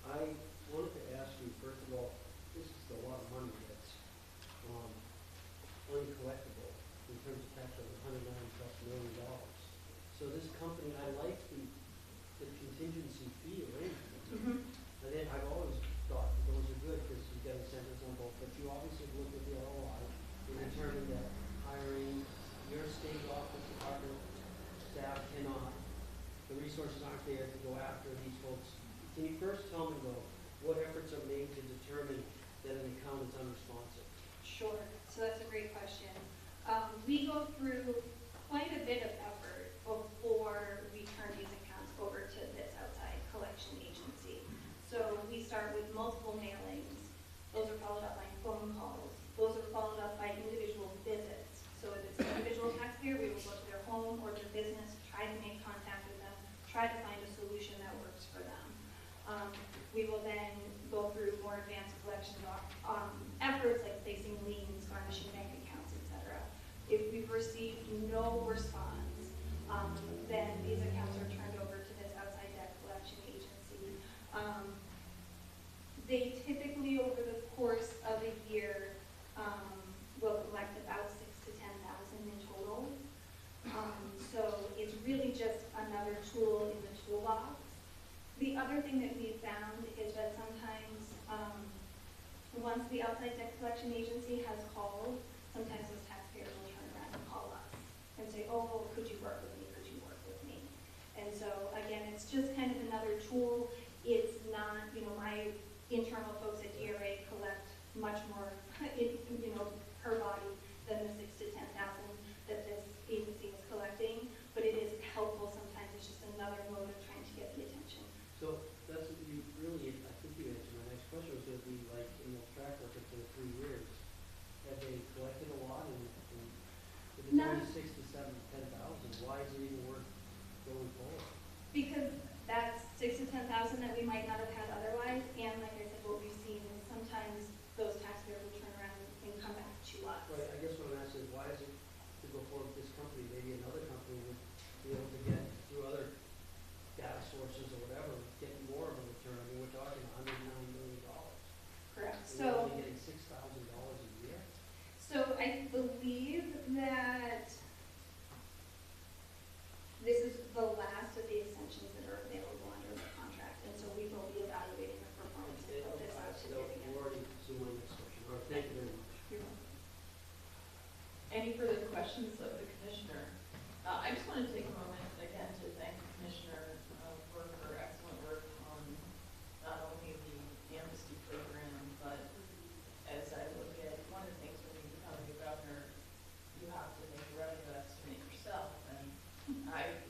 I wanted to ask you, first of all, this is a lot of money that's uncollectible in terms of tax of $190+ million. So this company, I like the contingency fee arrangement. I think I've always thought those are good because you get incentives on both, but you obviously look at the ROI and determine that hiring your state office department staff cannot, the resources aren't there to go after these folks. Can you first tell me, though, what efforts are made to determine that an account is unresponsive? Sure. So that's a great question. We go through quite a bit of effort before we turn these accounts over to this outside collection agency. So we start with multiple mailings. Those are followed up by phone calls. Those are followed up by individual visits. So if it's an individual taxpayer, we will go to their home or their business, try to make contact with them, try to find a solution that works for them. We will then go through more advanced collection efforts like placing liens, garnishing bank accounts, etc. If we've received no response, then these accounts are turned over to this outside debt collection agency. They typically, over the course of a year, will collect about $6,000 to $10,000 in total. So it's really just another tool in the toolbox. The other thing that we've found is that sometimes, once the outside debt collection agency has called, sometimes those taxpayers will turn around and call us and say, oh, could you work with me? Could you work with me? And so, again, it's just kind of another tool. It's not, my internal folks at DRA collect much more, per body than the $6,000 to $10,000 that this agency is collecting. But it is helpful sometimes. It's just another mode of trying to get the attention. So that's what you really, I think you answered my next question was going to be like in the track I believe that this is the last of the extensions that are available under the contract, and so we will be evaluating the performance and put this out to So bid you again. already zoom in this question. All right, thank you very much. You're welcome. Any further questions of the commissioner? I just want to take a moment again to thank the commissioner for her excellent work on not only the amnesty program, but as I look at one of the things when you become a governor, you have to make a revenue estimate yourself. And I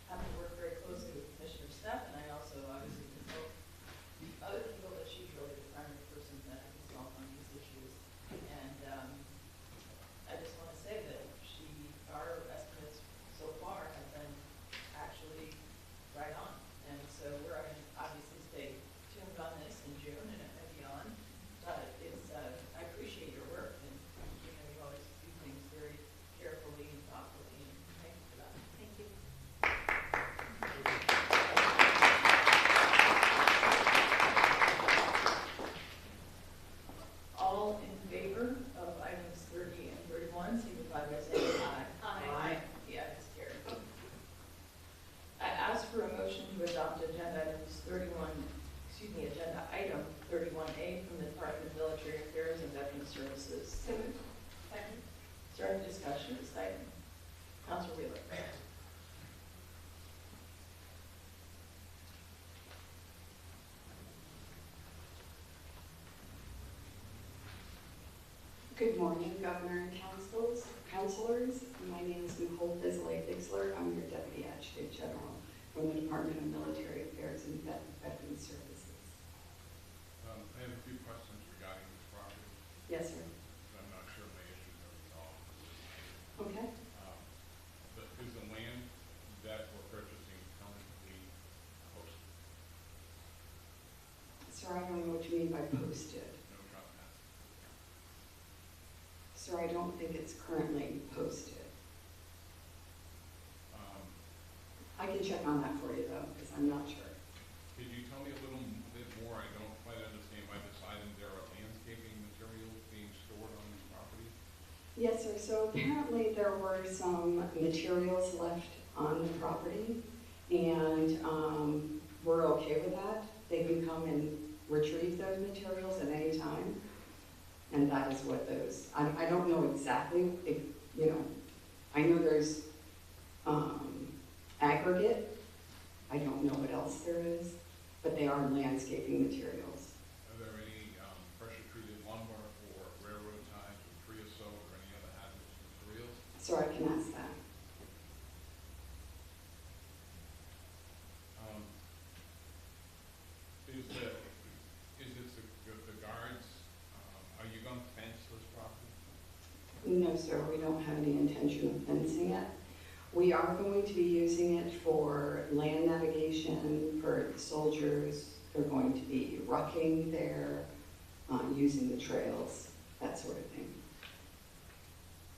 have to work very closely with Commissioner Stepp, and I also obviously consult other people, but she's really the primary person that I consult on these issues. And I just want to say that our estimates so far have been actually right on. And so we're going to obviously stay tuned on this in June and beyond. But it's, I appreciate your work, and you always do things very carefully and thoughtfully, and thank you for that. Thank you. All in favor of items 30 and 31, signify by saying aye. Aye. The ayes carry. I ask for a motion to adopt agenda item 31A from the Department of Military Affairs and Veteran Services. So moved. Second. Starting discussion of this item. Councilor Wheeler. Good morning, Governor and councilors. My name is Nicole Bisley-Bixler. I'm your Deputy Adjutant General from the Department of Military Affairs and Veteran Services. I have a few questions regarding this property. Yes, sir. I'm not sure my issues are resolved. Okay. Is the land that we're purchasing currently posted? Sir, I don't know what you mean by posted. No comment. Sir, I don't think it's currently posted. I can check on that for you though, because I'm not sure. Could you tell me a little bit more? I don't quite understand by this item. There are landscaping materials being stored on this property? Yes, sir. So apparently there were some materials left on the property, and we're okay with that. They can come and retrieve those materials at any time, and that is what those, I don't know exactly, if, you know, I know there's aggregate. I don't know what else there is, but they are landscaping materials. Are there any pressure-treated lumber or railroad ties or creosote or any other hazardous materials? So I can ask that. Is the guards, are you going to fence this property? No, sir, we don't have any intention of fencing it. We are going to be using it for land navigation, for soldiers. They're going to be rucking there, using the trails, that sort of thing.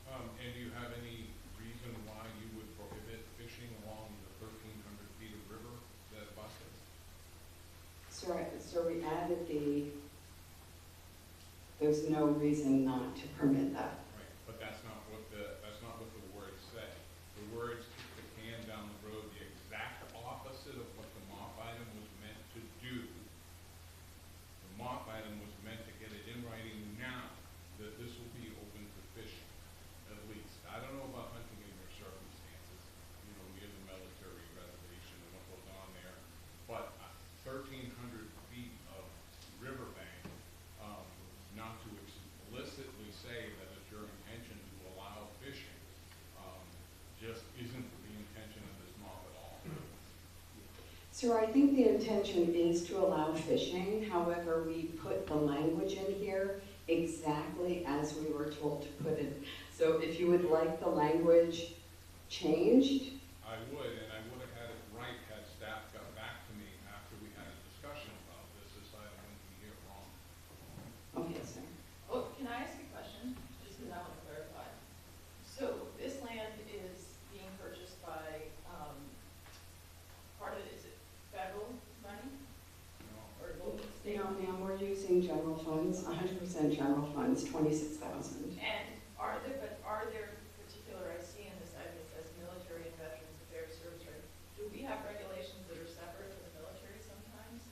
And do you have any reason why you would prohibit fishing along the 1,300 feet of river that buses? So we added there's no reason not to permit that. Right, but that's not what the words say. The words kick the can down the road, the exact opposite of what the MOP item was meant to do. The MOP item was meant to get it in writing now that this will be open to fishing, at least. I don't know about hunting in your circumstances, near the military reservation and what goes on there, but 1,300 feet of riverbank, not to explicitly say that it's your intention to allow fishing, just isn't the intention of this MOP at all. So I think the intention is to allow fishing. However, we put the language in here exactly as we were told to put it. So if you would like the language changed. I would, and I would have had it right had staff got back to me after we had a discussion about this. This item wouldn't be here wrong. Okay, sir. Oh, can I ask a question? Just because I want to clarify. So this land is being purchased by, part of it, is it federal money? No. Or local, state? No, ma'am, we're using general funds, 100% general funds, $26,000. And Are there particular, I see in this item, it says military and veterans affairs service, right? Do we have regulations that are separate for the military sometimes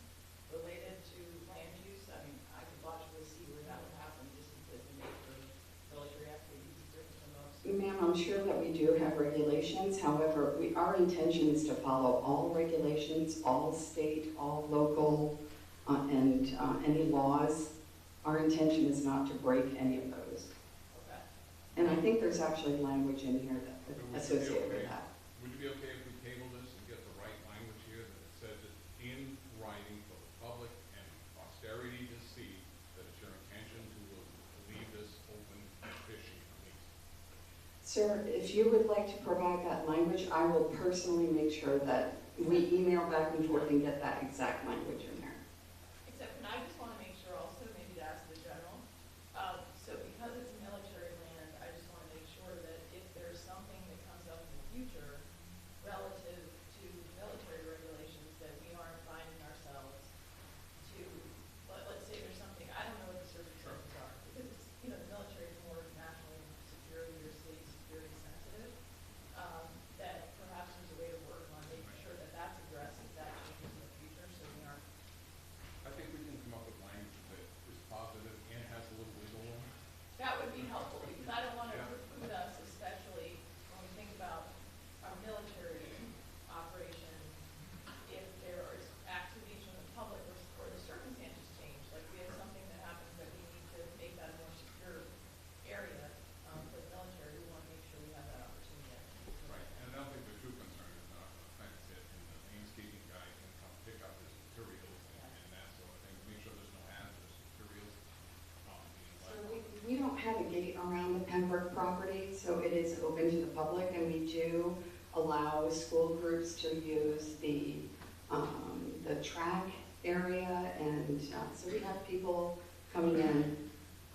related to land use? I mean, I could logically see where that would happen just because the nature of military activities is different from most. Ma'am, I'm sure that we do have regulations. However, our intention is to follow all regulations, all state, all local, and any laws. Our intention is not to break any of those. Okay. And I think there's actually language in here that associated with that. Would you be okay if we table this and get the right language here that it says it in writing for the public and posterity to see that it's your intention to leave this open and fishing at least? Sir, if you would like to provide that language, I will personally make sure that we email back and forth and get that exact language in there. Except, and I just want to make sure also, maybe to ask the general, so because it's military land, I just want to make sure that if there's something that comes up in the future relative to military regulations, that we aren't finding ourselves to, let's say there's something, I don't know what the circumstances are, because it's, you know, the military is more national security or state security sensitive, that perhaps there's a way to work on making sure that that's addressed if that changes in the future, so we aren't. I think we can come up with language that is positive and has a little wiggle room. That would be helpful, because I don't want to preclude us, especially when we think about our military operation, if there is activities from the public or the circumstances change, like we have something that happens that we need to make that a more secure area for the military, we want to make sure we have that opportunity. Right, and I don't think the true concern is not the fence it, and the landscaping guy can come pick up his materials and that sort of thing, make sure there's no hazardous materials. So we don't have a gate around the Pembroke property, so it is open to the public, and we do allow school groups to use the track area, and so we have people coming in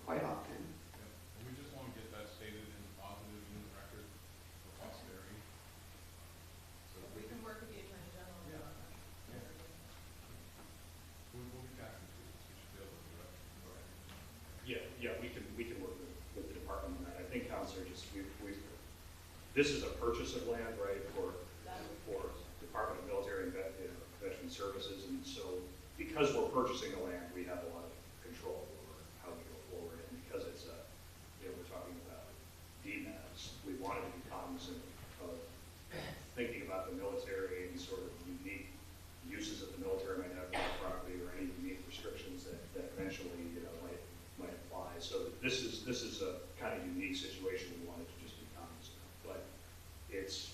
quite often. And we just want to get that stated in positive in the record for posterity. So We can work with the Attorney General on that. we'll be back into this, we should be able to do it. Go ahead. Yeah, we can work with the department on that. I think, Counselor, just, this is a purchase of land, right, for Department of Military and Veteran Services, and so because we're purchasing the land, we have a lot of control over how we go forward, and because it's we're talking about DMAs, we wanted to be cognizant of thinking about the military and sort of unique uses that the military might have on the property, or any unique restrictions that eventually, might apply. So this is a kind of unique situation we wanted to just be cognizant of. But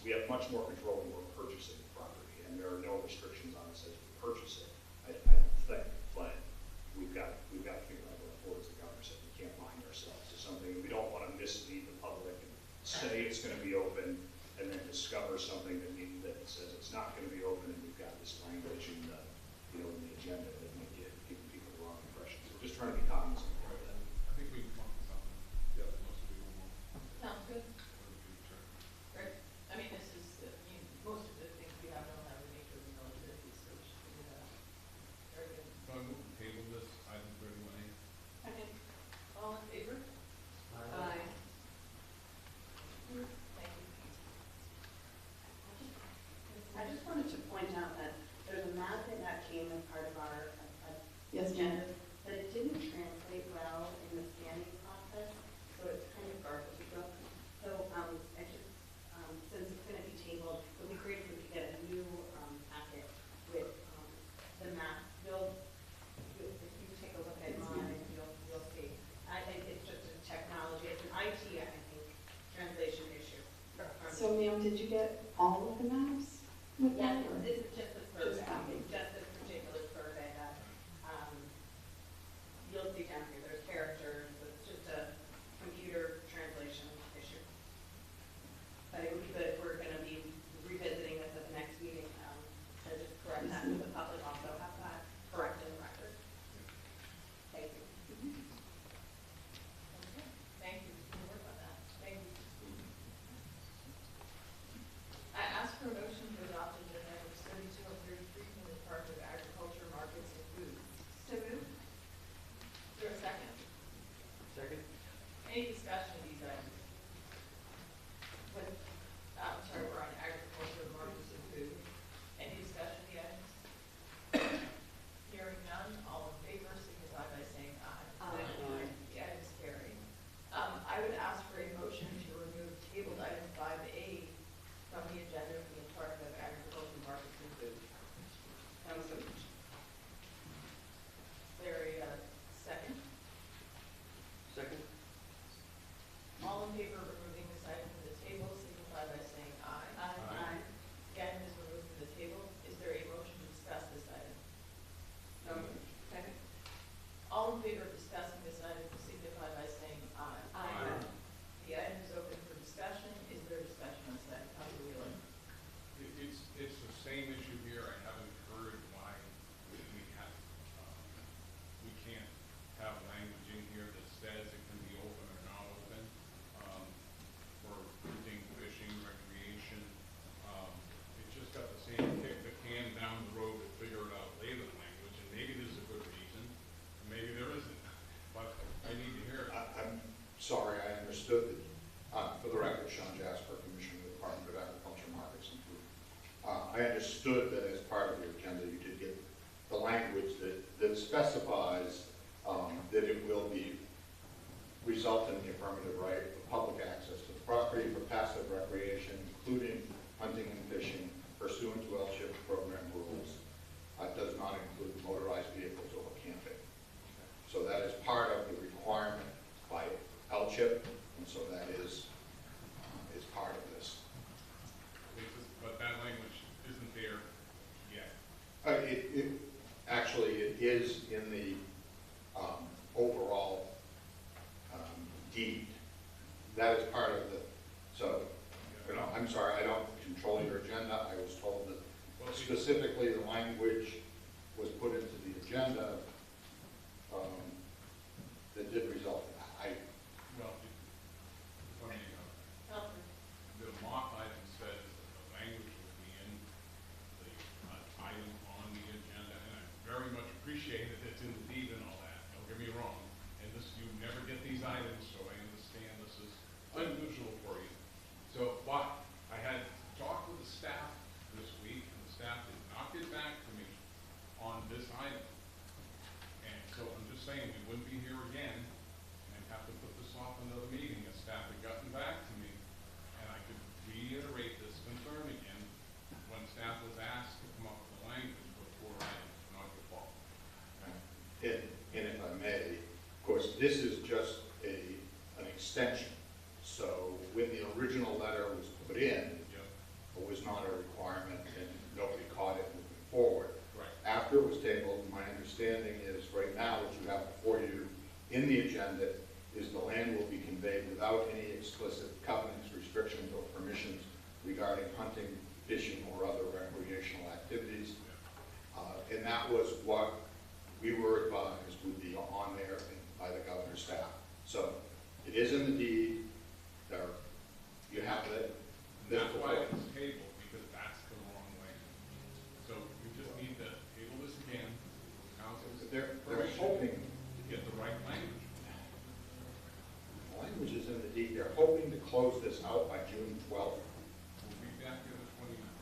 we have much more control when we're purchasing the property, and there are no restrictions on us as we purchase it, I don't think. But we've got to figure out what affords the governor said. We can't bind ourselves to something. We don't want to mislead the public and say it's going to be open and then discover something that says it's not going to be open, and we've got this language in the agenda that might give people the wrong impression. So we're just trying to be cognizant of that. I think we can come up with something. Yeah. Most of you will. Sounds good. For the future. Great. I mean, this is, most of the things we have don't have the nature of the military, so we should do that. Very good. So I move to table this, item 31A. Okay. All in favor? Aye. Thank you. I just wanted to point out that there's a map that came as part of our Yes, agenda, ma'am. but it didn't translate well in the scanning process, so it's kind of garbage. So I just, since it's going to be tabled, it would be great if we could get a new packet with the map. If you take a look at mine, you'll see. I think it's just a technology, it's an IT, I think, translation issue. So, ma'am, did you get all of the maps with that? Yes, or- this is just a survey, Just copy. just this particular survey that, you'll see down here, there's characters, it's just a computer translation issue. But it would be good if we're gonna be revisiting this at the next meeting, to just correct that, so the public also have that correct in the record. Thank you. Okay. Thank you. We'll work on that. Thank you. I ask for a motion to adopt agenda items 32 and 33 from the Department of Agriculture, Markets, and Food. So moved. Is there a second? Second? Any discussion of these items? understood that, for the record, Sean Jasper, Commissioner of the Department of Agriculture, Markets and Food. I understood that as part of your agenda, you did get the language that specifies that it will result in the affirmative right of public access to the property for passive recreation, including hunting and fishing, pursuant to LCHIP program rules. It does not include motorized vehicles or camping. So that is part of the requirement by LCHIP, and so that is part of this. But that language isn't there yet. Actually, it is in the overall deed. That is part of the, so, I'm sorry, I don't control your agenda. I was told that specifically the language was put into the agenda that did result in that. The mock item says that the language will be in the item on the agenda, and I very much appreciate that it's in the deed and all that. Don't get me wrong. And this, you never get these items, so I understand this is unusual for you. So, but I had talked with the staff this week, and the staff did not get back to me on this item. And so I'm just saying we wouldn't be here again and have to put this off another meeting if staff had gotten back to me. And I could reiterate this concern again when staff was asked to come up with the language before items, not your fault. And if I may, of course, this is just an extension. So when the original letter was put in, it was not a requirement and nobody caught it moving forward. Right. After it was tabled, my understanding is right now what you have before you in the agenda is the land will be conveyed without any explicit covenants, restrictions, or permissions regarding hunting, fishing, or other recreational activities. And that was what we were advised would be on there by the governor's staff. So it is in the deed. There, you have it. That's why it's tabled, because that's the wrong way. So we just need to table this again. Council's They're permission hoping, to get the right language. the language is in the deed. They're hoping to close this out by June 12th. We'll be back here the 29th.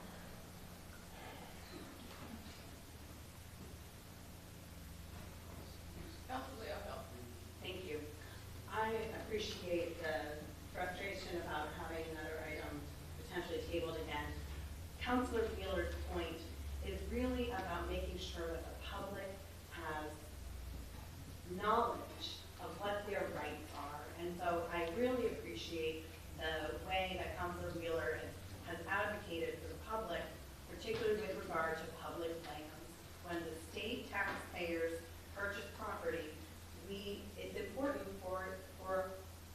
Thank you. I appreciate the frustration about having another item potentially tabled again. Councilor Wheeler's point is really about making sure that the public has knowledge of what their rights are. And so I really appreciate the way that Councilor Wheeler has advocated for the public, particularly with regard to public lands. When the state taxpayers purchase property, it's important for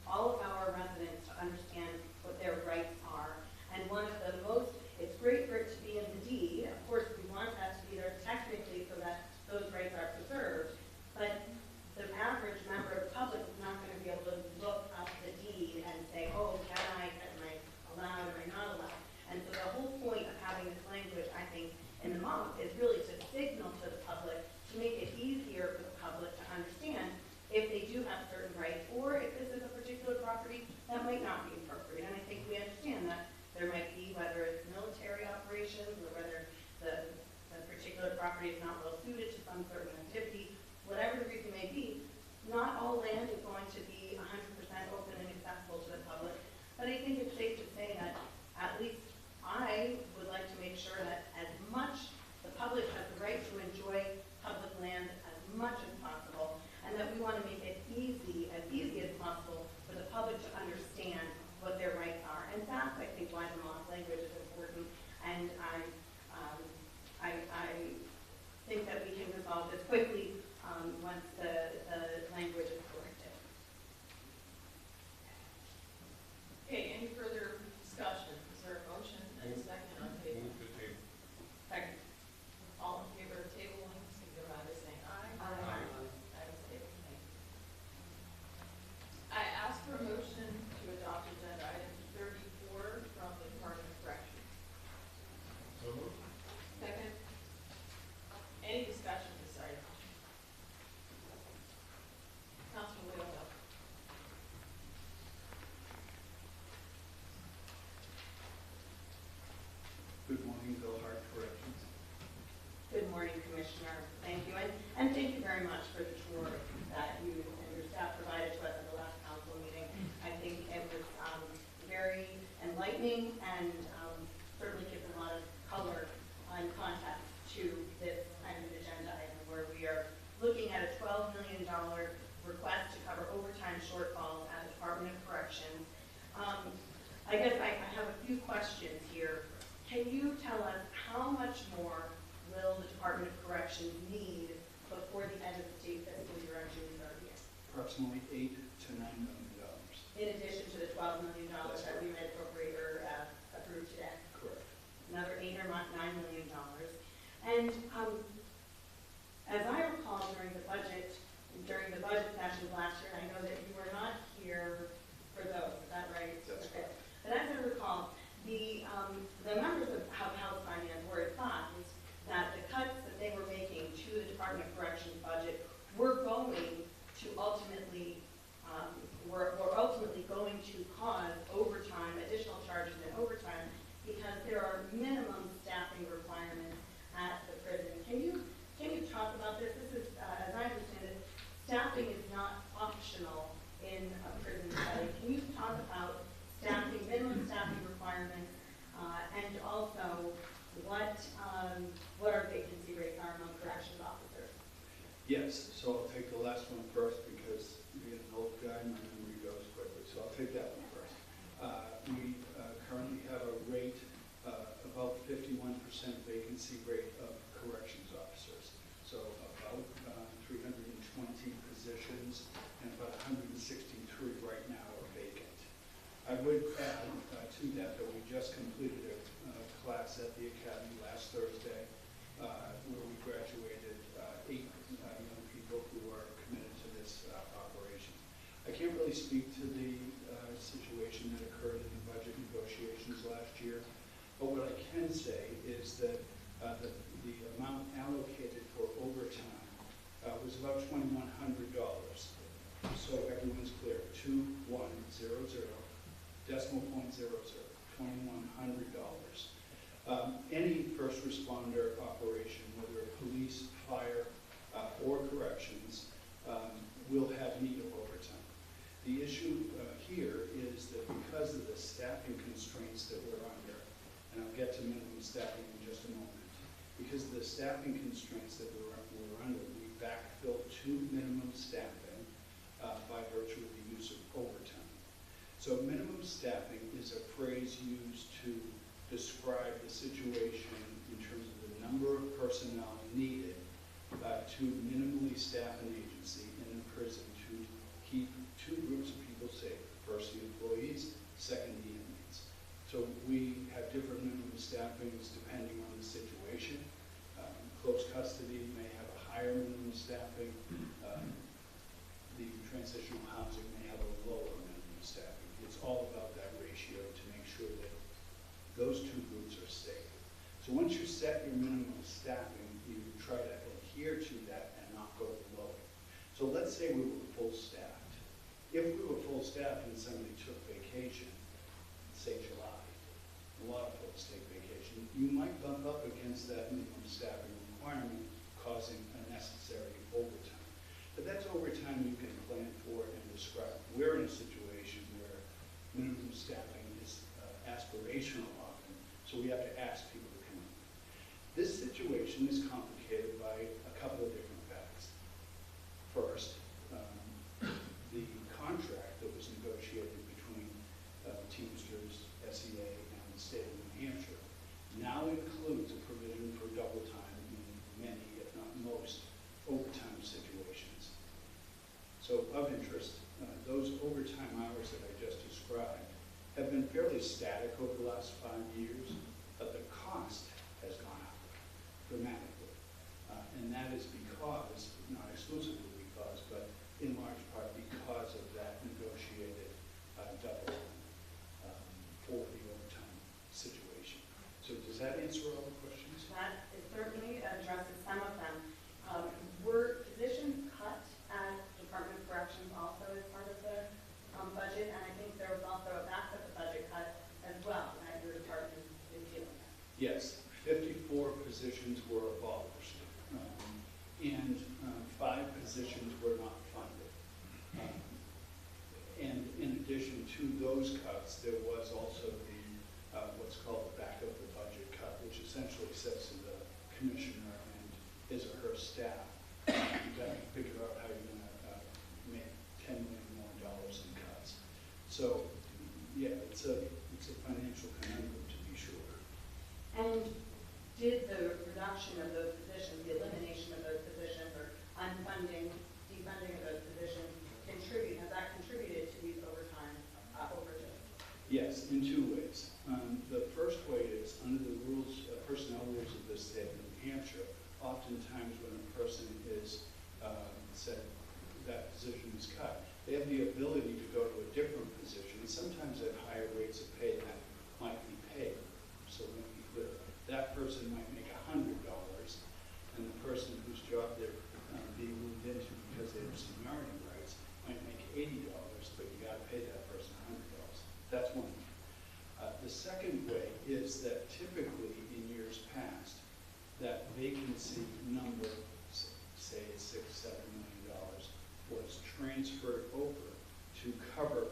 all of our residents to understand what their rights are. And one of the most, it's great for it to be in the deed. Of course, we want that to be there technically so that those rights are preserved. But the average member of the public is not going to be able to look up the deed and say, oh, am I allowed, am I not allowed? And so the whole point of having this language, I think, in the MOP is really to signal to the public, to make it easier for the public to understand if they do have certain rights, or if this is a particular property that might not be appropriate. And I think we understand that there might be, whether it's military operations, or whether the particular property is not well suited to some certain activity, whatever the reason may be, not all land is going to be 100% open and accessible to the public. But I think it's safe to say that at least I would like to make sure that as much the public has the right to enjoy public land as much as possible, and that we want to make it easy as possible for the public to understand what their rights are. And that's, I think, why the MOP language is important. And I think that we can resolve this quickly once the language is corrected. shortfalls at the Department of Corrections. I guess I have a few questions here. Can you tell us how much more will the Department of Corrections need before the end of the state fiscal year on June 30th? Approximately $8 to $9 million. In addition to the $12 million that we may appropriate or approve today? Correct. Another $8 or $9 million. And as I recall during the budget session last year, I know that you were not here for those, is that right? That's Okay. correct. But as I recall, the members of House Finance were advised that the cuts that they were making to the Department of Corrections budget were going to ultimately going to cause overtime, additional charges and overtime, because there are minimum staffing requirements at the prison. Can you talk about this? This is, as I understand it, staffing is not optional in a prison setting. Can you talk about staffing, minimum staffing requirements, and also what our vacancy rates are among corrections officers? Yes, so I'll take the last one first because being an old guy, my memory goes quickly, so I'll take that one first. We currently have a rate, about 51% vacancy rate of corrections officers. So about 320 positions and about 163 right now are vacant. I would add to that we just completed a class at the Academy last Thursday where we graduated 8 young people who are committed to this operation. I can't really speak to the situation that occurred in the budget negotiations last year, but what I can say is that the amount allocated for overtime was about $2,100. So everyone's clear, 2100, decimal point 00, $2,100. Any first responder operation, whether police, fire, or corrections, will have need of overtime. The issue here is that because of the staffing constraints that we're under, and I'll get to minimum staffing in just a moment, because of the staffing constraints that we're under, we backfill to minimum staffing by virtue of the use of overtime. So minimum staffing is a phrase used to describe the situation in terms of the number of personnel needed to minimally staff an agency in the prison to keep two groups of people safe. First, the employees, second, the inmates. So we have different minimum staffings depending on the situation. Close custody may have a higher minimum staffing. The transitional housing may have a lower minimum staffing. It's all about that ratio to make sure that those two groups are safe. So once you set your minimum staffing, you try to adhere to that and not go below it. So let's say we were full staffed. If we were full staffed and somebody took vacation, say July, a lot of folks take vacation, you might bump up against that minimum staffing requirement, causing unnecessary overtime. But that's overtime you can plan for and describe. We're in a situation where minimum staffing is aspirational often, so we have to ask people to come in. This situation is complicated by a couple of different facts. First, the contract that was negotiated between Teamsters, SEA, and the state of New Hampshire now includes a provision for double time in many, if not most, overtime situations. So of interest, those overtime hours that I just described have been fairly static over the last 5 years, but the cost has gone up dramatically. And that is because, not exclusively because, but in large part because of that negotiated double time for the overtime situation. So does that answer all the questions? That certainly addresses some of them. Were positions cut at Department of Corrections also as part of the budget? And I think there was also a backup budget cut as well that your department is dealing with. Yes, 54 positions were abolished, and 5 positions were not funded. And in addition to those cuts, there was also the what's called the back of the budget cut, which essentially says to the commissioner and his or her staff, you got to figure out how you're going to make $10 million more it's a financial conundrum, to be sure. And did the reduction of those positions, the elimination of those positions, or unfunding, defunding of those positions contribute, has that contributed to these overtime overages? Yes, in two ways. The first way is under the rules, personnel rules of the state of New Hampshire, oftentimes when a person is said that position is cut, they have the ability to go to a different position, sometimes at higher rates of pay that might be paid. So let me be clear, that person might make $100, and the person whose job they're being moved into because they have seniority rights might make $80, but you got to pay that person $100. That's one way. The second way is that typically in years past, that vacancy number, say $6, $7 million, was transferred over to cover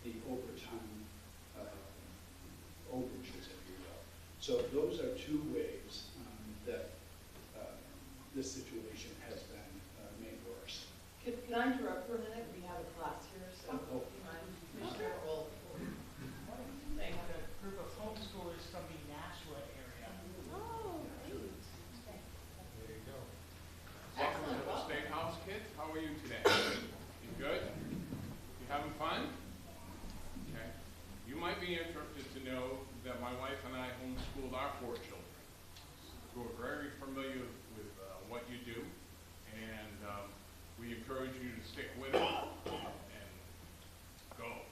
the overtime overages, if you will. So those are two ways that this situation has been made worse. Can I interrupt for a minute? We have a class here, so Oh. do you mind? Commissioner will. They have a group of homeschoolers from the Nashua area. Oh, great. There you go. Welcome to the State House, kids. How are you today? You good? You having fun? Okay. You might be interested to know that my wife and I homeschooled our 4 children. So we're very familiar with what you do, and we encourage you to stick with it and go.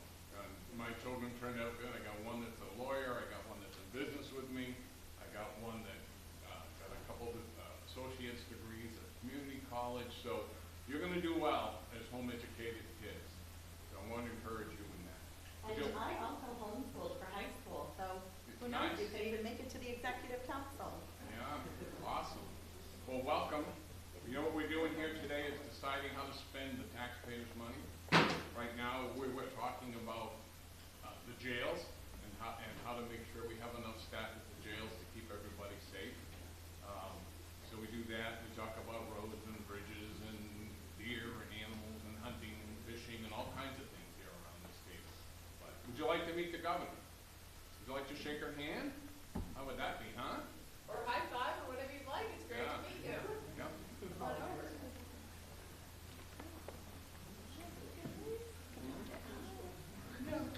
My children turned out good. I got one that's a lawyer. I got one that's in business with me. I got one that got a couple of associate's degrees at community college. So you're going to do well as home-educated kids. So I want to encourage you in that. And I also homeschooled for high school, so who knows, Nice. you could even make it to the executive council. Yeah, awesome. Well, welcome. You know what we're doing here today is deciding how to spend the taxpayers' money. Right now, we're talking about the jails and how to make sure we have enough staff at the jails to keep everybody safe. So we do that. We talk about roads and bridges and deer and animals and hunting and fishing and all kinds of things here around this table. But would you like to meet the governor? Would you like to shake her hand? How would that be, huh? Or high five, or whatever you'd like. It's great to meet you. Yep.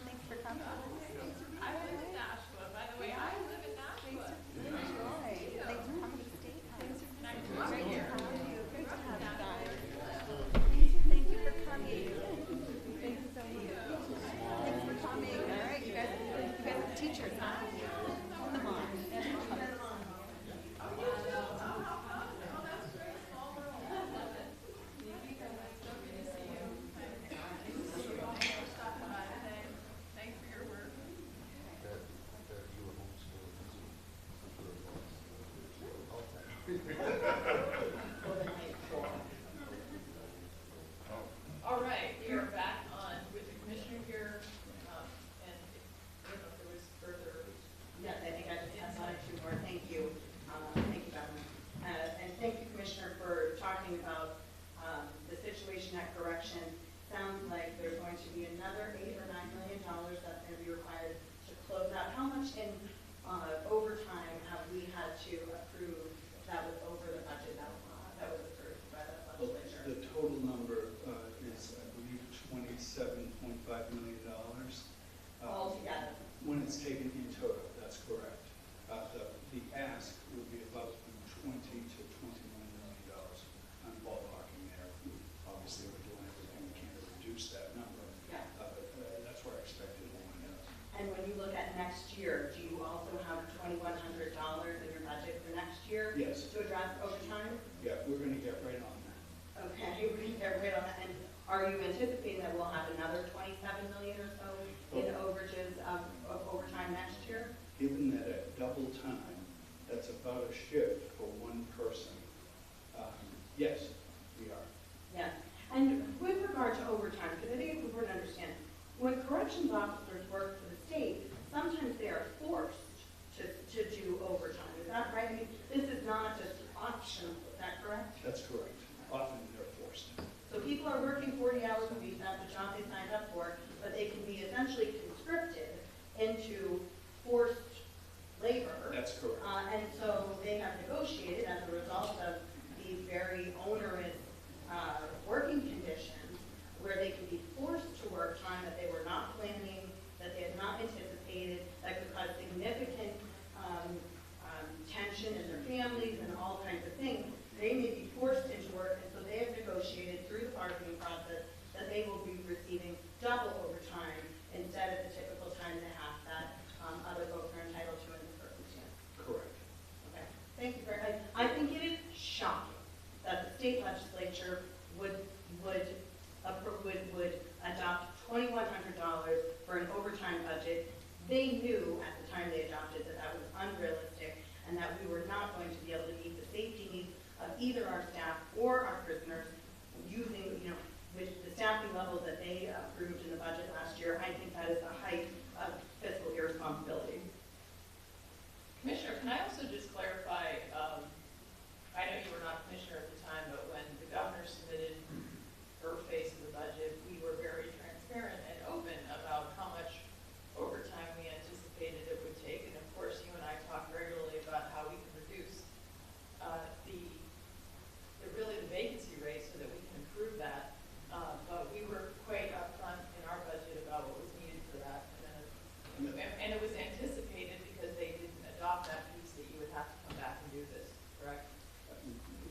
Thanks for coming. I live in Nashua. By the way, I live in Nashua. Thanks for coming to the State House. Nice to Great meet you. to have you. Great to have you guys. Thank you for coming. Thank you so much. Thanks for coming. All right, you guys are teachers, huh? Come on. Thanks for your work. That you were homeschooled, All right, we are back on with the commissioner here, and I don't know if there was further. Yes, I think I just have one or two more. Thank you. Thank you, Governor. And thank you, Commissioner, for talking about the situation at correction. Sounds like there's going to be another $8 or $9 million that's going to be required to close out. How much in overtime have we had to approve that was over the budget that was approved by the legislature? The total number is, I believe, $27.5 million. Altogether. When it's taken in total, that's correct. The ask would be about $20 to $21 million. I'm ballparking there. Obviously, we're doing everything we can to reduce that number. Yeah. But that's where I expected it to wind up. And when you look at next year, do you also have $2,100 in your budget for next year? Yes. To address overtime? Yeah, we're going to get right on that. Okay, we can get rid of that. And are you anticipating that we'll have another 27 million or so in overages of overtime next year? Given that at double time, that's about a shift for one person. Yes, we are. Yes. And with regard to overtime, because I think it's important to understand, when corrections officers work for the state, sometimes they are forced to do overtime. Is that right? I mean, this is not just optional. Is that correct? That's correct. Often they're forced. So people are working 40 hours a week, that's the job they signed up for, but they can be essentially conscripted into forced labor. That's correct. And so they have negotiated as a result of these very onerous working conditions where they can be forced to work time that they were not planning, that they had not anticipated, that could cause significant tension in their families and all kinds of things. They may be forced into work, and so they have negotiated through the bargaining process that they will be receiving double overtime instead of the typical time and a half that other folks are entitled to in this circumstance. Correct. Okay, thank you very much. I think it is shocking that the state legislature would adopt $2,100 for an overtime budget. They knew at the time they adopted that that was unrealistic and that we were not going to be able to meet the safety needs of either our staff or our prisoners using, with the staffing levels that they approved in the budget last year. I think that is the height of fiscal irresponsibility. Commissioner, can I also just clarify, I know you were not commissioner at the time, but when the governor submitted her phase of the budget, we were very transparent and open about how much overtime we anticipated it would take. And of course, you and I talk regularly about how we can reduce the vacancy rate so that we can improve that. But we were quite upfront in our budget about what was needed for that. And it was anticipated because they didn't adopt that piece that you would have to come back and do this, correct?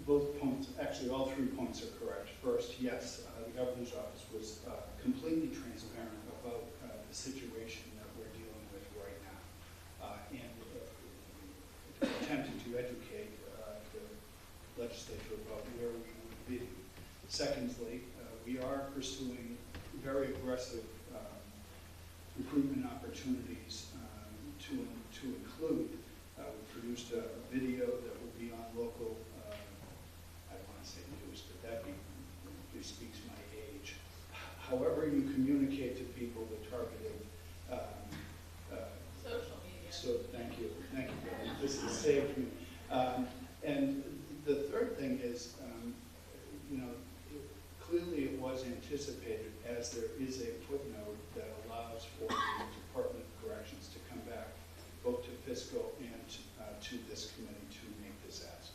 Both points, actually all 3 points are correct. First, yes, the governor's office was completely transparent about the situation that we're dealing with right now, and attempted to educate the legislature about where we would be. Secondly, we are pursuing very aggressive improvement opportunities to include. We produced a video that will be on local, I don't want to say news, but that speaks my age. However you communicate to people the targeted social media. So thank you, Billy. This has saved me. And the third thing is, clearly it was anticipated, as there is a footnote that allows for the Department of Corrections to come back both to fiscal and to this committee to make this ask.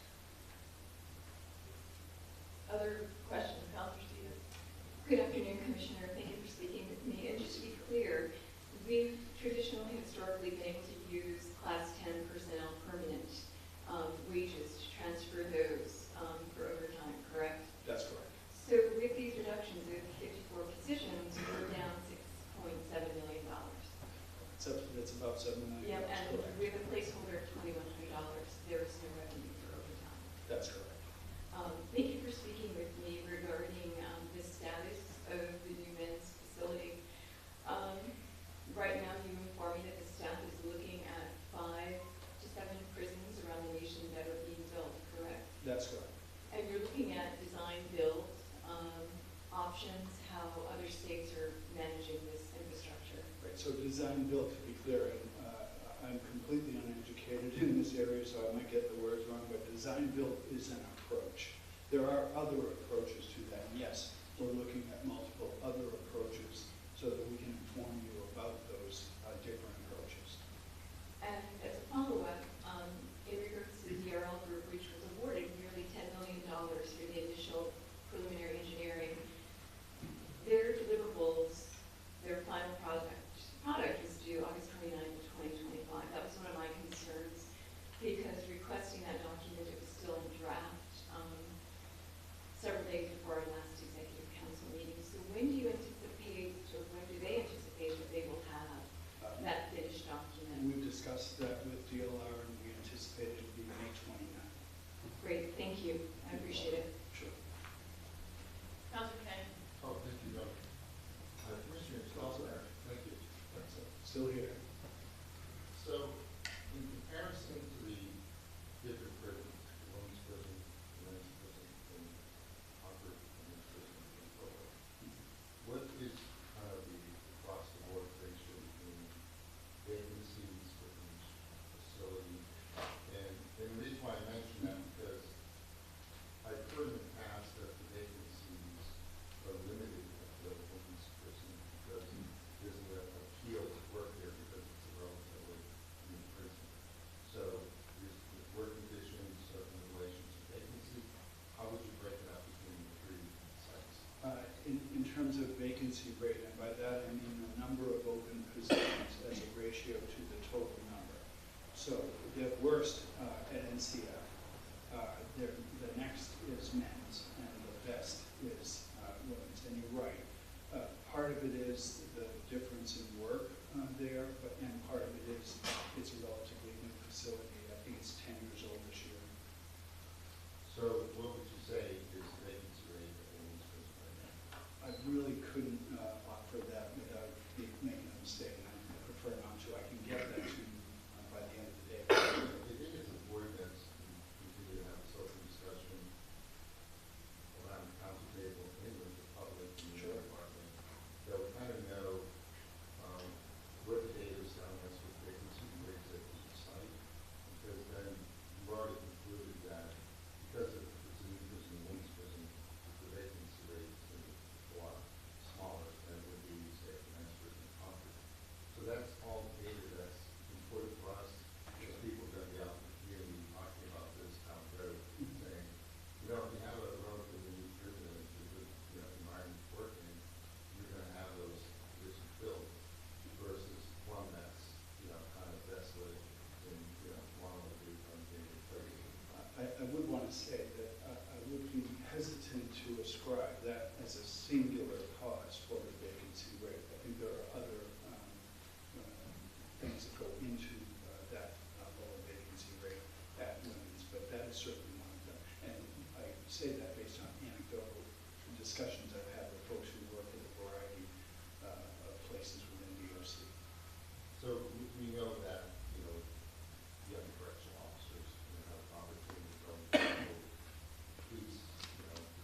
Other questions, Councilor Stevens? Good afternoon, Commissioner. Thank you for speaking with me. And just to be clear, we've traditionally, historically been able to use Class 10 personnel permanent wages to transfer those for overtime, correct? That's correct. So with these reductions of 54 positions, we're down $6.7 million. That's about $7 million. Yep, and with a placeholder of $2,100, there is no revenue for overtime. That's correct. Thank you for speaking with me regarding the status of the new men's facility. Right now, you inform me that the staff is looking at 5 to 7 prisons around the nation that are being built, correct? That's correct. And you're looking at design build options, how other states are managing this infrastructure. Right, so design built, to be clear, and I'm completely uneducated in this area, so I might get the words wrong, but design built is an approach. There are other approaches to that. Yes, we're looking at multiple other approaches so that we can inform you about those different approaches. And as a follow-up, in regards to the DRL group, which was awarded nearly $10 million for the initial preliminary engineering, their deliverables, their final product is due August 29 to 2025. That was one of my concerns because requesting that document, it was still in draft several days before our last executive council meeting. So when do you anticipate terms of vacancy rate, and by that I mean the number of open positions as a ratio to the total number. So the worst at NCF, the next is men's, and the best is women's. And you're right. Part of it is the difference in work there, and part of it is it's a relatively new facility. I think it's 10 years old this year. So what would you say is the vacancy rate at Williamsburg right now? I really couldn't offer that without making a mistake, and I prefer not to. I can get that to you by the end of the day. I think it's important that we continue to have a social discussion around the council table and with the public and the department, that we kind of know what the data is telling us with vacancy rates at each site, because then you've already concluded that because of it's a new prison, women's prison, the vacancy rate is a lot smaller than it would be, say, at the next prison in Concord. So that's all data that's important for us, because people are going to be out in the community talking about this down the road, saying, you know, if you have a relatively new prison, if the environment working, you're going to have those positions filled versus one that's, kind of desolate and, one of the undated places. I would want to say that I would be hesitant to ascribe that as a singular cause for the vacancy rate. I think there are other things that go into that lower vacancy rate at women's, but that is certainly one of them. And I say that based on anecdotal discussions I've had with folks who work at a variety of places within DOC. So we know that, young correctional officers have an opportunity to go into police,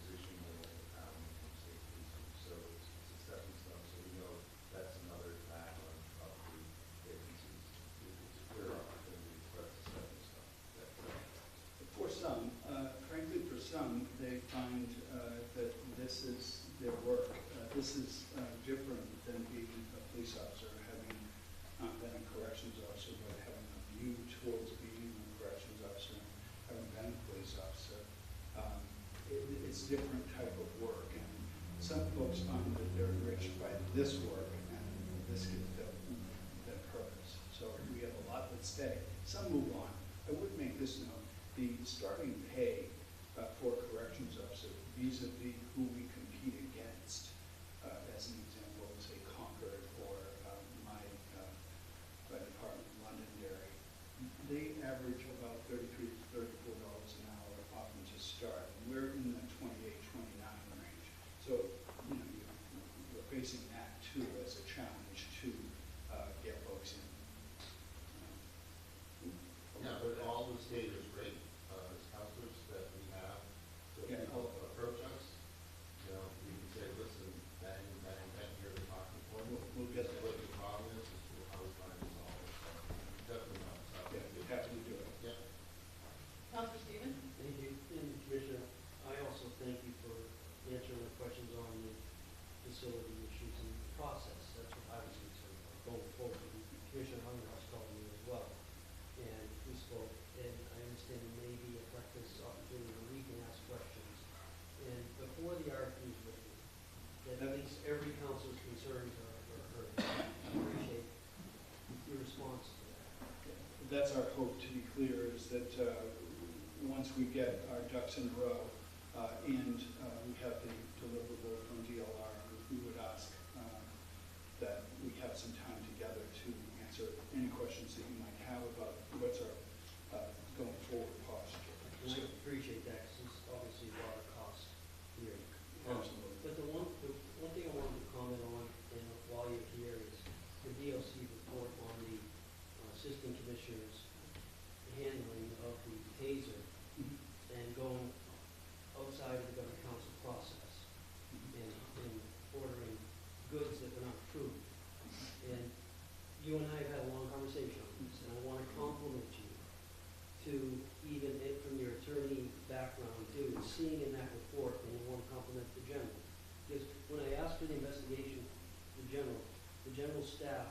position in the town and state police. So it's a stepping stone. So we know that's another track of the vacancies. It's a clear opportunity, but it's a stepping stone. For some, frankly, for some, they find that this is their work. This is different than being a police officer, having not been a corrections officer, but having a view towards being a corrections officer, having been a police officer. It's a different type of work, and some folks find that they're enriched by this work, and this gives them their purpose. So we have a lot that stay. Some move on. I would make this note. The starting pay for a corrections officer vis-a-vis who we compete against, as an example, say Concord or my department in Londonderry, they average about $33 to $34 an hour often to start. We're in the 28, 29 range. So, we're facing that too as a challenge to get folks in. Yeah, but all the data is great. As counselors that we have, so Yeah. people approach us, we can say, listen, bang, bang, bang, here's the talking point. We'll get This is what the problem is, this is how we're trying to solve it. So definitely helps out. Yeah, we have to do it. Yeah. Counselor Stephen? Thank you. And Commissioner, I also thank you for answering the questions on the facility issues and the process. That's what I was concerned about going forward. Commissioner Hungerhouse called me as well, and we spoke, and I understand there may be a breakfast opportunity where we can ask questions. And before the RFP is written, that at least every council's concerns are heard. I appreciate your response to that. That's our hope, to be clear, is that once we get our ducks in a row and we have the deliverable from DLR, we would ask that we have some time together to answer any questions that you might have about what's our going forward posture. And I appreciate that, because it's obviously a lot of cost here. Absolutely. But the one thing I wanted to comment on, and while you're here, is the DOC report on the assistant commissioner's handling of the taser and going outside of the government council process and ordering goods that were not approved. And you and I have had a long conversation on this, and I want to compliment you to even it from your attorney background too, seeing in that report, and I want to compliment the general. Because when I asked for the investigation, the general staff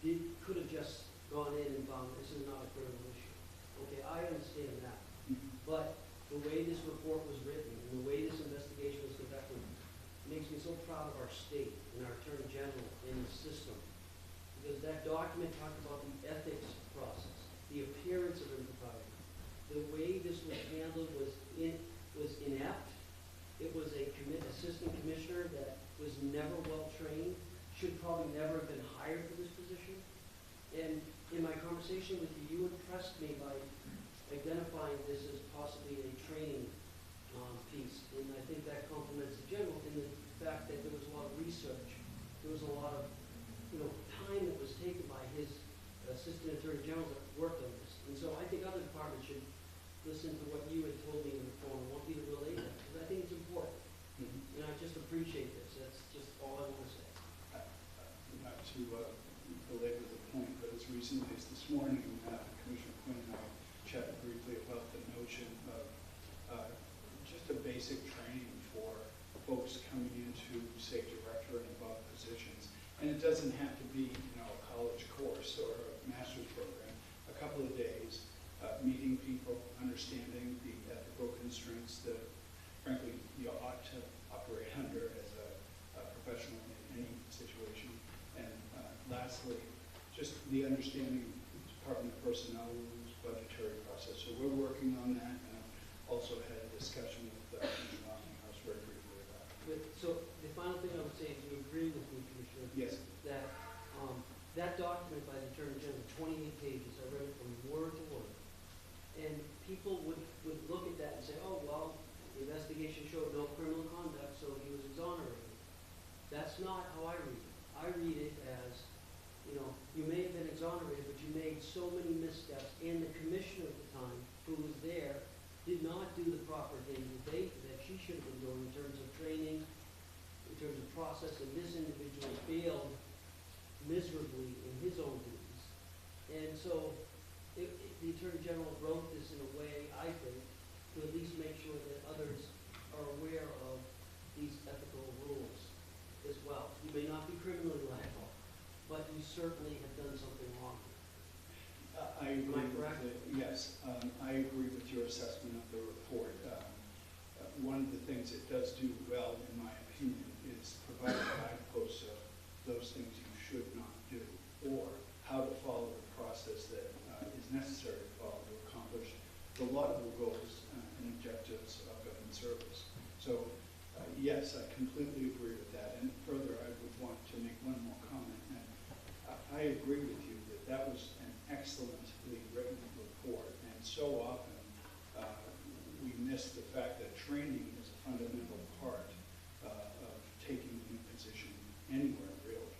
could have just gone in and found this is not a criminal issue. Okay, I understand that. But the way this report was written and the way this investigation was conducted makes me so proud of our state and our Attorney General in the system. Because that document talked about the ethics process, the appearance of impropriety. The way this was handled was inept. It was a assistant commissioner that was never well-trained, should probably never have been hired for this position. And in my conversation with you, you impressed me by identifying this as possibly a training piece. And I think that complements the general in the fact that there was a lot of research. There was a lot of, time that was taken by his assistant attorney general that worked on this. And so I think other departments should listen to what you had told me in the phone. I want you to relay that because I think it's important. And I just appreciate this. That's just all I want to say. Not to belabor the point, but as recently as this morning, Commissioner Quinn and I chatted briefly about the notion of just a basic training for folks coming into, say, director and above positions. And it doesn't have to be, a college course or a master's program. A couple of days, meeting people, understanding the ethical constraints that, frankly, you ought to operate under as a professional in any situation. And lastly, just the understanding of Department of Personnel rules, budgetary process. So we're working on that, and I've also had a discussion with Commissioner House very briefly about it. But, so the final thing I would say is you agree with me, Commissioner, Yes. that that document by the Attorney General, 28 pages, I read it from word to word. And people would look at that and say, oh, well, the investigation showed no criminal conduct, so he was exonerated. That's not how I read it. I read it as, you may have been exonerated, but you made so many missteps, and the commissioner at the time, who was there, did not do the proper thing that she should have been doing in terms of training, in terms of process, and this individual failed miserably in his own duties. And so the Attorney General wrote this in a way, I think, to at least make sure that others are aware of these ethical rules as well. You may not be criminally liable, but you certainly have done something wrong. I agree. Am I correct? Yes, I agree with your assessment of the report. One of the things it does do well, in my opinion, is provide guideposts of those things you should not do, or how to follow the process that is necessary to follow to accomplish the laudable goals and objectives of government service. So, yes, I completely agree with that. And further, I would want to make one more comment. And I agree with you that that was an excellently written report. And so often, we miss the fact that training is a fundamental part of taking a new position anywhere, really.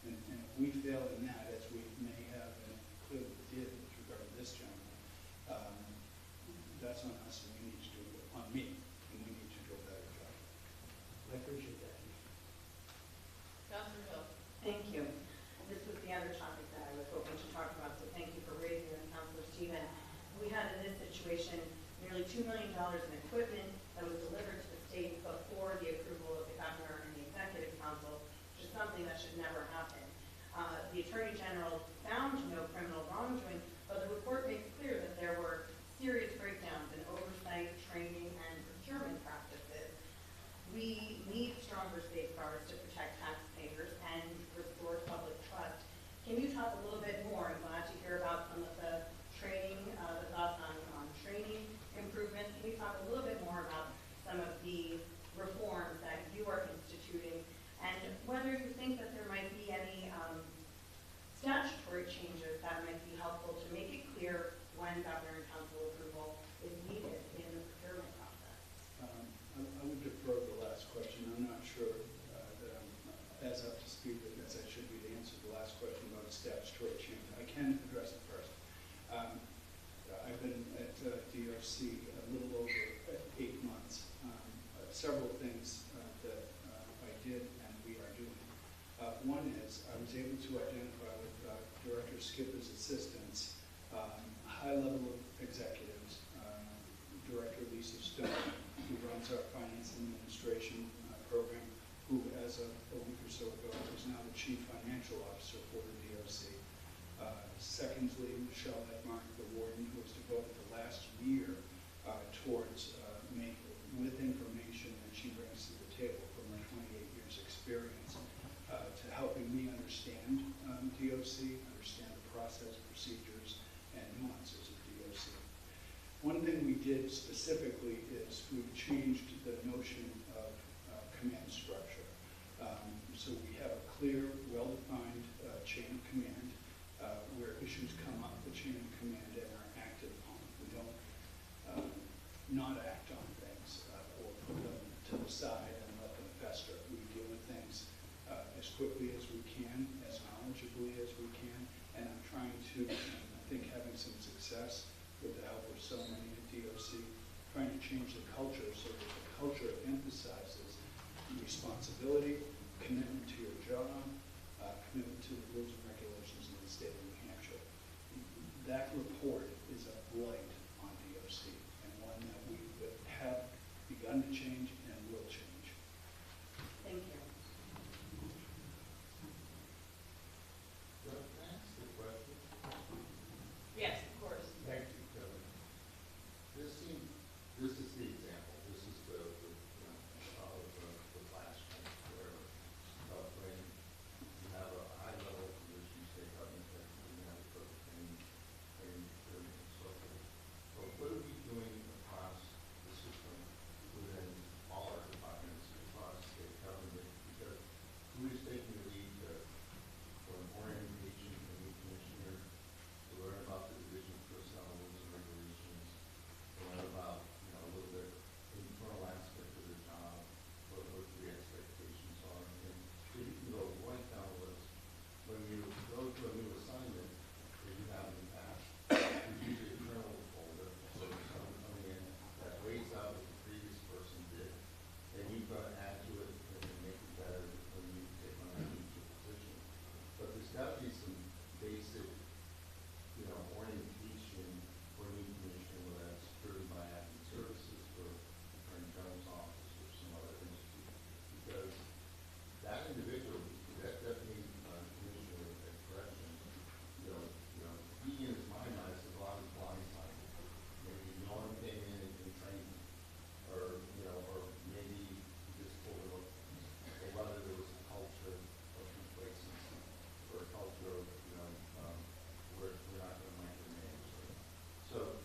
And if we fail in that, as we may have and clearly did with regard to this gentleman, that's on us, and we need to do it, on me, and we need to do a better job. I appreciate that. Councilor Hill. Thank you. This was the other topic that I was hoping to talk about, so thank you for raising it, Councilor Stephen. We had in this situation nearly $2 million in equipment that was delivered to the state before the approval of the governor and the executive council, which is something that should never happen. The Attorney General found no criminal wrongdoing, but the report makes clear that there were serious breakdowns in oversight, training, and procurement practices. We need stronger safeguards to protect taxpayers and restore public trust. Can you talk a little bit more? I'm glad to hear about some of the training, the thoughts on training improvements. Can you talk a little bit more about some of the reforms that you are instituting, and whether you think that there might be any statutory changes that might be helpful to make it clear when governor and council approval is needed in the procurement process? I would defer the last question. I'm not sure that I'm as up to speed as I should be to answer the last question about a statutory change. I can address it first. I've been at DRC a little over 8 months. Several things that I did and we are doing. One is I was able to identify with Director Skipper's assistants, high-level executives, Director Lisa Stone, who runs our finance and administration program, who as of a week or so ago is now the chief financial officer for the DRC. Secondly, Michelle Edmark, the warden, who has devoted the last year towards with information that she brings to the table from her 28 years experience to helping me understand DOC, understand the process, procedures, and nuances of DOC. One thing we did specifically is we changed the notion of command structure. So we have a clear, well-defined chain of command where issues come up the chain of command and are acted upon. We don't not act on things or put them to the side and let them fester. We deal with things as quickly as we can, as knowledgeably as we can, and I'm trying to, I think having some success with the help of so many at DOC, trying to change the culture so that the culture emphasizes responsibility, commitment to your job, commitment to the rules and regulations in the state of New Hampshire. That report is a blight on DOC and one that we have begun to change and will change. Thank you. Can I ask a question? Yes, of course. Thank you, Kevin. This is the example. This is the flashpoint where when you have a high level position, state government, that you have a perfect training and so forth. But what are we doing across the system within all our departments across state government? Because who is taking the lead for an orientation for new commissioner to learn about the division of personnel rules and regulations, to learn about, a little bit internal aspect of the job, what the expectations are. And so you can go right down the list. When you go to a new assignment that you have in the past, you use a journal folder, so there's someone coming in that weighs out what the previous person did, and you've got to add to it and make it better when you take on a new position. But there's got to be some basic, orientation for a new commissioner, whether that's driven by acting services or attorney general's office or some other institute. Because that individual, that deputy commissioner at corrections, he in his mind has a lot of blindsided. Maybe no one came in and trained him, or maybe he just pulled it up, or whether there was a culture of complacency or a culture of, we're not going to micromanage. So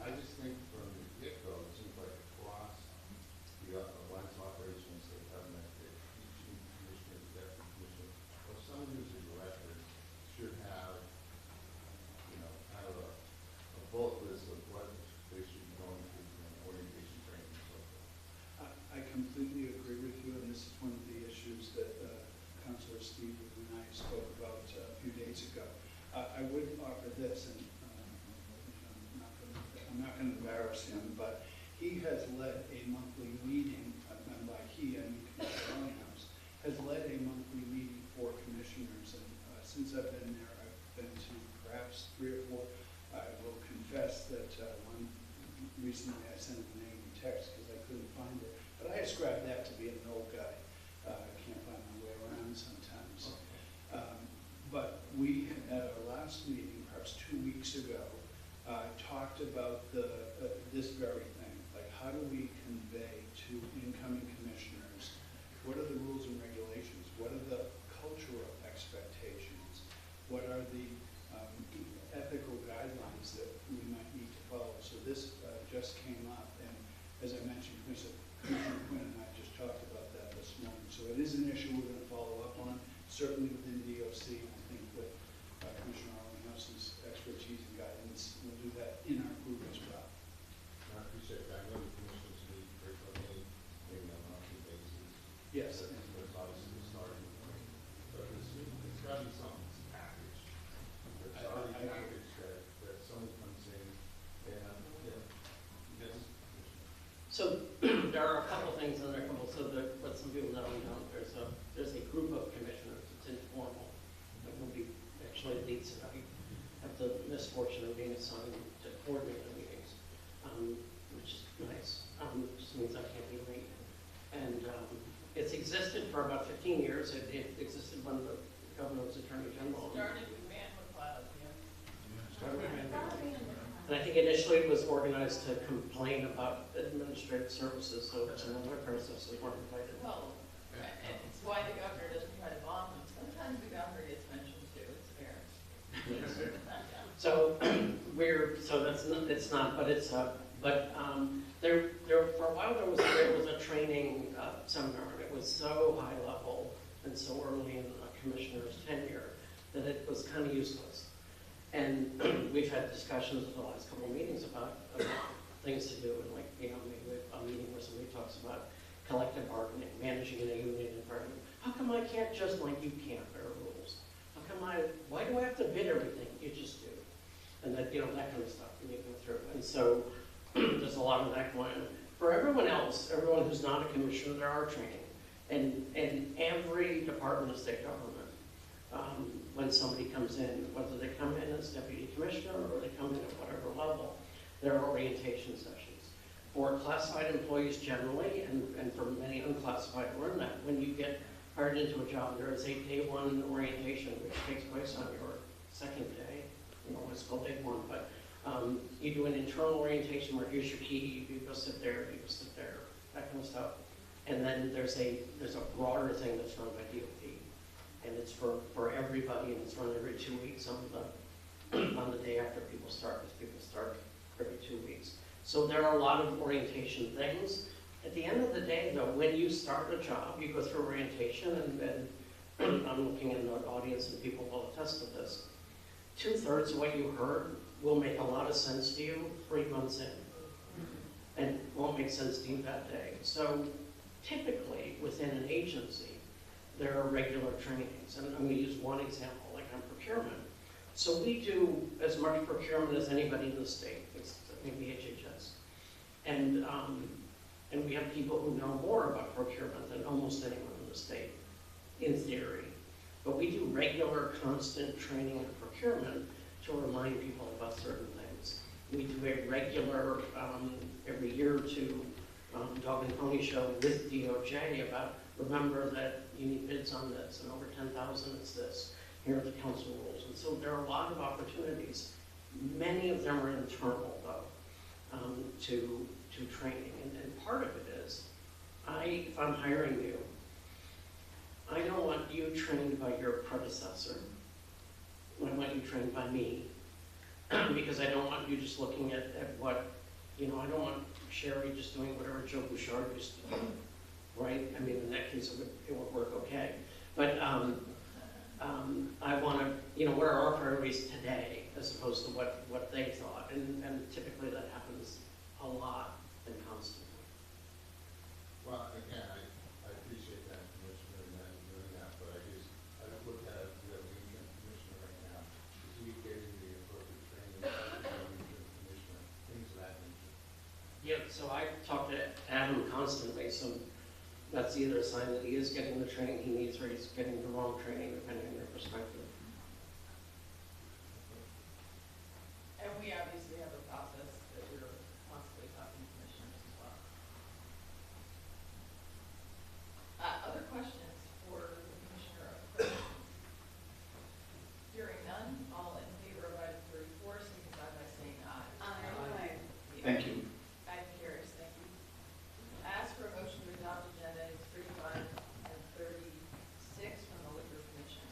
I just think from the get-go, it seems like across the lines of operation and state government, that each new commissioner, the deputy commissioner, or someone who's a director should have, kind of a bullet list of what they should be going through, orientation training and so forth. I completely agree with you, and this is one of the issues that Councilor Steve and I spoke about a few days ago. I would offer this, and I'm not going to embarrass him, but he has led a monthly meeting, and by he, I mean Commissioner Longhouse, has led a monthly meeting for commissioners, and since I've been there, I've been to perhaps 3 or 4. I will confess that one recently I sent him an angry text because I couldn't find it, but I ascribe that to being an old guy. I can't find my way around sometimes. But we, at our last meeting, perhaps 2 weeks ago, talked about this very thing. Like, how do we convey to incoming commissioners, what are the rules and regulations? What are the cultural expectations? What are the ethical guidelines that we might need to follow? So this just came up, and as I mentioned, Commissioner Quinn and I just talked about that this morning. So it is an issue we're going to follow up on, certainly within DOC. I think with Commissioner Arlinghouse's expertise and guidance, we'll do that in our group as well. I appreciate that. I know the commissioners meet frequently, maybe on a monthly basis. Yes. That's obviously the starting point. But it's got to be something that's packaged. That's already packaged that someone comes in and, yes. So there are a couple things in there, but some people don't know. There's a group of commissioners. It's informal. That will be actually leads. I have the misfortune of being assigned to coordinate the meetings, which is nice. Just means I can't be late. And it's existed for about 15 years. It existed when the governor was attorney general. Started with Man McLeod, And I think initially it was organized to complain about administrative services, so some of our predecessors weren't invited. Well, it's why Montgomery is mentioned too, it's fair. So it's not, but it's, there, for a while there was a training seminar, and it was so high level and so early in a commissioner's tenure that it was kind of useless. And we've had discussions in the last couple of meetings about things to do, and like, maybe a meeting where somebody talks about collective bargaining, managing in a union environment. How come I can't just, like you can't, there are rules? How come why do I have to bid everything? You just do. And that, that kind of stuff when you go through. And so there's a lot of that going on. For everyone else, everyone who's not a commissioner, there are training. And every department of state government, when somebody comes in, whether they come in as deputy commissioner or they come in at whatever level, there are orientation sessions. For classified employees generally, and for many unclassified, learn that when you get hired into a job, there is a day one orientation which takes place on your second day. It's called day one, but you do an internal orientation where here's your key, you go sit there, that kind of stuff. And then there's a broader thing that's run by DOT, and it's for everybody, and it's run every 2 weeks on the day after people start, because people start every 2 weeks. So there are a lot of orientation things. At the end of the day, though, when you start a job, you go through orientation, and I'm looking in the audience, and people will attest to this. 2/3 of what you heard will make a lot of sense to you 3 months in, and won't make sense to you that day. So typically, within an agency, there are regular trainings, and I'm going to use one example, like on procurement. So we do as much procurement as anybody in the state, maybe HHS. And we have people who know more about procurement than almost anyone in the state, in theory. But we do regular, constant training in procurement to remind people about certain things. We do a regular, every year or two, dog and pony show with DOJ about, remember that you need bids on this, and over 10,000 it's this. Here are the council rules. And so there are a lot of opportunities. Many of them are internal, though, to training. And part of it is, if I'm hiring you, I don't want you trained by your predecessor. I want you trained by me. Because I don't want you just looking at what, I don't want Sherry just doing whatever Joe Bouchard used to do, right? I mean, in that case, it would work okay. But I want to, what are our priorities today as opposed to what they thought? And typically that happens a lot and constantly. Well, again, I appreciate that, Commissioner, and that you're doing that, but I don't look at it as a region commissioner right now. Is he getting the appropriate training as a region commissioner, things of that nature? Yeah, so I talk to Adam constantly, so that's either a sign that he is getting the training he needs or he's getting the wrong training, depending on your perspective. And we obviously have a process that we're constantly talking to commissioners as well. Other questions for the Commissioner of Corrections? Hearing none, all in favor of item 34, signify by saying aye. Aye. Thank you. Item carries, thank you. Ask for a motion to adopt agenda items 35 and 36 from the Liquor Commission.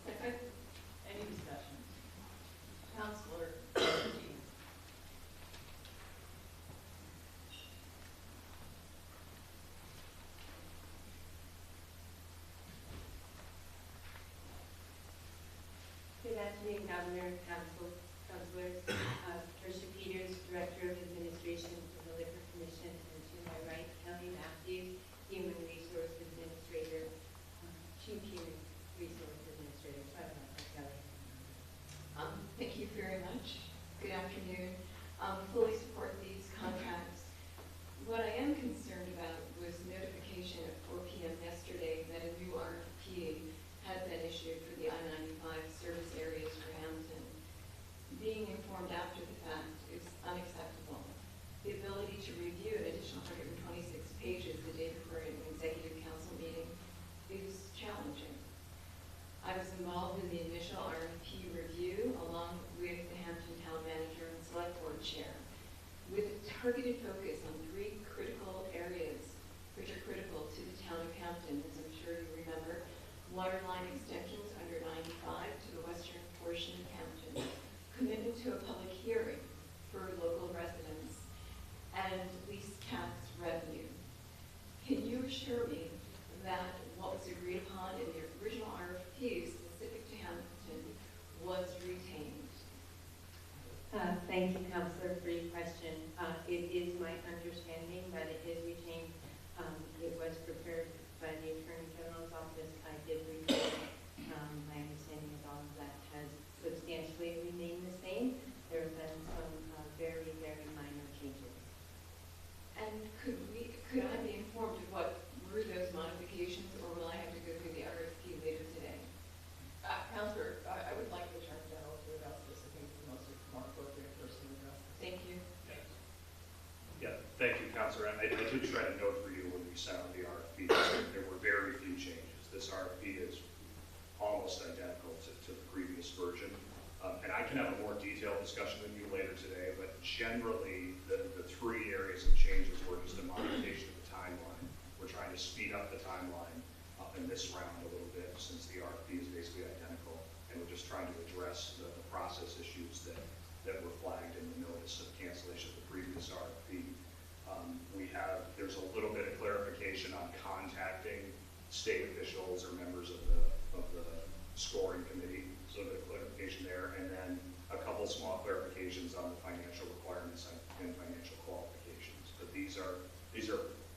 Second. Any discussion? Counselor Dean. Good afternoon, Governor, councilors. Tricia Peters, Director of Administration for the Liquor Commission, and to my right, Kelly Matthews, Human Resource Administrator, Chief Human Resource Administrator. Sorry about that, Kelly. Thank you very much. Good afternoon. Fully support these contracts. What I am concerned about was notification at 4 p.m. yesterday that a new RFP had been issued for the I-95 service areas for Hampton. Being informed after the fact is unacceptable. The ability to review an additional 126 pages the day before an executive council meeting is challenging. I was involved in the initial RFP review along with the Hampton Town Manager and Select Board Chair. line extensions under 95 to the western portion of Hampton, commitment to a public hearing for local residents, and lease tax revenue. Can you assure me that what was agreed upon in the original RFP specific to Hampton was retained? Thank you, Councilor, for your question. It is my understanding that it is retained. It was prepared by the Attorney General's office. I did review it. My understanding is all of that has substantially remained the same. There have been some very, very minor changes. And could I be informed of what were those modifications, or will I have to go through the RFP later today? Counselor, I would like the Attorney General to address this. I think it's the most more appropriate person to address this. Thank you. Yeah, thank you, Counselor. And I did try to note for you when we sent out the RFP, there were very few changes. This RFP is almost identical to the previous version. And I can have a more detailed discussion with you later today, but generally, the three areas of changes were just a modification of the timeline. We're trying to speed up the timeline in this round a little bit, since the RFP is basically identical, and we're just trying to address the process issues that were flagged in the notice of cancellation of the previous RFP. There's a little bit of clarification on contacting state officials or members of the scoring committee, so a bit of clarification there, and then a couple small clarifications on the financial requirements and financial qualifications. But these are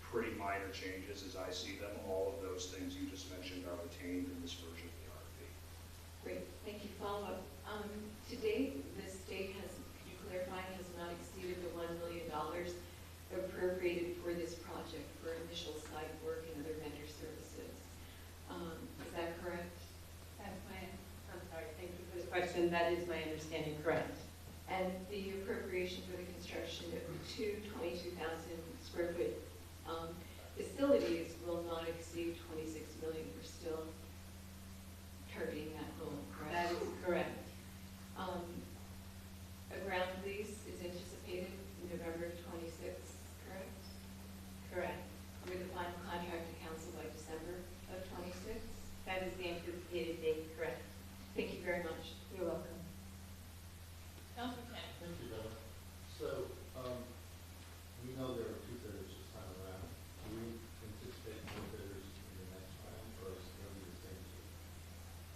pretty minor changes as I see them. All of those things you just mentioned are retained in this version of the RFP. Great, thank you. Follow up. To date, the state has, could you clarify, has not exceeded the $1 million appropriated for this project for initial site work and other vendor services. Is that correct? I'm sorry, thank you for the question. That is my understanding, correct. And the appropriation for the construction of the two 22,000 square foot facilities will not exceed 26 million. We're still targeting that goal, correct? That is correct. A ground lease is anticipated in November of 26, correct? Correct. With the final contract to council by December of 26? That is the anticipated date, correct. Thank you very much. You're welcome. Counselor Kane. Thank you, Donna. So, we know there are 2 bidders this time around. Do we anticipate more bidders in the next round, or is it going to be the same 2?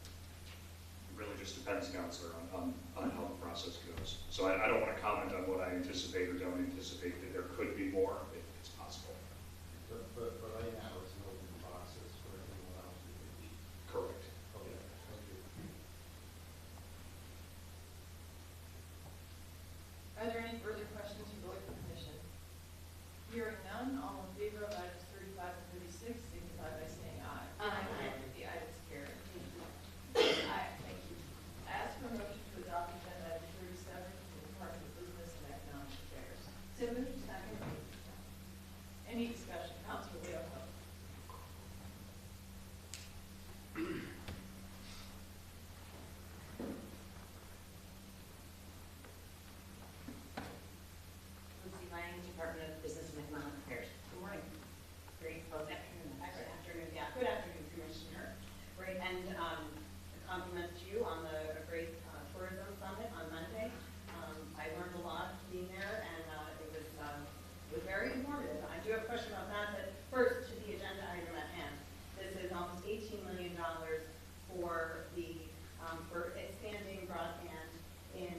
It really just depends, Counselor, on how the process goes. So I don't want to comment on what I anticipate or don't anticipate. That there could be more, if it's possible. But right now, it's an open process for anyone else to compete. Correct. Okay, thank you. Are there any further questions for the Liquor Commission? Hearing none, all in favor of items 35 and 36, signify by saying aye. Aye. The items carried. Aye, thank you. I ask for a motion to adopt agenda item 37 from the Department of Business and Economic Affairs. So moved. Second. Any discussion? Councilor Leo. Lucy Lang, Department of Business and Economic Affairs. Good morning. Great, well, good afternoon. Good afternoon, yeah. Good afternoon, Commissioner. Great, and a compliment to you on the great tourism summit on Monday. I learned a lot being there, and it was very informative. I do have a question about that, but first to the agenda item at hand. This is almost $18 million for the for expanding broadband in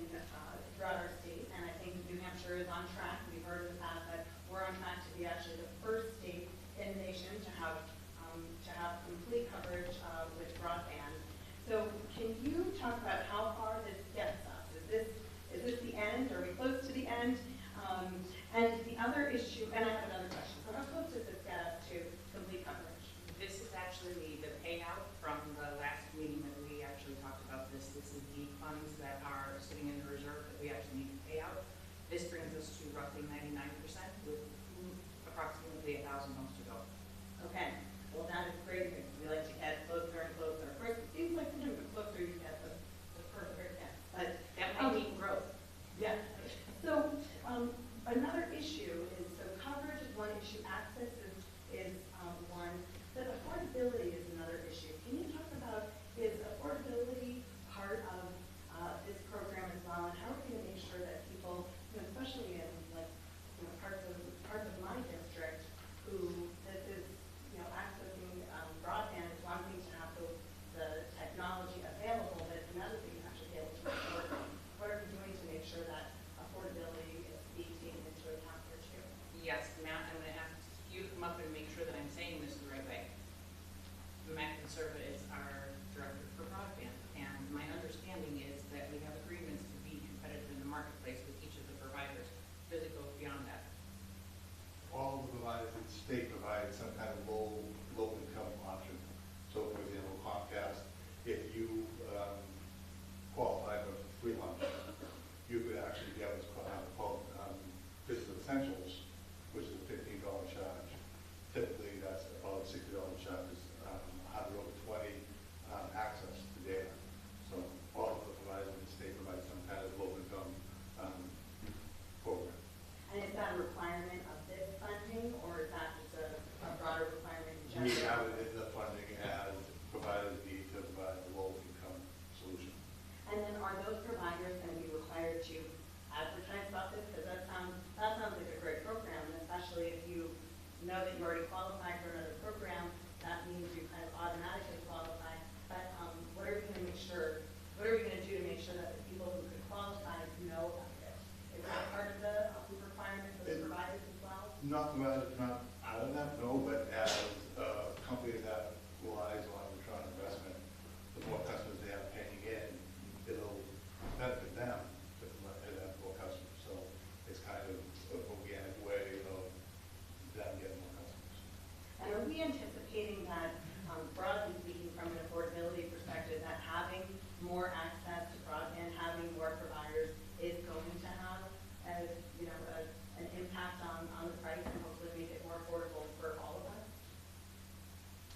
throughout our state, and I think New Hampshire is on track. We've heard in the past that we're on track to be actually the first state in the nation to have complete coverage with broadband. So can you talk about how far this gets us? Is this the end? Are we close to the end? And the other issue, and I have another question. So how close does this get us to complete coverage? This is actually the payout from the last meeting that we actually talked about this. This is the funds that are sitting in the reserve that we actually need to pay out. This brings us to roughly 99% with approximately 1,000 homes to go. Okay, well that is great news. We like to get closer and closer. Of course, it seems like the closer you get, the further it gets. But that might mean growth. Yeah. So another issue is, so coverage is more access to broadband, having more providers is going to have an impact on the price and hopefully make it more affordable for all of us.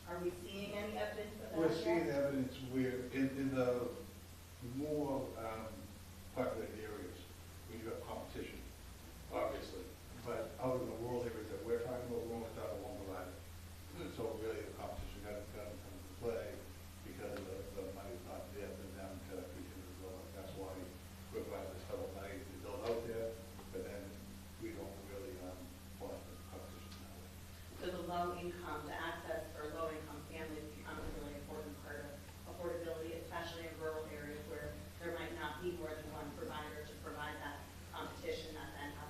Are we seeing any evidence of that We're yet? seeing evidence where in the more populated areas, we do have competition, obviously. But out in the rural areas that we're talking about, we're only talking one provider. So really the competition doesn't come into play because the money's not there for them to continue to grow. That's why we're providing this federal money to build out there, but then we don't really foster competition that way. So the low income, the access for low income families becomes a really important part of affordability, especially in rural areas where there might not be more than one provider to provide that competition that then has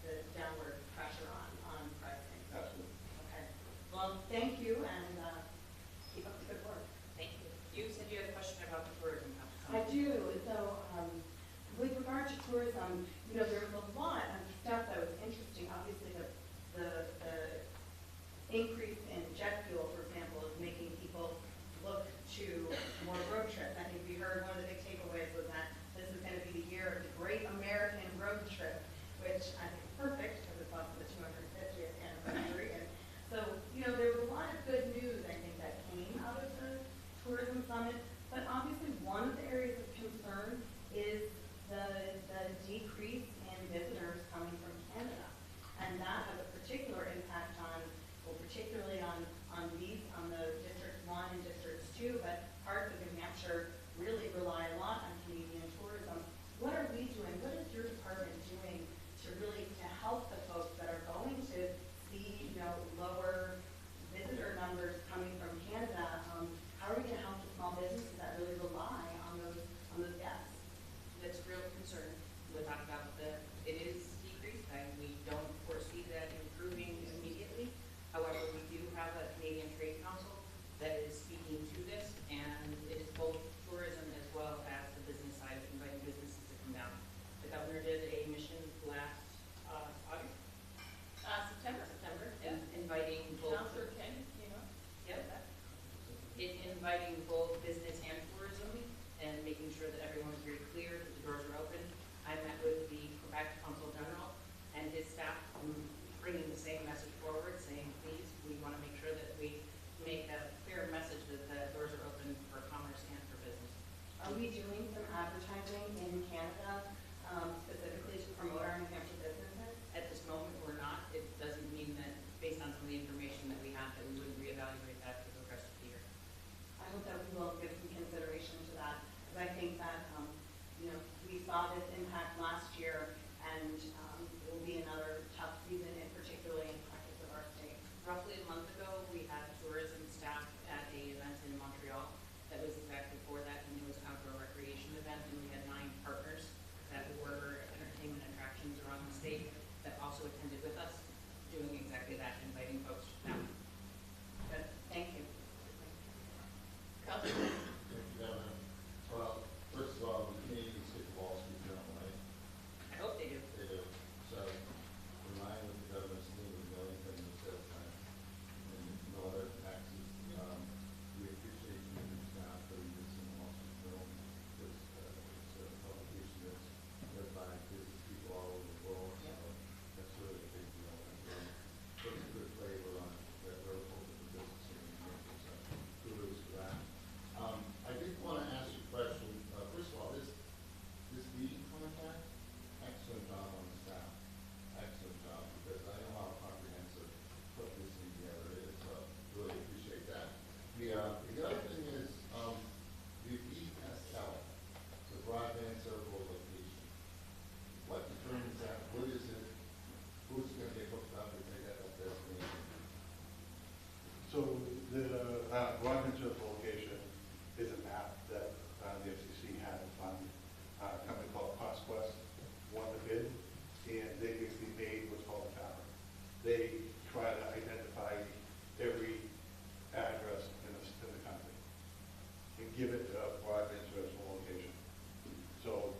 the downward pressure on pricing. Absolutely. Okay. Well, thank you and keep up the good work. Thank you. You said you had a question about the tourism house. I do. So with regard to tourism, there was a lot of stuff that was interesting. Obviously, the increase in jet fuel, for example, is making people look to more road trips. I think we heard one of the big takeaways was that this is going to be the year of the Great American Road Trip, which I think is perfect because it's also the 250th anniversary. And so, there was a lot of good news, I think, that came out of the tourism summit. But obviously, one of the areas of concern is the decrease in visitors coming from Canada. And that has a particular impact particularly on the District 1 and District 2, but parts of New Hampshire really rely a lot on Canadian tourism. What are we doing? What is your department doing to help the folks that are going to see, lower visitor numbers coming from Canada? How are we going to help the small businesses that really rely on those guests? That's a real concern without a doubt that it is decreased, and we don't foresee that improving immediately. However, we do have a Canadian Trade Council that is speaking to this, and it is both tourism as well as the business side of inviting businesses to come down. The governor did a mission last August, September, Yeah. inviting both. Councilor Ken, Yep. Inviting both business and tourism and making sure that everyone is very clear that the doors are open. I met with the Quebec Consul General and his staff, bringing the same message forward, saying, please, we want to make sure that we make a clear message that the doors are open for commerce and for business. Are we doing some advertising in Canada specifically to promote our New Hampshire businesses? At this moment, we're not. It doesn't mean that, based on some of the information that we have, that we wouldn't reevaluate that for the rest of the year. I hope that we will give some consideration to that, because I think that, we saw this impact last year, and it will be another tough season, and particularly in pockets of our state. Roughly a month ago, we had tourism staff at an event in Montreal that was exactly for that, and it was an outdoor recreation event, and we had 9 partners that were entertainment attractions around the state that also attended with us, doing exactly that, inviting folks down. Good, thank you. Councilor. Thank you, Governor. Well, first of all, the Canadians get the Wall Street Journal, right? I hope they do. They do. So, in line with the governor's theme of Millington and sales tax and no other taxes, we appreciate you now putting this in the Wall Street Journal. It's a publication that's read by business people all over the world, so that's really a big deal. And puts a good flavor on that we're open for business here in New Hampshire, so kudos for that. I did want to ask you a question. First of all, this meeting contract, excellent job on the staff. Excellent job, because I know how comprehensive put this thing together is, so really appreciate that. The other thing is, the ESL, the broadband service location. What determines that? What is it? Who's going to get hooked up if they get that destination? So the broadband service location is a map that the FCC had to fund a company called CostQuest, won the bid, and they basically made what's called a tower. They try to identify every address in the country and give it a broadband service location. So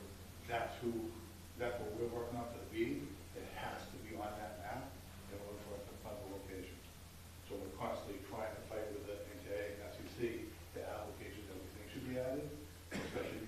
that's what we're working on for the bid. It has to be on that map in order for us to fund the location. So we're constantly trying to fight with the NTA and FCC the applications that we think should be added, especially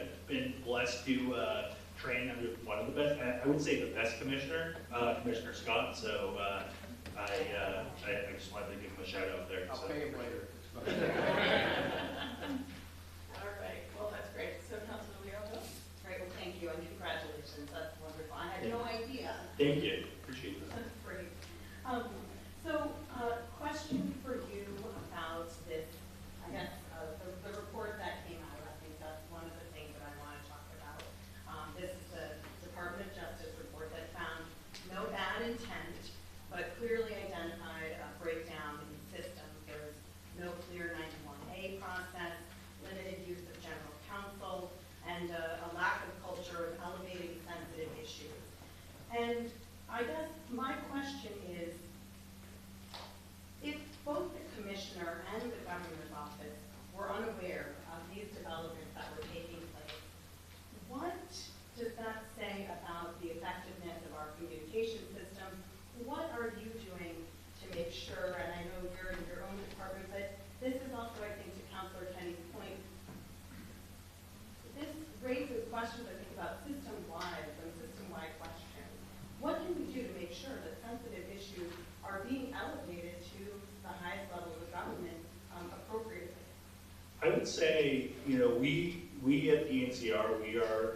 I've been blessed to train under one of the best, I would say the best commissioner, Commissioner Scott. So I just wanted to give him a shout out there. I'll So. pay him later. All right, well, that's great. So Councilor Leo Hill? Great, well, thank you, and congratulations, that's wonderful. I had no idea. Thank you. Appreciate that. That's great. Question for you about this, I guess, the report that came out. I think that's one of the things that I want to talk about. This is the Department of Justice report that found no bad intent, but clearly identified a breakdown in systems. There's no clear 91A process, limited use of general counsel, and a lack of culture of elevating sensitive issues. And I guess my question is, if both the commissioner and the governor's office were unaware of these developments that were taking place, what does that say about the effectiveness of our communication system? What are you doing to make sure, and I know you're in your own department, but this is also, I think, to Councilor Kenny's point, this raises questions, I think, about system-wide questions. What can we do to make sure that sensitive issues are being elevated to the highest level of government appropriately? I would say, we at the NCR, we are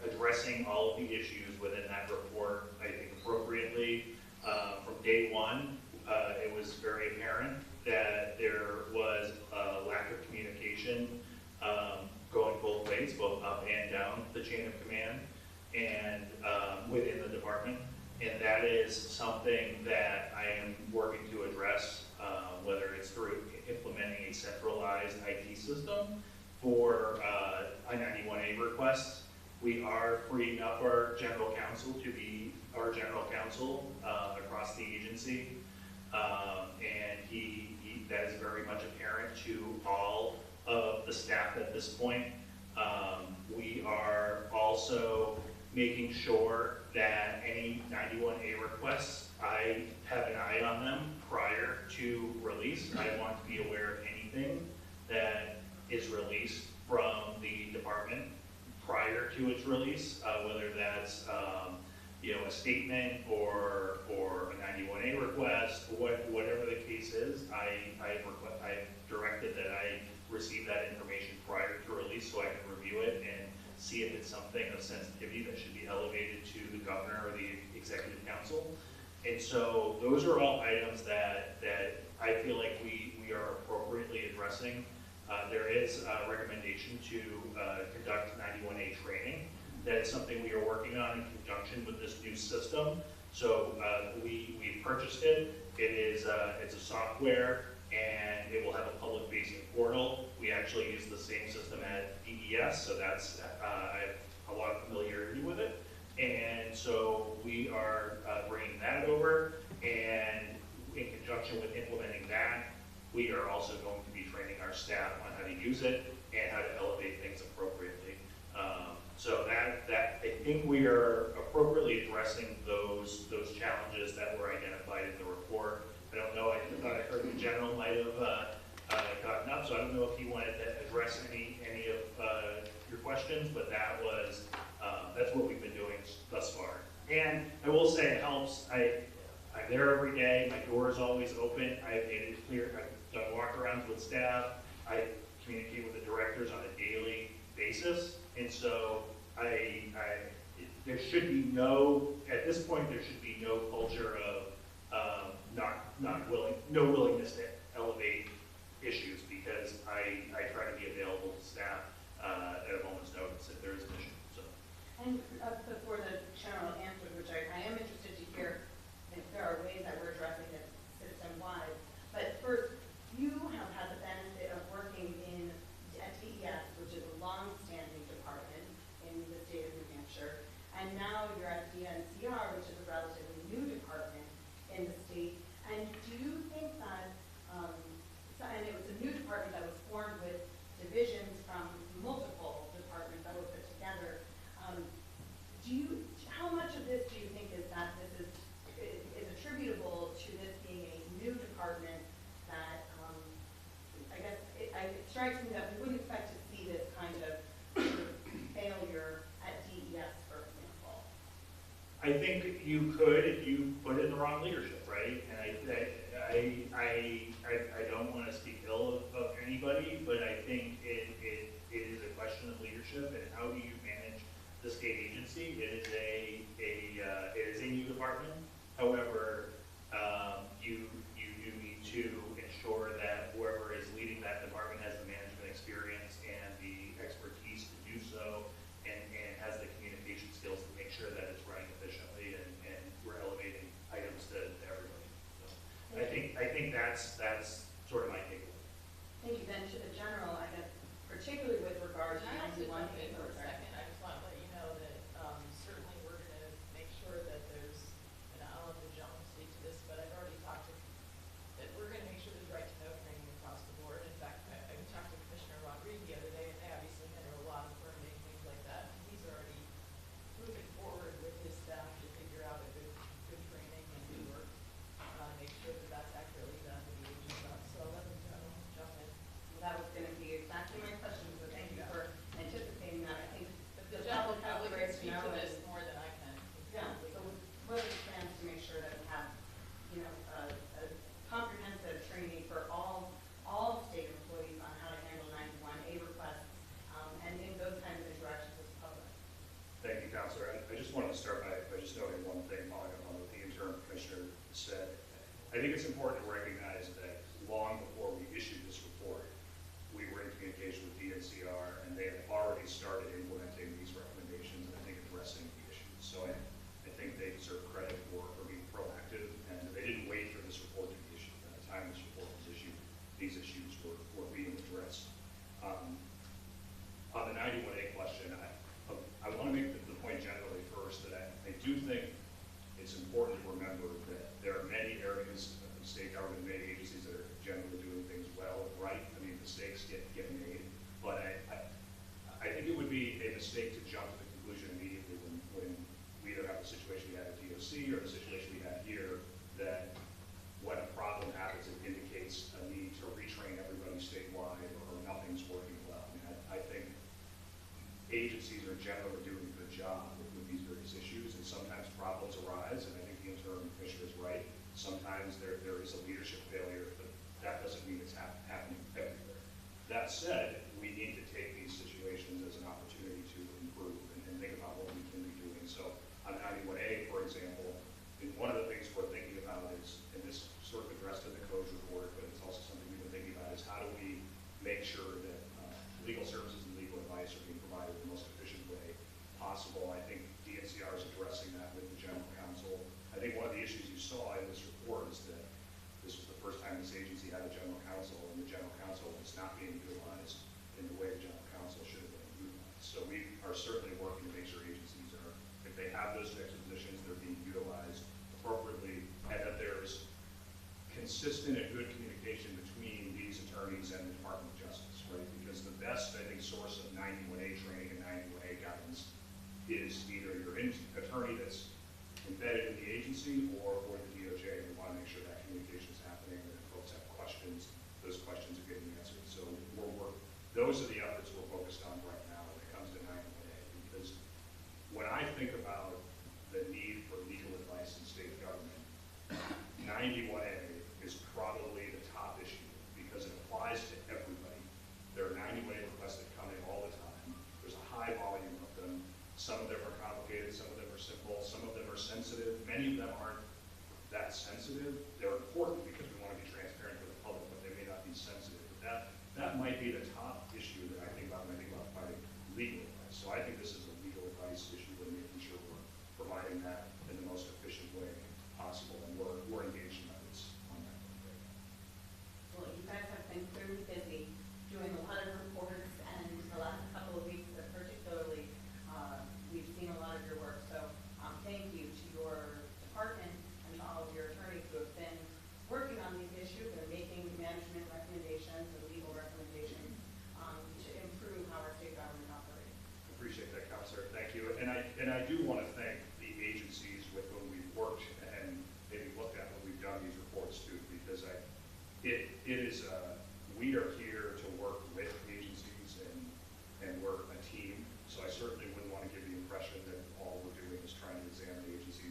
addressing all of the issues within that report, I think, appropriately. From day one, it was very apparent that there was a lack of communication going both ways, both up and down the chain of command and within the department. And that is something that I am working to address, whether it's through implementing a centralized IT system for I-91A requests. We are freeing up our general counsel to be our general counsel across the agency. And that is very much apparent to all of the staff at this point. We are also making sure that any 91A requests, I have an eye on them prior to release. I want to be aware of anything that is released from the department prior to its release, whether that's a statement or a 91A request, whatever the case is. I've directed that I receive that information prior to release so I can review it and see if it's something of sensitivity that should be elevated to the governor or the executive council. And so those are all items that I feel like we are appropriately addressing. There is a recommendation to conduct 91A training. That is something we are working on in conjunction with this new system. So we purchased it. It's a software, and it will have a public-facing portal. We actually use the same system at DES, so that's I have a lot of familiarity with it. And so we are bringing that over, and in conjunction with implementing that, we are also going to be training our staff on how to use it and how to elevate things appropriately. So that I think we are appropriately addressing those challenges that were identified in the report. I don't know, I thought I heard the general might have gotten up, so I don't know if he wanted to address any of your questions, but that's what we've been doing thus far. And I will say it helps. I'm there every day. My door is always open. I've made it clear. I've done walk-arounds with staff. I communicate with the directors on a daily basis. And so there should be at this point, there should be no culture of no willingness to elevate issues, because I try to be available to staff at a moment's notice if there is an issue. So. And before the general answer, which I am interested to hear if there are ways that we're addressing it system-wide. But first, you have had the benefit of working at DES, which is a long-standing department in the state of New Hampshire, and now you're at the NCR, which is a relatively new department in the state. And do you think that, and it was a new department that was formed with the I think you could if you put in the wrong leadership, right? And I don't want to speak ill of anybody, but I think it is a question of leadership and how do you manage the state agency. It is a new department. However, you do need to ensure that whoever is leading that department has the management experience and the expertise to do so, and has the communication skills to make sure that it's running efficiently and we're elevating items to everybody. So I think that's sort of my takeaway. Thank you. Then to the general, I guess, particularly with regard to Can I also 91. jump in for a second? I just want to let you know that certainly we're going to make sure that there's, and I'll let John speak to this, but I've already talked to, that we're going to make sure there's right to know training across the board. In fact, I talked to Commissioner Rodriguez the other day, and they obviously handle a lot of permitting, things like that. And he's already moving forward with his staff to figure out a good training and good work, make sure that that's accurately done to the agent stuff. So I'll let him jump in. Well, that was going to be exactly my question, so thank you for anticipating that. I think But the the general public probably has can speak the right to know. this more than I can. Yeah, so what are the plans to make sure that we have, a comprehensive training for all state employees on how to handle 91A requests, and in those kinds of interactions with the public? Thank you, Counselor. I just wanted to start by just noting one thing, following up on what the interim commissioner said. I think it's important to recognize that long before we issued this report, we were in communication with DNCR, and they had already started implementing these recommendations and I think addressing the issues. So I think they deserve credit for being proactive, and they didn't wait for this report to be issued. By the time this report was issued, these issues were being addressed. On the 91A question, I want to make the point generally first that I do think it's important to remember that there are many areas of the state government, many agencies that are generally doing things well and right. I mean, mistakes get made, but I think it would be a mistake to jump to the conclusion immediately when we either have the situation we had at DOC or the situation we had here, that when a problem happens, it indicates a need to retrain everybody statewide or nothing's working well. I mean, I think agencies are generally doing a good job with these various issues, and sometimes problems arise, and I think the interim commissioner is right. Sometimes there is a leadership failure, but that doesn't mean it's happening everywhere. That said, we need to take these situations as an opportunity to improve and think about what we can be doing. So on 91A, for example, one of the things we're thinking about is, and this sort of addressed in the code report, but it's also something we've been thinking about, is how do we make sure that legal services and legal advice are being provided in the most efficient way possible. I think DNCR is addressing that with the general counsel. I think one of the issues you saw in this report is that this was the first time this agency had a general counsel, and the general counsel was not being utilized in the way the general counsel should have been utilized. So we are certainly working to make sure agencies are, if they have those types of positions, they're being utilized appropriately, and that there's consistent and good communication between these attorneys and the Department of Justice, right? Because the best, I think, source of 91A training and 91A guidance is either your attorney that's embedded in the agency or the DOJ. We want to make sure that communication is happening, and if folks have questions, those questions are getting answered. So those are the efforts we're focused on right now when it comes to 91A, because when I think about the need for legal advice in state government, 91A is probably the top issue because it applies to everybody. There are 91A requests that come in all the time. There's a high volume of them. Some of them are complicated, some of them are simple, some of them are sensitive. Many of them aren't that sensitive. They're important because we want to be transparent with the public, but they may not be sensitive. But that might be the top issue that I think about when I think about providing legal advice. So I think this is a legal advice issue and making sure we're providing that in the most efficient way possible, and we're engaged in efforts on that. Well, you guys have been clearly busy doing a lot of reports, and the last couple of weeks particularly, we've seen a lot of your work. So thank you to your department and to all of your attorneys who have been working on these issues and making management recommendations and legal recommendations to improve how our state government operates. Appreciate that, Counselor. Thank you. And I do want to thank the agencies with whom we've worked and maybe looked at when we've done these reports too, because we are here to work with agencies and we're a team. So I certainly wouldn't want to give the impression that all we're doing is trying to examine the agencies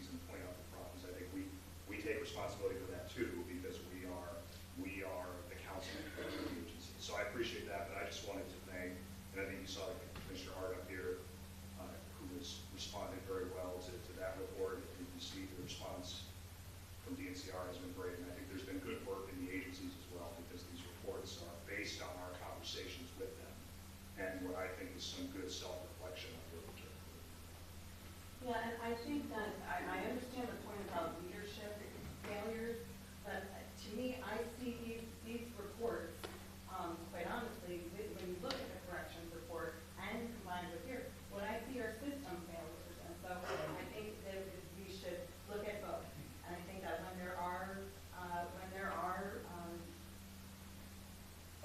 responsibility for that too, because we are the council of the agency. So I appreciate that, but I just wanted to thank, and I think you saw Commissioner Hart up here, who has responded very well to that report. And you can see the response from DNCR has been great, and I think there's been good work in the agencies as well, because these reports are based on our conversations with them, and what I think is some good self-reflection on where we're doing. Yeah, and I think that, I understand the point about leadership failures, but to me, I see these reports, quite honestly, when you look at the corrections report and combined with here, what I see are system failures. And so I think that we should look at both. And I think that when there are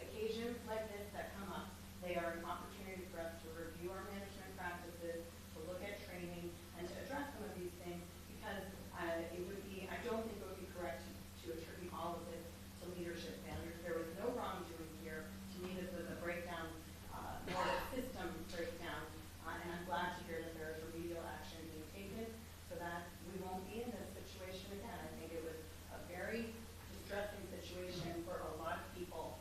occasions like this that come up, they are an opportunity for us to review our management practices, to look at training, and to address some of these things, because it would be, I don't think it would be correct to attribute all of this to leadership failures. There was no wrongdoing here. To me, this was a breakdown, more of a system breakdown, and I'm glad to hear that there is remedial action being taken so that we won't be in this situation again. I think it was a very distressing situation for a lot of people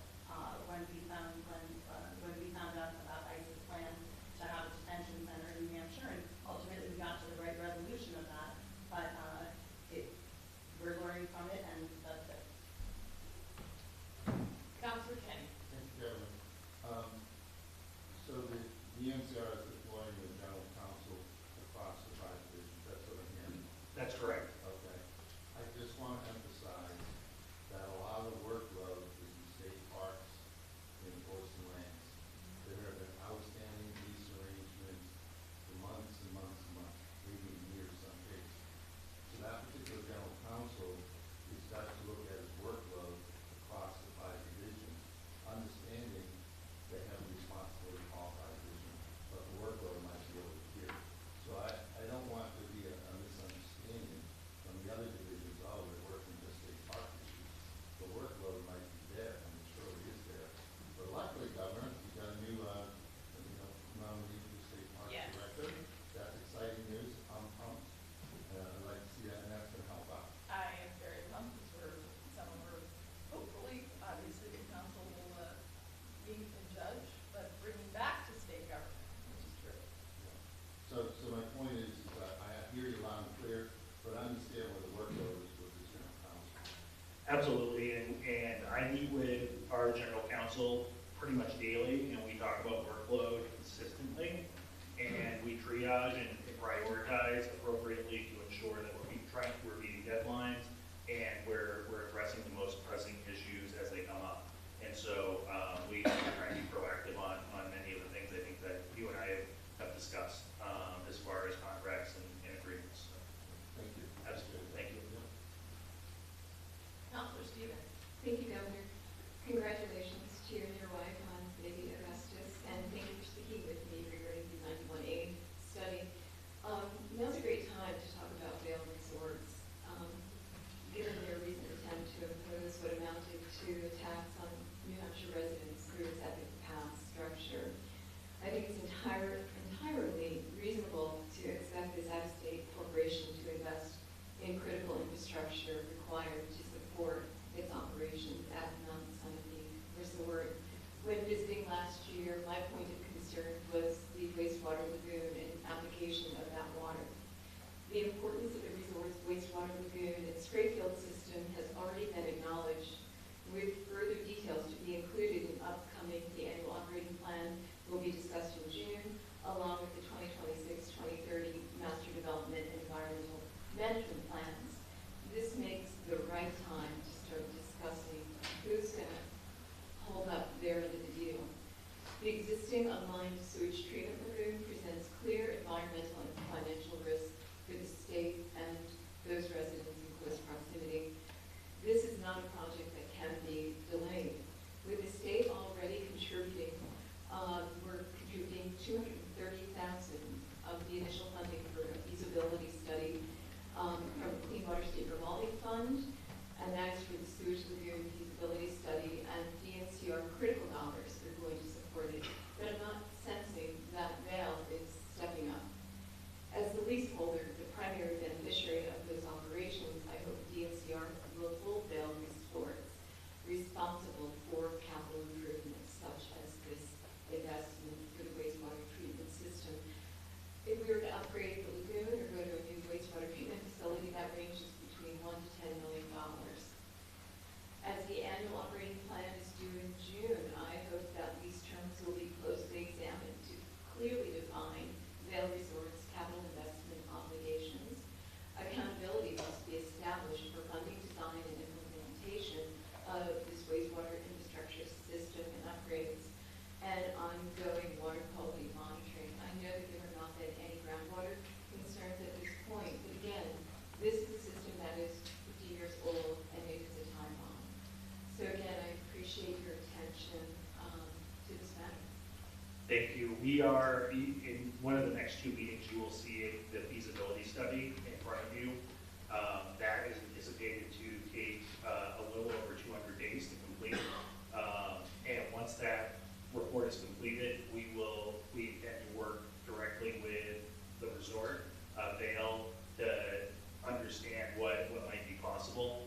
when we found out about ICE's plan to have a detention center in New Hampshire, and ultimately we got to the right resolution of that. But we're learning from it, and that's it. Councilor Kenny. Thank you, Kevin. So the NCR is deploying the general counsel across the five divisions. That's what I'm hearing. That's correct. Okay. I just want to emphasize that a lot of the workload is in state parks and forest and lands. There have been outstanding lease arrangements for months and months and months, maybe years in some cases. So that particular general counsel has got to look at his workload across the five divisions, understanding they have a responsibility for all five divisions, but the workload might be over here. So I don't want to be a misunderstanding from the other divisions, oh, they're working just state park issues. The workload might be there, and it surely is there. But luckily, Governor, you got a new, nominee for the state park Yes. director. That's exciting news. I'm pumped. I'd like to see that, and that's going to help out. I am very pumped because we're hopefully, obviously, the council will meet and judge, but bringing back to state government, which is true. So my point is that I hear you loud and clear, but I understand what the workload is with the general counsel. Absolutely, and I meet with our general counsel pretty much daily, and we talk about workload consistently, and we triage and prioritize appropriately to ensure that we're meeting deadlines, and we're addressing the most pressing issues as they come up. And so we try to be proactive on many of the things I think that you and I have discussed as far as contracts and agreements. So, Thank you. absolutely, thank you. Councilor Stevens. Thank you, Governor. Congratulations to you and your wife on baby Augustus, and thank you for speaking with me regarding the 91A study. Now's a great time to talk about bail resorts, given their recent attempt to impose what amounted to a tax on New Hampshire residents through its Epic Pass structure. I think it's entirely reasonable to expect this out-of-state corporation to invest in critical infrastructure required to support its operations at We are, in one of the next two meetings, you will see the feasibility study in front of you. That is anticipated to take a little over 200 days to complete. And once that report is completed, we intend to work directly with the resort, Vail, to understand what might be possible.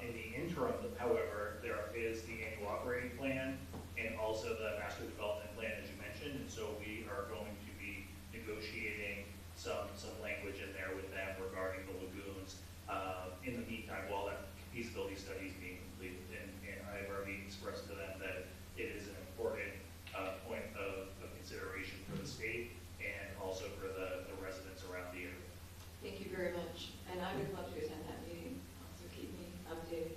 In the interim, however, there is the annual operating plan and also the master development plan, as you mentioned, and so we are going to be negotiating some language in there with them regarding the lagoons. In the meantime, while that feasibility study is being completed, and I've already expressed to them that it is an important point of consideration for the state and also for the residents around the area. Thank you very much, and I would love to attend that meeting, so keep me updated.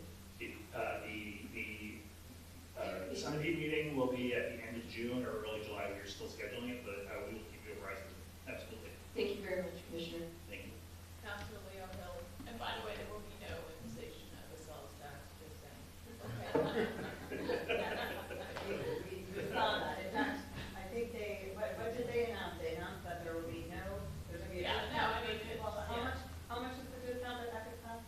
The Sunapee meeting will be at the end of June or early July. We are still scheduling it, but we will keep you apprised of it. Absolutely. Thank you very much, Commissioner. Thank you. Councilor Leo Hill, and by the way, there will be no imposition of the sales tax, just saying. We saw that. In fact, I think what did they announce? They announced that there will be there's going to be a Yeah, no, I mean, it's, well, yeah. how much is the discount that could cost?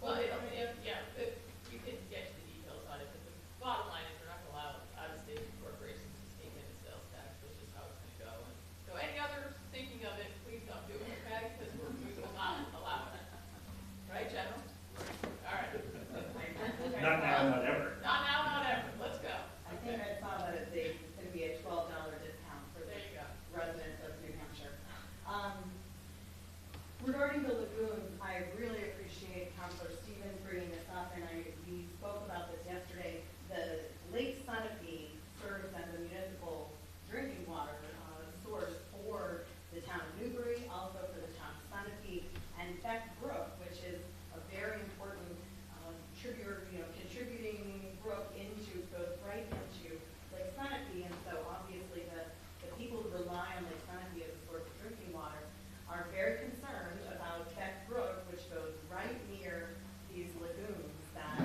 Well, if we can get to the details on it, but the bottom line is we're not going to allow out-of-state corporations to sneak in a sales tax, which is how it's going to go. And so any others thinking of it, please don't do it, okay? Because we will not allow it. Right, General? All right. Not now, not ever. Not now, not ever. Let's go. I think I saw that it's going to be a $12 discount for the There you go. residents of New Hampshire. Regarding the lagoons, I really appreciate Councilor Stevens bringing this up, and we spoke about this yesterday. The Lake Sunapee serves as a municipal drinking water source for the town of Newbury, also for the town of Sunapee, and Beck Brook, which is a very important contributing brook goes right into Lake Sunapee, and so obviously the people who rely on Lake Sunapee as a source of drinking water are very concerned about Beck Brook, which goes right near these lagoons that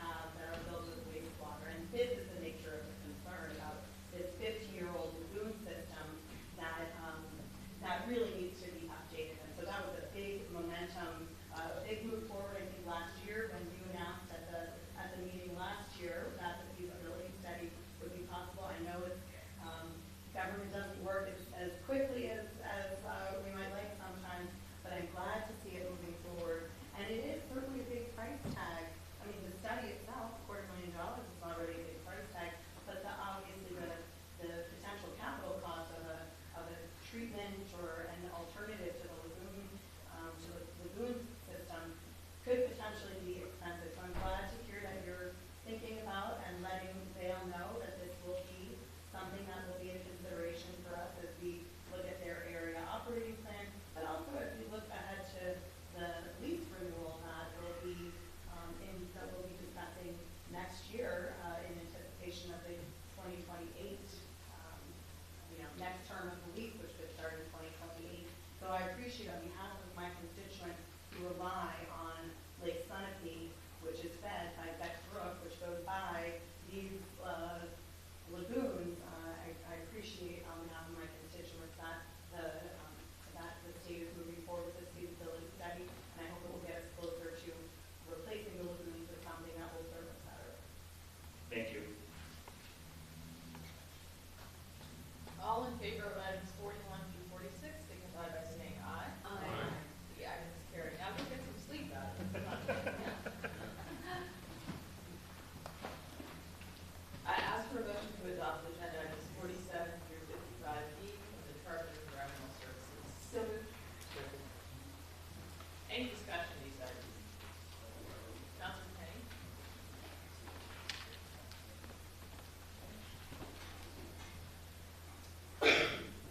are filled with wastewater. And this is the nature of the concern about this 50-year-old lagoon system that really needs to be updated. And so that was a big momentum, a big move forward, I think, last year when you announced at the meeting last year that the feasibility study would be possible. I know it's government doesn't work as quickly as we might like sometimes, but I'm glad to see it moving forward. And it is certainly a big price tag. I mean, the study itself, $250,000 is already a big price tag, but obviously the potential capital cost of a treatment or an alternative to the lagoon system could potentially be expensive. So I'm glad to hear that you're thinking about and letting Vail know that this will be something that will be a consideration for us as we look at their area operating plan, but also as we look ahead to the lease renewal that we'll be discussing next year in anticipation of the 2028 next term of the lease, which could start in 2028. So I appreciate on behalf of my constituents who rely on Lake Sunapee, which is fed by Beck Brook, which goes by these lagoons. I appreciate on behalf of my constituents that the state is moving forward with this feasibility study, and I hope it will get us closer to replacing the lagoons with something that will serve us better. Thank you. All in favor of items 41 through 46, signify by saying aye. Aye. The item is carried. Now go get some sleep out of it. I ask for a motion to adopt agenda items 47 through 55B of the Department of Environmental Services. So moved. Any discussion of these items? Councilor Kenny?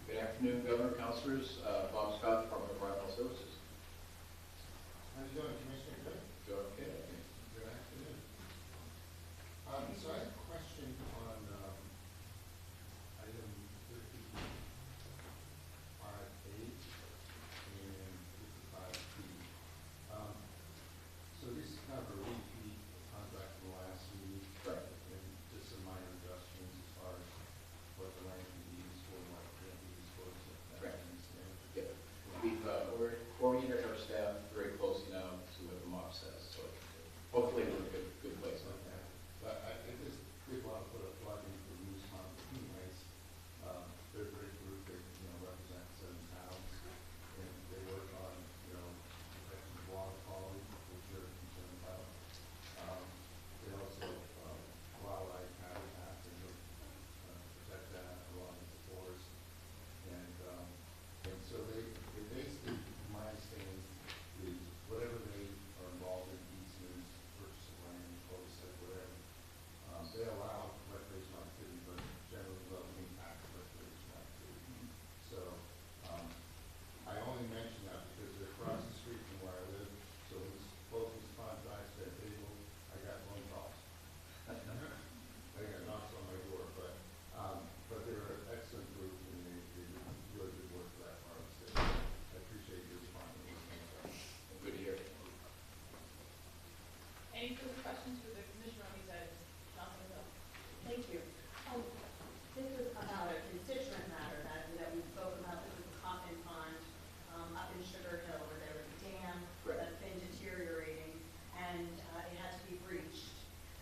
Good afternoon, Governor, Councilors. Bob Scott, Department of Environmental Services. How's it going, Commissioner? Good? Doing okay. Good afternoon. So I have a question on item 55A and 55B. So this is kind of a repeat contract from last week. Right. And just some minor adjustments as far as what the land can be used for, like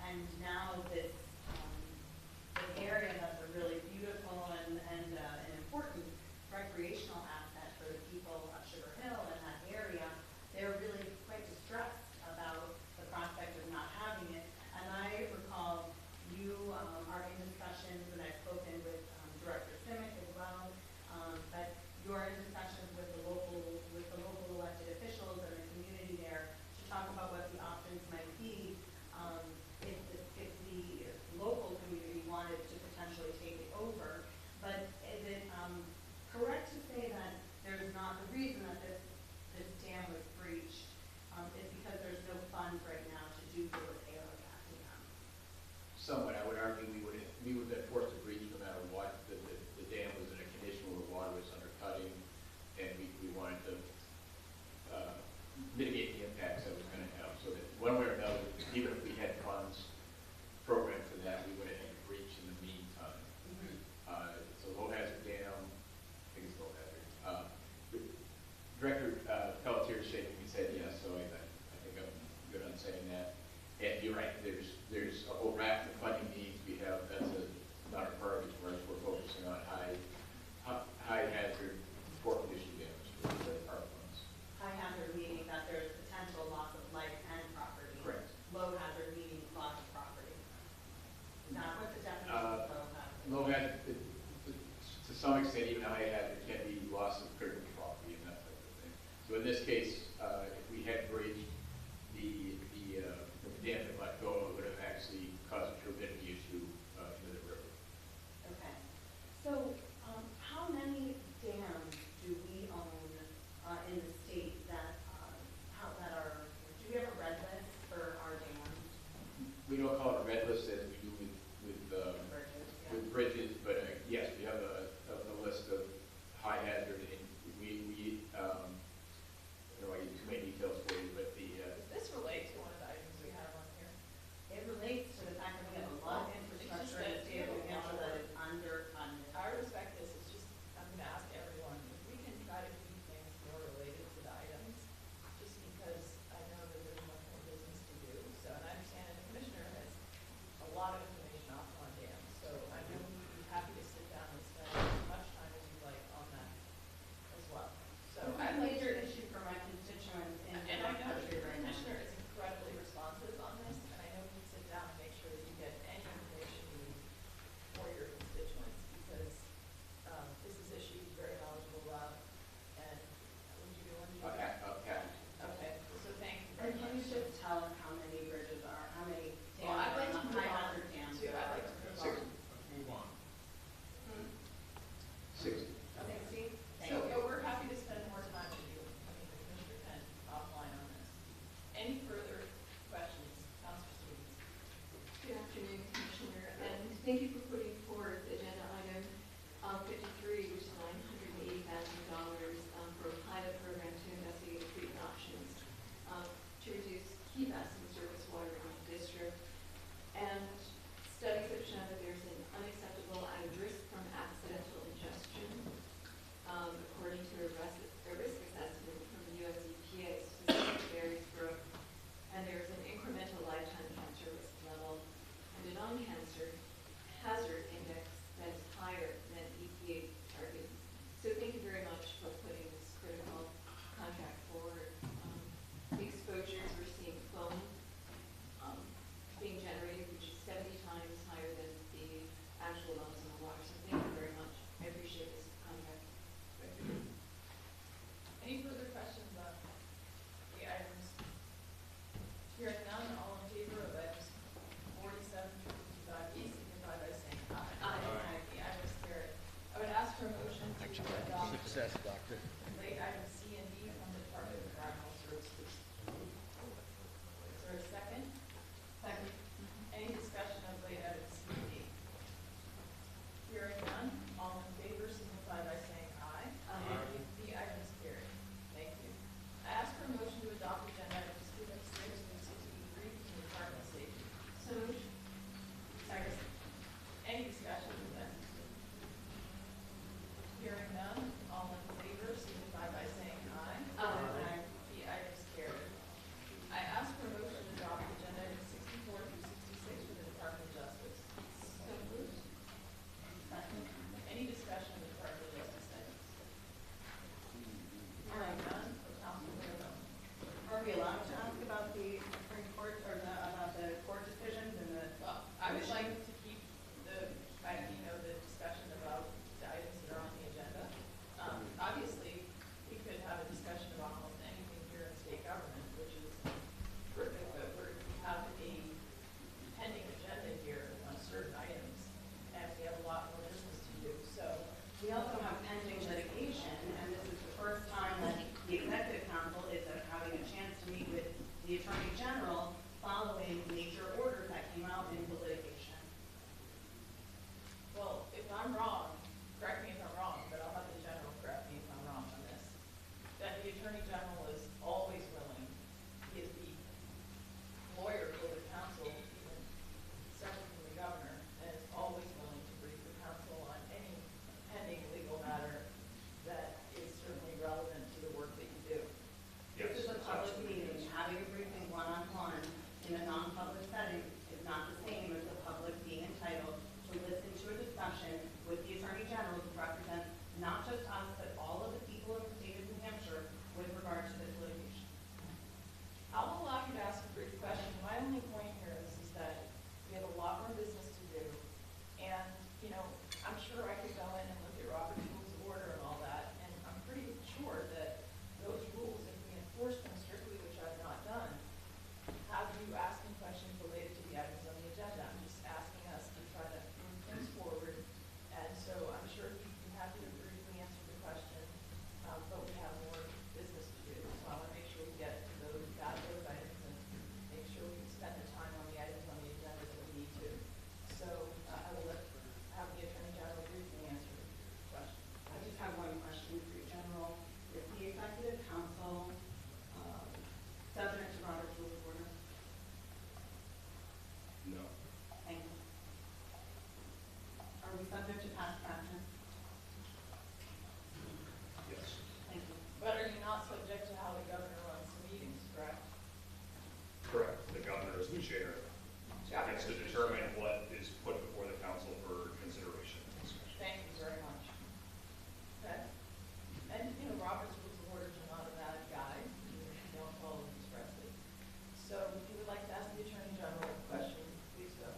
And now this area that's a really beautiful and an important recreational asset for the people of Sugar Hill and that area, they're really quite distressed about the prospect of not having it. And I recall you are in discussions, and I've spoken with Director Simic as well, but you're in discussions with the local elected officials and the community there to talk about what the options might be if the local community wanted to potentially take it over. But is it correct to say that there's not the reason that this dam was breached is because there's no funds right now to do the repair of that dam? Somewhat, I would argue we would have been forced to breach no matter what. The dam was in a condition where the water was undercutting, and we wanted to mitigate the impacts that it was going to have. So that one way or another, even if we had funds programmed for that, we would have had to breach in the meantime. It's a low hazard dam. I think it's low hazard. Director Pelletier shaking his head yes, so I think I'm good on saying that. And you're right, there's a whole raft of funding needs we have. That's not a priority for us. We're focusing on high hazard poor condition dams for our funds. High hazard meaning that there's potential loss of life and property. Correct. Low hazard meaning loss of property. Now, what's the definition of low hazard? Low hazard, to some extent, even high hazard can be loss of critical property and that type of thing. So in this case, if we had breached the dam that let go, it would have actually caused a turbidity issue into the river. Okay. So, how many dams do we own in the state that are? Do we have a red list for our dams? We don't call it a red list as we do with bridges, but yes, we have a list of high hazard, and we I don't want to give too many details for you, but Does this relate to one of the items we have on here? It relates to the fact that we have a lot of infrastructure in the state of New Hampshire that is underfunded. I respect this, it's just, I'm gonna ask everyone, if we can try to keep things more related to the items, just because I know that there's much more business to do, so, and I understand the commissioner has a lot of information off on dams, so I know we'd be happy to sit down and spend as much time as you'd like on that as well. So It's a I'd like major to, issue for my constituents in and our I know country the right now. commissioner is incredibly responsive on this, and I know we can sit down and make sure that you get any information you need for your constituents, because this is issue he's very knowledgeable about, and would you be willing to do that? Okay, so thank you And very can much. you just tell us how many bridges are, how many Well, dams I'd like are to move high on hazard dams? to, I'd like to move on. Let's move on. 60. Okay, Steve? Thank So, you. but we're happy to spend more time with you, I mean, the commissioner can offline on this. Any further questions, Councilor Stevens? Good afternoon, Commissioner, and thank you for putting forward agenda item 53, which is $980,000 for a pilot program to investigate treatment options to reduce PFAS in surface water in the district. And studies have shown that there's an unacceptable added risk from accidental ingestion, according to a risk assessment from the US EPA, specific to Barry's Brook. And there's an incremental lifetime cancer risk level and a non-cancer hazard index that is higher than EPA target. So thank you very much for putting this critical contract forward. The exposures, we're seeing foam being generated, which is 70 times higher than the actual levels in the water. So thank you very much. I appreciate this contract. Any further questions on the items? Hearing none, all in favor of items 47 to 55E, signify by saying aye. Aye. The items carried. I would ask for a motion to adopt Success, Doctor. late items C and D from the Department of Environmental Services. Is there a second? Second. Any discussion of late items C and D? Hearing none, all in favor signify by saying aye. Aye. The items carried. Thank you. I ask for a motion to adopt agenda items 2.6 through 63 from the Department of Safety. So moved. Second. Any discussion of that? Hearing none, all in favor signify by saying aye. Aye. The items carried. I ask for a motion to adopt agenda the Attorney General following major orders that came out in the litigation? Well, if I'm wrong, correct me if I'm wrong, but I'll have the general correct me if I'm wrong on this, that the Attorney General is always willing, he is the lawyer for the council, even separate from the governor, and is always willing to brief the council on any pending legal matter that is certainly relevant to the work that you do. This is a public meeting. Having a briefing one-on-one in a non-public setting is not the same as the public being entitled to listen to a discussion with the Attorney General who represents not just us, but all of the people in the state of New Hampshire with regard to this litigation. I'll allow you to ask a brief question. My only point here is that we have a lot more business to do. And, you know, I'm sure I could go in and look at Robert's Rules of Order and all that, and I'm pretty sure that those rules, if we enforce them strictly, which I've not done, have you asking questions related to the items on the agenda. I'm just asking us to try to move things forward. And so I'm sure you'd be happy to briefly answer the question, but we have more business to do. So I want to make sure we get to those items and make sure we can spend the time on the items on the agenda that we need to. So I will have the Attorney General briefly answer the question. I just have one question for you, General. Is the Executive Council subject to Robert's Rules of Order? No. Thank you. Are we subject to past practice? Yes. Thank you. But are you not subject to how the governor runs the meetings, correct? Correct. The governor is the chair. Gets to determine what is put before the council for consideration and discussion. Thank you very much. Okay. And, you know, Robert's Rules of Order are not a bad guide, even if you don't follow them expressly. So if you would like to ask the Attorney General a question, please go.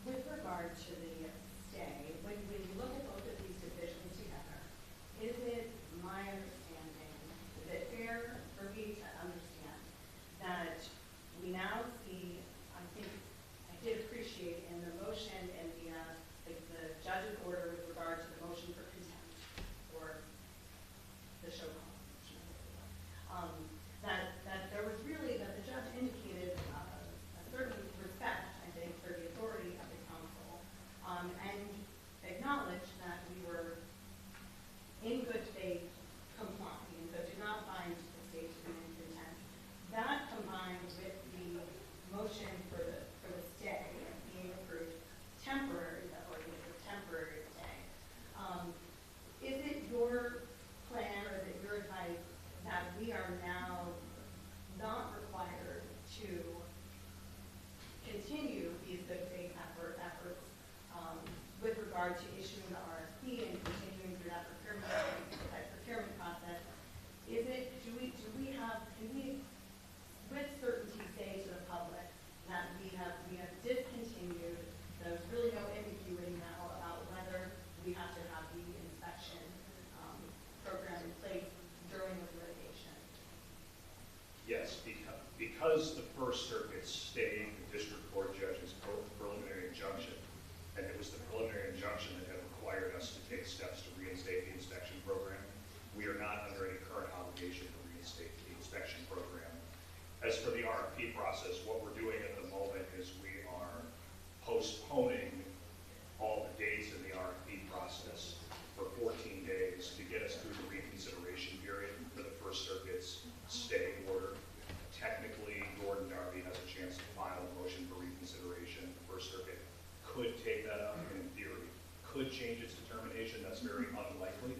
With regard to the stay, when you look at both of these decisions together, is it my understanding, is it fair for me to understand that we now see, I think, I did appreciate in the motion and the judge's order with regard to the motion for contempt or the show cause, that there was really, that the judge indicated a certain respect, I think, for the authority of the council, and acknowledged that we were in good faith complying, so did not find the state to be in contempt. That combined with the motion for the stay being approved temporary, that or the temporary stay, is it your plan or is it your advice that we are now not required to continue these good faith efforts with regard to issuing the RFP and continuing through that procurement process? Is it, can we with certainty say to the public that we have discontinued, there's really no ambiguity now about whether we have to have the inspection program in place during the litigation? Yes, because the First Circuit stayed the district court judge's preliminary injunction, and it was the preliminary injunction that had required us to take steps to reinstate the inspection program. We are not under any current obligation to reinstate the inspection program. As for the RFP process, what we're doing at the moment is we are postponing all the dates in the RFP process for 14 days to get us through the reconsideration period for the First Circuit's stay order. Technically, Gordon Darby has a chance to file a motion for reconsideration. The First Circuit could take that up, and in theory, could change its determination. That's very unlikely.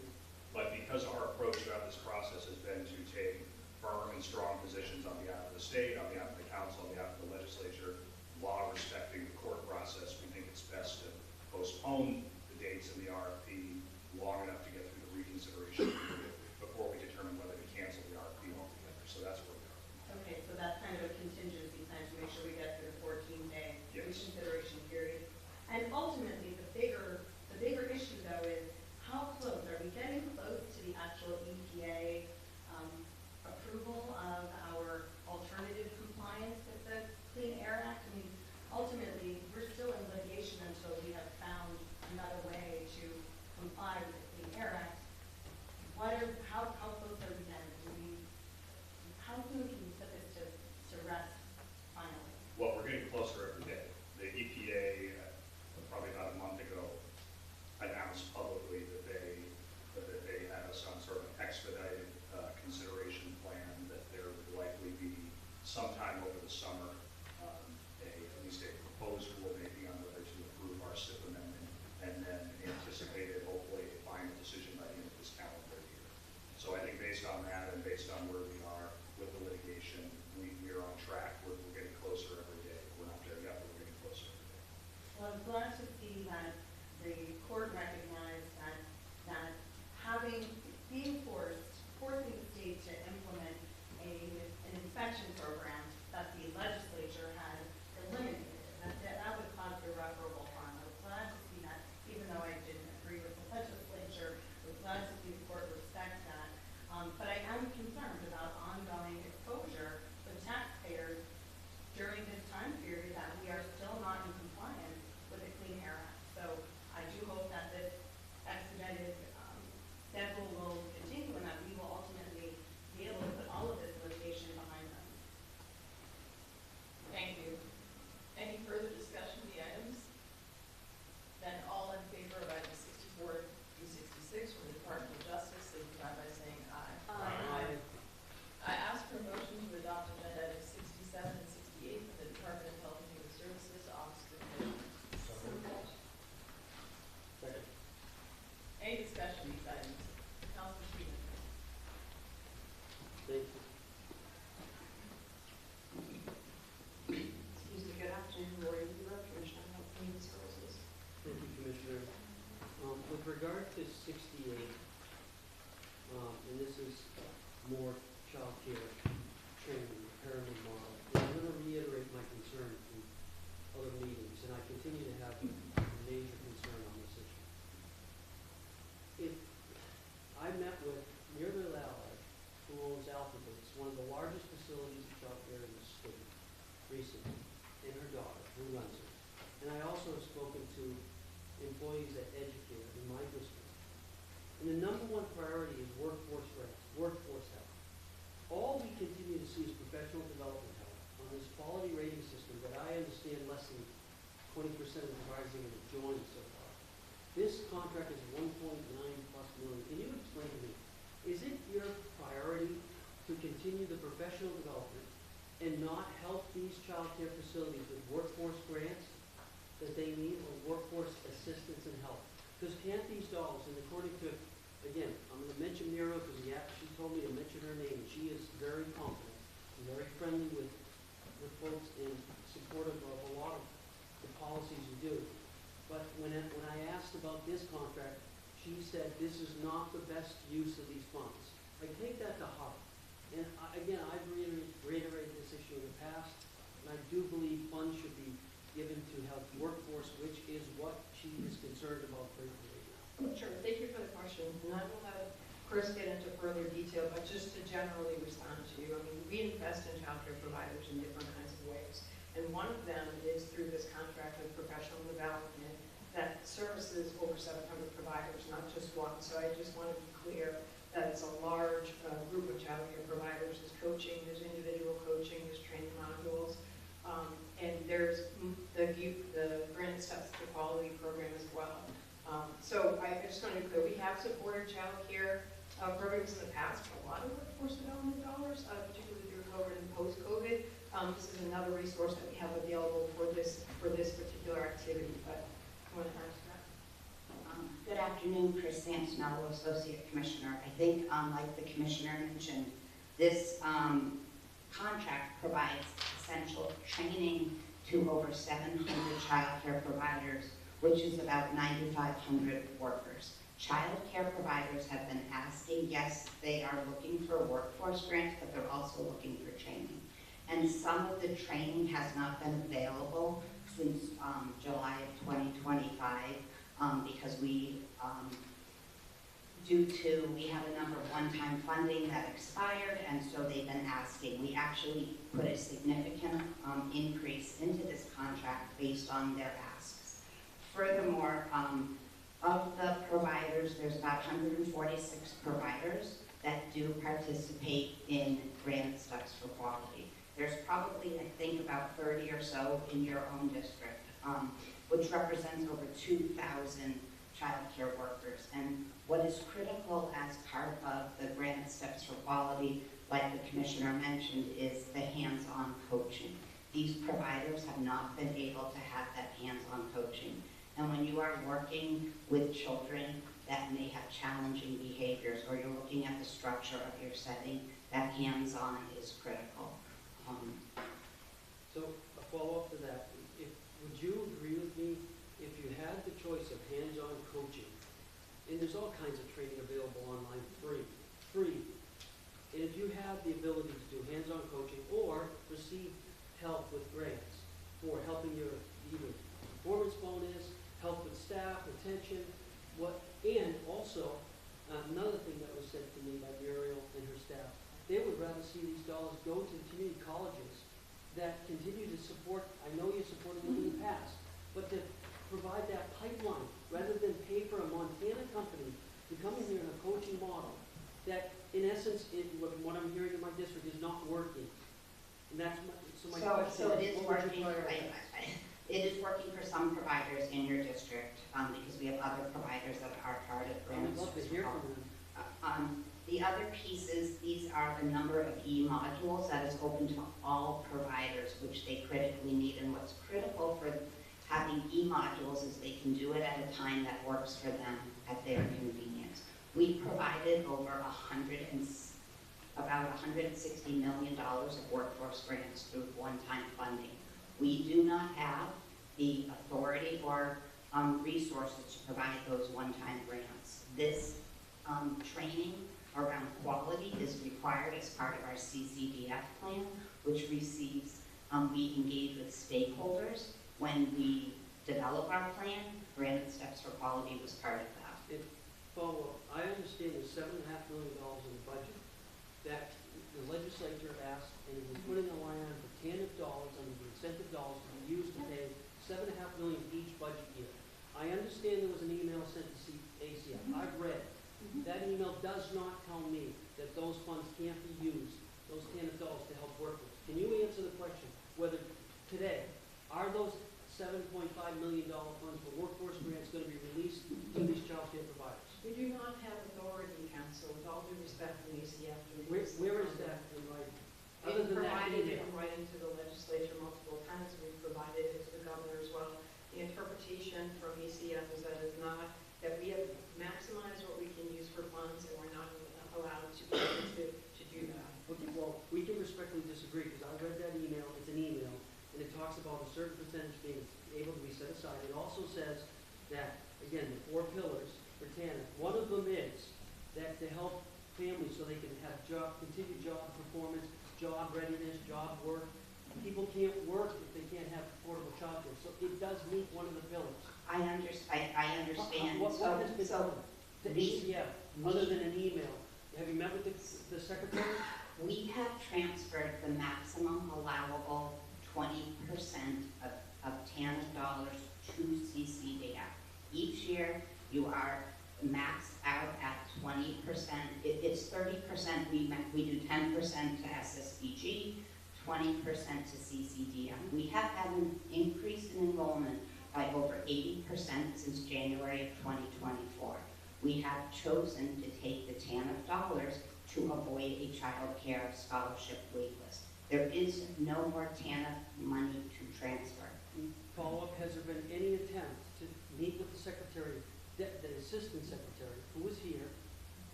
But because our approach throughout this process has been to take firm and strong positions on behalf of the state, on behalf of the council, on behalf of the legislature, while respecting the court process, we think it's best to postpone the dates in the RFP long enough to get through the reconsideration period before we determine whether to cancel the RFP altogether. So that's where we are. Okay, so that's kind of a contingency plan to make sure we get through the 14-day reconsideration period. And ultimately, the bigger issue, though, is how close, are we getting close to the actual EPA approval of our alternative compliance with the Clean Air Act? I mean, ultimately, we're still in litigation until protection program that the legislature had eliminated. That would cause irreparable harm. I was glad to see that, even though I didn't agree with the legislature, I was glad to see the court respect that. But I am concerned about ongoing exposure with taxpayers during this time period that we are still not in compliance with the Clean Air Act. So I do hope that this expedited schedule will continue and that we will ultimately be able to put all of this litigation behind us. Thank you. Any further discussion of the items? Then all in favor of items 64 through 66 from the Department of Justice, signify by saying aye. Aye. I ask for a motion to adopt agenda items 67 and 68 from the Department of Health and Human Services, Office of the Commissioner. Second. Any discussion of these items? Councilor Stevens. Thank you. Excuse me, good afternoon, Lori Weaver, Commissioner of Health and Human Services. Thank you, Commissioner. With regard to 68, and this is more child care training, parenting model, and I'm going to reiterate my concern from other meetings, and I continue to have a major concern on this issue. If I met with Muriel Allard, who owns Alphabet, it's one of the largest facilities of child care in the state, recently, and her daughter, who runs it. And I also have spoken to employees at Educare in my district. And the number one priority is workforce health. All we continue to see is professional development health on this quality rating system that I understand less than 20% of the providers are going to join so far. This contract is 1.9+ million. Can you explain to me, is it your priority to continue the professional development and not help these child care facilities with workforce grants that they need or workforce assistance and help? Because can't these dollars, and according to, again, I'm going to mention Muriel because she told me to mention her name, and she is very confident and very friendly with folks and supportive of a lot of the policies you do. But when I asked about this contract, she said this is not the best use of these funds. I take that to heart. And again, I've reiterated this issue in the past, and I do believe funds should be given to help workforce, which is what she is concerned about critically right now. Sure, thank you for the question. And I will have Chris get into further detail, but just to generally respond to you, I mean, we invest in childcare providers in different kinds of ways. And one of them is through this contract with professional development that services over 700 providers, not just one. So I just want to be clear that it's a large group of childcare providers. There's coaching, there's individual coaching, there's training modules, and there's the Granite Steps to Quality program as well. So I just want to be clear, we have supported child care programs in the past for a lot of workforce development dollars, particularly through COVID and post-COVID. This is another resource that we have available for this particular activity, but I want to add to that. Good afternoon, Chris Santinello, Associate Commissioner. I think, like the Commissioner mentioned, this contract provides essential training to over 700 child care providers, which is about 9,500 workers. Child care providers have been asking, yes, they are looking for workforce grants, but they're also looking for training. And some of the training has not been available since July of 2025 because we have a number of one-time funding that expired, and so they've been asking. We actually put a significant increase into this contract based on their asks. Furthermore, of the providers, there's about 146 providers that do participate in Granite Steps for Quality. There's probably, I think, about 30 or so in your own district, which represents over 2,000 child care workers. And what is critical as part of the Granite Steps for Quality, like the Commissioner mentioned, is the hands-on coaching. These providers have not been able to have that hands-on coaching. And when you are working with children that may have challenging behaviors, or you're looking at the structure of your setting, that hands-on is critical. So a follow-up to that, would you agree with me if you had the choice of hands-on coaching, and there's all kinds of training available online free, and if you have the ability to do hands-on coaching or received help with grants for helping your either performance bonus, help with staff, retention, and also, another thing that was said to me by Muriel and her staff, they would rather see these dollars go to the community colleges that continue to support, I know you supported them in the past, but to provide that pipeline, rather than pay for a Montana company to come in here in a coaching model, that in essence, what I'm hearing in my district is not working. And that's my question So it is what would you working, prioritize? it is working for some providers in your district, because we have other providers that are part of I would grants. love to hear from them. The other pieces, these are the number of e-modules that is open to all providers, which they critically need. And what's critical for having e-modules is they can do it at a time that works for them at their convenience. We provided over about $160 million of workforce grants through one-time funding. We do not have the authority or resources to provide those one-time grants. This training around quality is required as part of our CCDF plan, which receives, we engage with stakeholders when we develop our plan. Granted Steps for Quality was part of that. Follow-up, I understand there's $7.5 million in the budget that the legislature asked, and it was putting a line on for TANF dollars under the incentive dollars to be used to pay $7.5 million each budget year. I understand there was an email sent to ACF. I've read it. That email does not tell me that those funds can't be used, those TANF dollars, to help workers. Can you answer the question whether today, are those $7.5 million funds for workforce grants going to be released to these child care providers? We do not have authority, council, with all due respect to ACF. Where is that in writing? Other than that Provided it email. in writing to the legislature multiple times, we've provided it to the governor as well. The interpretation from ACF is that it's not, that we have maximized what we can use for funds and we're not allowed to be able to do that. Okay, well, we can respectfully disagree, because I read that email, it's an email, and it talks about a certain percentage being able to be set aside. It also says that, again, the 4 pillars for TANF, one of them is that to help families so they can have continued job performance, job readiness, job work. People can't work if they can't have affordable childcare, so it does meet one of the pillars. I understand. What has been done to we- ACF, other than an email? Have you met with the secretary? We have transferred the maximum allowable 20% of TANF dollars to CCDF. Each year, you are maxed out at 20%. It's 30%. We do 10% to SSBG, 20% to CCDF. We have had an increase in enrollment by over 80% since January of 2024. We have chosen to take the TANF dollars to avoid a child care scholarship waitlist. There is no more TANF money to transfer. Follow-up, has there been any attempt to meet with the secretary, the assistant secretary, who was here,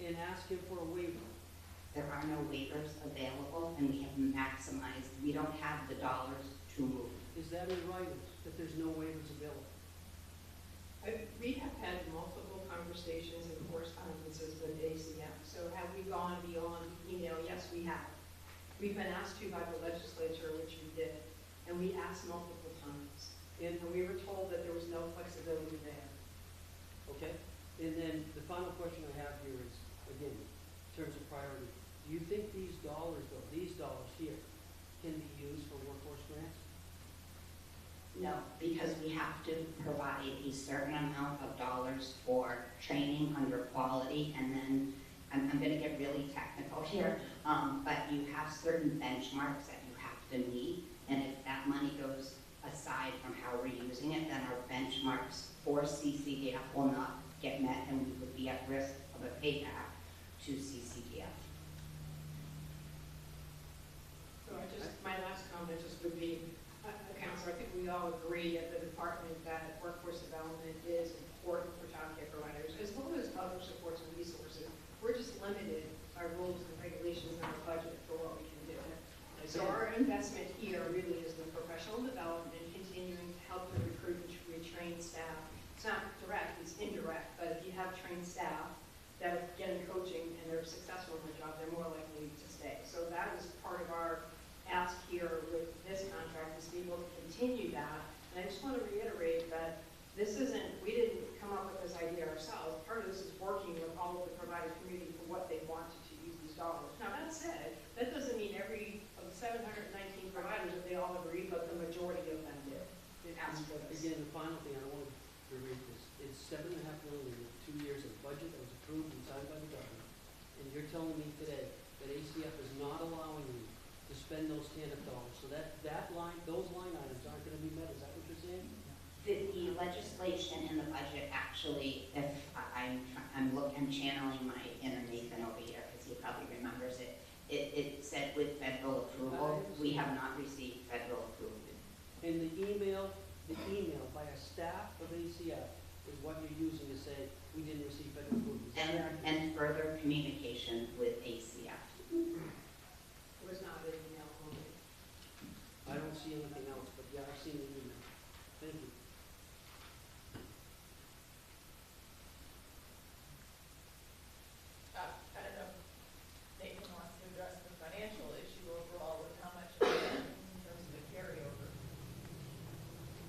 and ask him for a waiver? There are no waivers available, and we have maximized. We don't have the dollars to move. Is that in writing, that there's no waivers available? We have had multiple conversations and correspondences with ACF, so have we gone beyond email? Yes, we have. We've been asked to by the legislature, which we did, and we asked multiple times. And we were told that there was no flexibility there. Okay, and then the final question I have here is, again, in terms of priority, do you think these dollars, though, these dollars here, can be used for workforce grants? No, because we have to provide a certain amount of dollars for training under quality, and then, I'm going to get really technical here, but you have certain benchmarks that you have to meet, and if that money goes aside from how we're using it, then our benchmarks for CCDF will not get met, and we would be at risk of a payback to CCDF. So my last comment just would be, Councilor, I think we all agree at the department that workforce development is important for child care providers, as well as other supports and resources. We're just limited by rules and regulations in our budget for what we can do. So our investment here really is in professional development, continuing to help to recruit and retrain staff. It's not direct, it's indirect, but if you have trained staff that are getting coaching and they're successful in their job, they're more likely to stay. So that was part of our ask here with that. And I just want to reiterate that this isn't, we didn't come up with this idea ourselves. Part of this is working with all of the provider community for what they wanted to use these dollars. Now, that said, that doesn't mean every of the 719 providers, that they all agree, but the majority of them did ask for this. Again, the final thing, I don't want to read this, it's $7.5 million in 2 years of budget that was approved and signed by the governor. And you're telling me today that ACF is not allowing you to spend those TANF dollars. So that line, those line items aren't gonna be met, is that what you're saying? The legislation in the budget actually, if I'm channeling my inner Nathan over here, because he probably remembers it, it said with federal approval. We have not received federal approval. And the email by a staff of ACF is what you're using to say, we didn't receive federal approval. Is that accurate? And further communication with ACF. It was not an email only. I don't see anything else, but yeah, I've seen the email. Thank you. I don't know, Nathan wants to address the financial issue overall with how much it's been in terms of the carryover.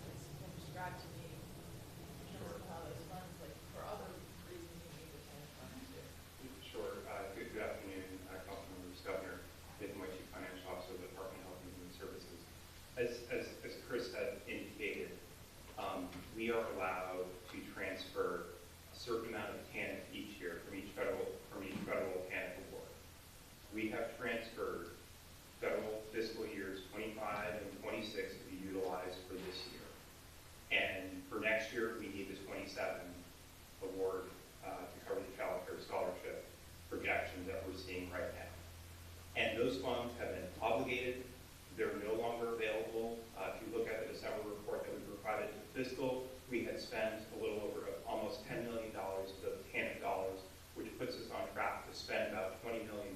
It's been described to me in terms of how those funds, like for other reasons you need the TANF funds too. Sure. Good afternoon, Councilmembers. Governor, Nathan White, Chief Financial Officer of the Department of Health and Human Services. As Chris had indicated, we are allowed to transfer a certain amount of TANF each year from each federal TANF award. We have transferred federal fiscal years 25 and 26 to be utilized for this year. And for next year, we need the 27 award to cover the child care scholarship projections that we're seeing right now. And those funds have been obligated. They're no longer available. If you look at the December report that we provided to fiscal, we had spent a little over almost $10 million of TANF dollars, which puts us on track to spend about $20 million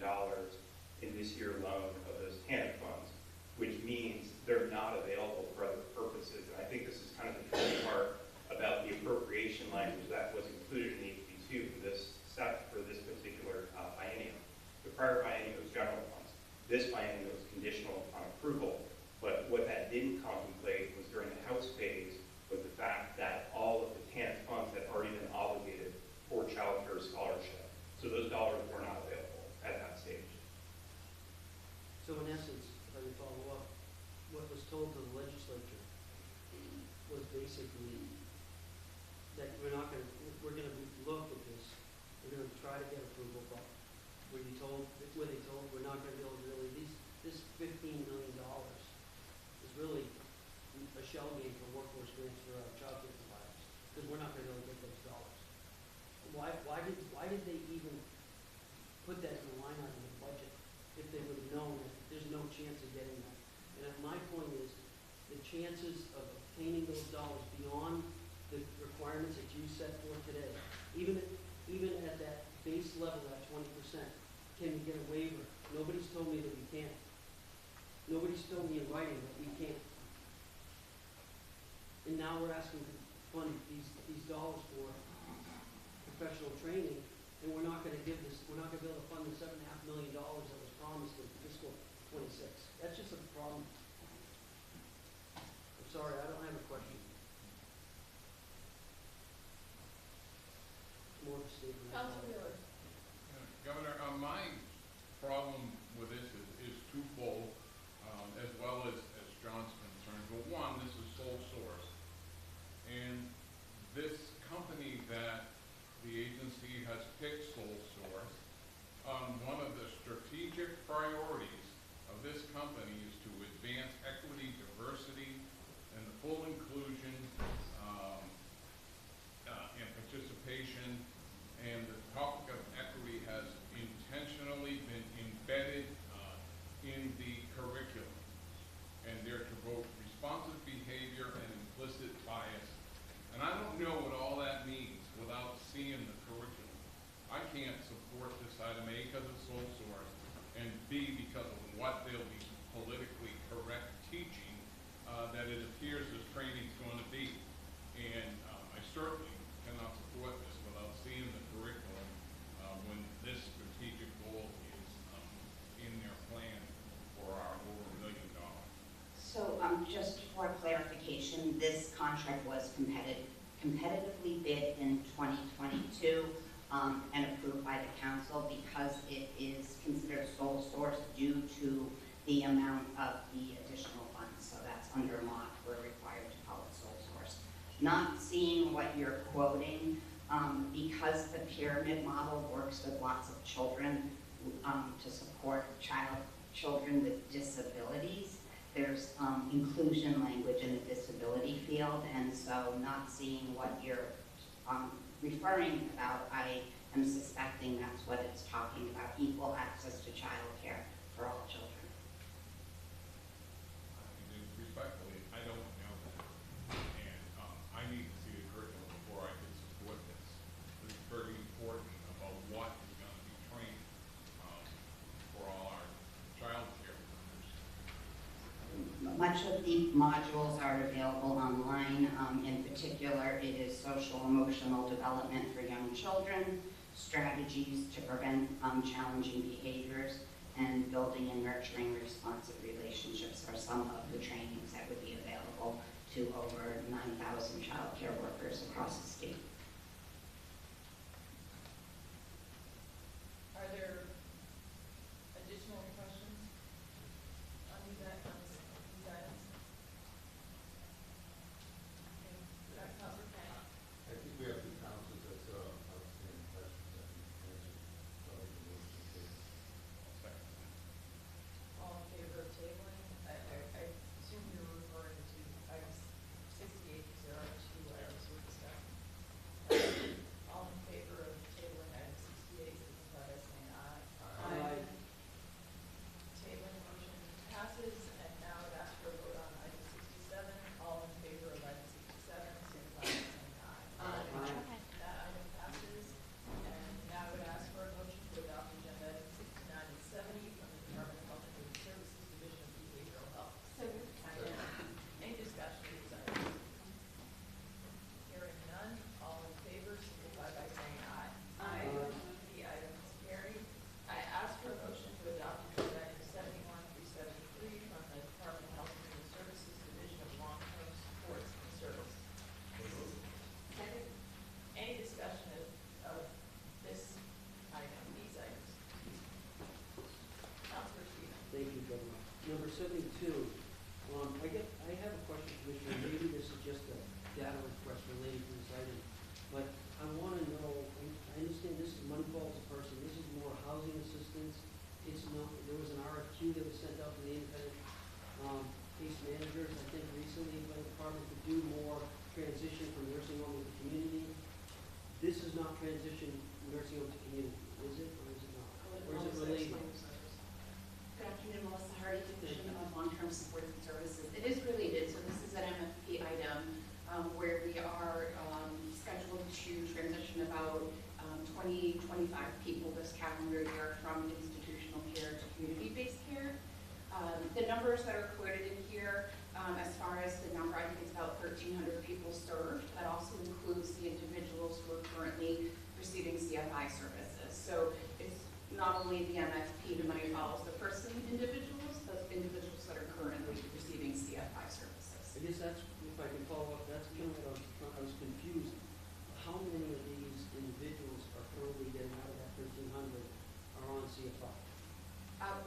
in this year alone of those TANF funds, which means they're not available for other purposes. And I think this is kind of the tricky part about the appropriation language that was included in HB2 for this particular biennium. The prior biennium was general funds. This biennium was conditional upon approval. But what that didn't contemplate was during the House phase was the fact that all of the TANF funds had already been obligated for child care scholarship. So those dollars were not available at that stage. So in essence, if I can follow up, what was told to the legislature was basically that we're going to look at this, we're going to try to get approval, but were they told we're not going to be able to really, this $15 million is really a shell game for workforce grants for our child care providers, because we're not going to be able to get those dollars. Why did they even put that in the line item in the budget if they would have known that there's no chance of getting that? And my point is, the chances of obtaining those dollars beyond the requirements that you set forth today, even at that base level at 20%, can we get a waiver? Nobody's told me that we can't. Nobody's told me in writing that we can't. And now we're asking to fund these dollars for professional training, and we're not going to be able to fund the $7.5 million that was promised in fiscal 26. That's just a problem. I'm sorry, I don't have a question. More of a statement. Councilor. Governor, my problem with this is twofold, as well as John's concerned. But one, this is sole source. And this company that the agency has picked sole source, one of the strategic priorities of this company is to advance for clarification, this contract was competitively bid in 2022 and approved by the council because it is considered sole source due to the amount of the additional funds. So that's under law, we're required to call it sole source. Not seeing what you're quoting, because the pyramid model works with lots of children to support children with disabilities. There's inclusion language in the disability field, and so not seeing what you're referring about, I am suspecting that's what it's talking about, equal access to childcare for all children. Respectfully, I don't know that, and I need to see the curriculum before I can support this. It's very important about what is going to be trained for all our child care workers. Much of the modules are available online. In particular, it is social emotional development for young children, strategies to prevent challenging behaviors, and building and nurturing responsive relationships are some of the trainings that would be available to over 9,000 child care workers across the state. Are there additional questions on these items? Councilor Kane? I think we have two councils that still have outstanding questions that we can answer. So I can move to the case. All in favor of tabling? I assume you're referring to items 68, because there are two items we're discussing. All in favor of tabling item 68, signify by saying aye. Aye. Tabling motion passes, and now I'd ask for a vote on item 67. All in favor of item 67, signify by saying aye. Aye. That item passes, and now I would ask for a motion to adopt agenda items 69 and 70 from the Department of Health and Human Services Division of Behavioral Health. So moved. Any discussion of these items? Hearing none, all in favor, signify by saying aye. Aye. The item is carried. I ask for a motion to adopt agenda items 71 through 73 from the Department of Health and Human Services Division of Long-Term Supports and Services. Second. Any discussion of this item, these items? Councilor Stevens. Thank you, Governor. Number 72, I have a question, Commissioner. Maybe this is just a data request related to this item, but I want to know, I understand this is money falls a person, this is more housing assistance. There was an RFQ that was sent out to the independent case managers, I think recently, by the department to do more transition from nursing home to the community. This is not transition nursing home to community, is it, or is it not? Or is it related? Good afternoon, Melissa Hardy, Division of Long-Term Supports and Services. It is related, so this is an MFP item where we are scheduled to transition about 25 people this calendar year from institutional care to community-based care. The numbers that are quoted in here, as far as the number, I think it's about 1,300 people served. That also includes the individuals who are currently receiving CFI services. So it's not only the MFP, the money follows the person individuals, but individuals that are currently receiving CFI services. I guess that's, if I can follow up, that's kind of what I was confused. How many of these individuals are currently getting out of that 1,300 are on CFI?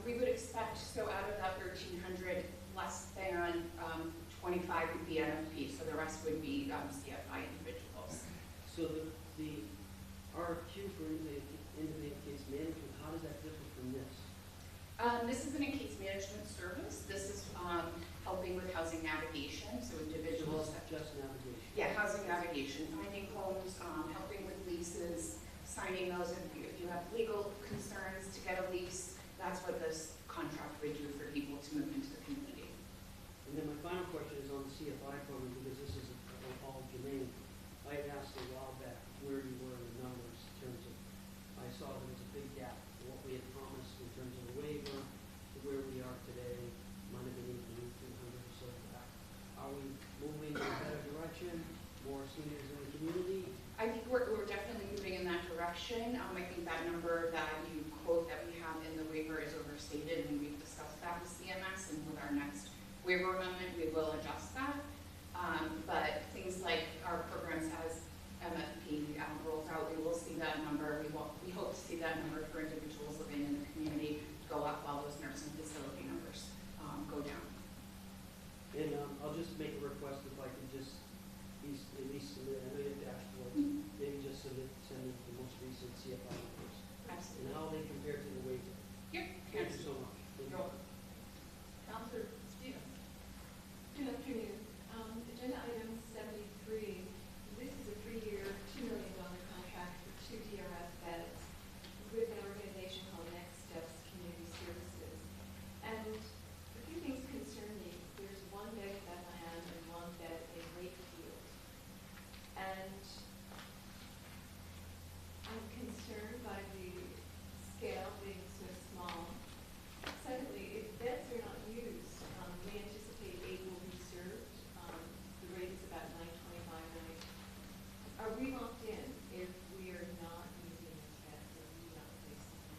We would expect, so out of that 1,300, less than 25 would be MFP, so the rest would be CFI individuals. So the RFQ for independent case management, how does that differ from this? This isn't a case management service. This is helping with housing navigation, so individuals. Just navigation. Yeah, housing navigation, finding homes, helping with leases, signing those. If you have legal concerns to get a lease, that's what this contract would do for people to move into the community. And then my final question is on the CFI program, because this is all germane. I had asked a while back where you were in the numbers in terms of, I saw there was a big gap in what we had promised in terms of the waiver to where we are today. Might have been even 1,800 or so back. Are we moving in a better direction? More seniors in the community? I think we're definitely moving in that direction. I think that number that you quote that we have in the waiver is overstated, and we've discussed that with CMS and with our next waiver amendment, we will adjust that. But things like our programs as MFP rolls out, we will see that number. We hope to see that number for individuals living in the community go up while those nursing facility numbers go down. And I'll just make a request if I can just at least submit, I know you have to ask for it, maybe just send in the most recent CFI numbers. Absolutely. And how they compare to the waiver. Yep. Thank you so much. Thank you. Counselor Stevens. Good afternoon. Agenda item 73. This is a 3-year, $2 million contract for 2 DRF beds with an organization called Next Steps Community Services. And a few things concern me. There's one bed in Bethlehem and one bed in Wakefield. And I'm concerned by the scale being so small. Secondly, if beds are not used, we anticipate 8 will be served. The rate is about $9.25 a night. Are we locked in if we are not using those beds or we not placing them?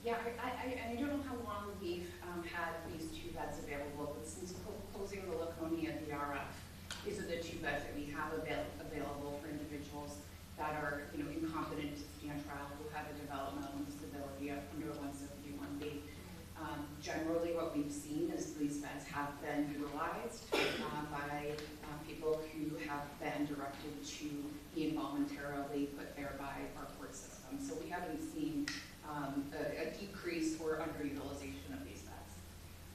Yeah, I don't know how long we've had these 2 beds available, but since closing the Laconia DRF, these are the 2 beds that we have available for individuals that are, incompetent to stand trial, who have a developmental disability under 171B. Generally, what we've seen is these beds have been utilized by people who have been directed to be involuntarily put there by our court system. So we haven't seen a decrease or underutilization of these beds.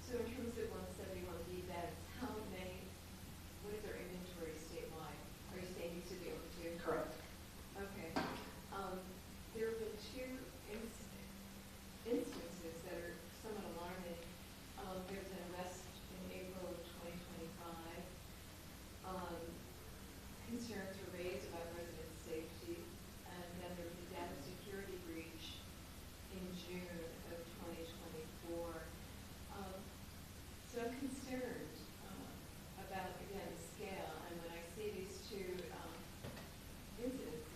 So in terms of 171B beds, how many, what is their inventory statewide? Are you saying you should be able to? Correct. Okay. There have been 2 instances that are somewhat alarming. There was an arrest in April of 2025. Concerns were raised about resident safety, and then there was a data security breach in June of 2024. So I'm concerned about, again, the scale, and when I see these 2 incidents,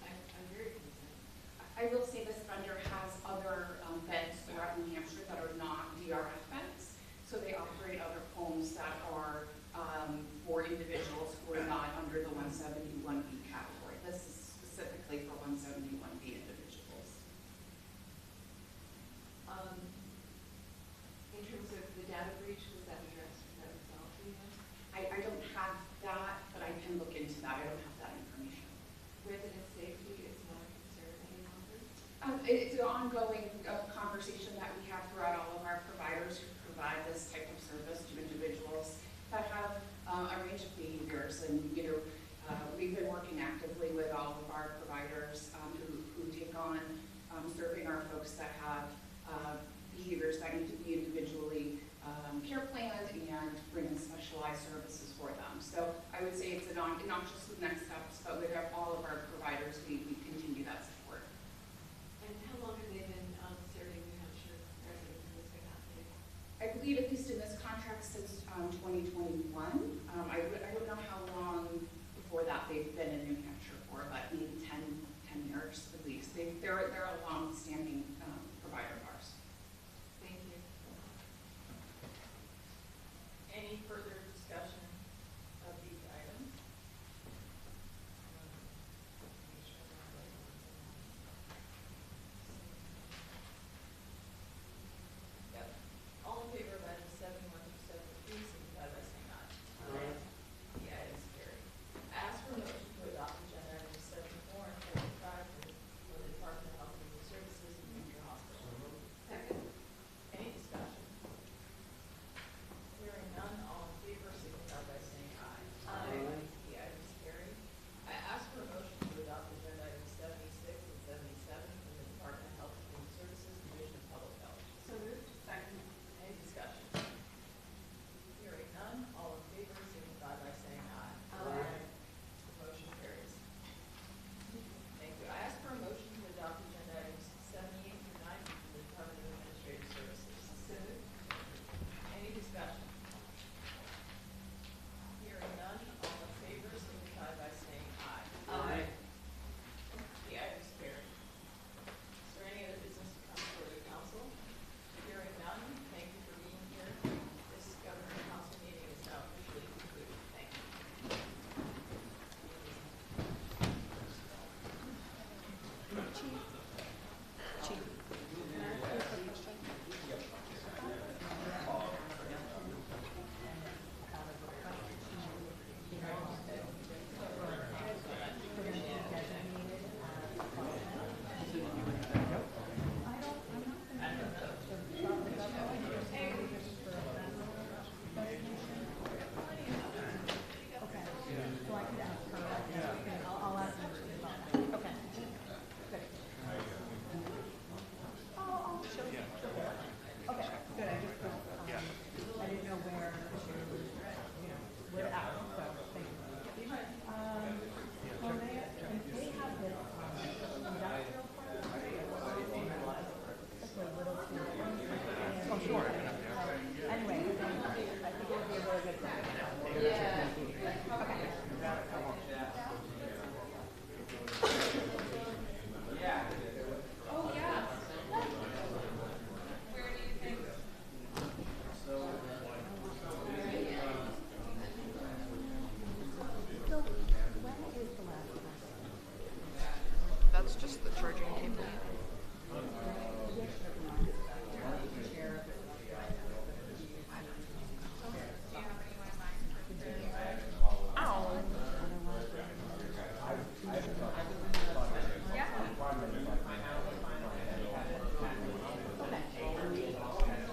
I'm very concerned. I will say this vendor has other beds throughout New Hampshire that are not DRF beds. So they operate other homes that are for individuals who are not under the 171B category. This is specifically for 171B individuals. In terms of the data breach, was that addressed? Was that resolved? Do you know? I don't have that, but I can look into that. I don't have that information. Resident safety is not a concern any longer? It's an ongoing conversation that we have throughout all of our providers who provide this type of service to individuals that have a range of behaviors. And, we've been working actively with all of our providers who take on serving our folks that have behaviors that need to be individually care planned and bring in specialized services for them. So I would say it's not just with Next Steps, but with all of our providers, we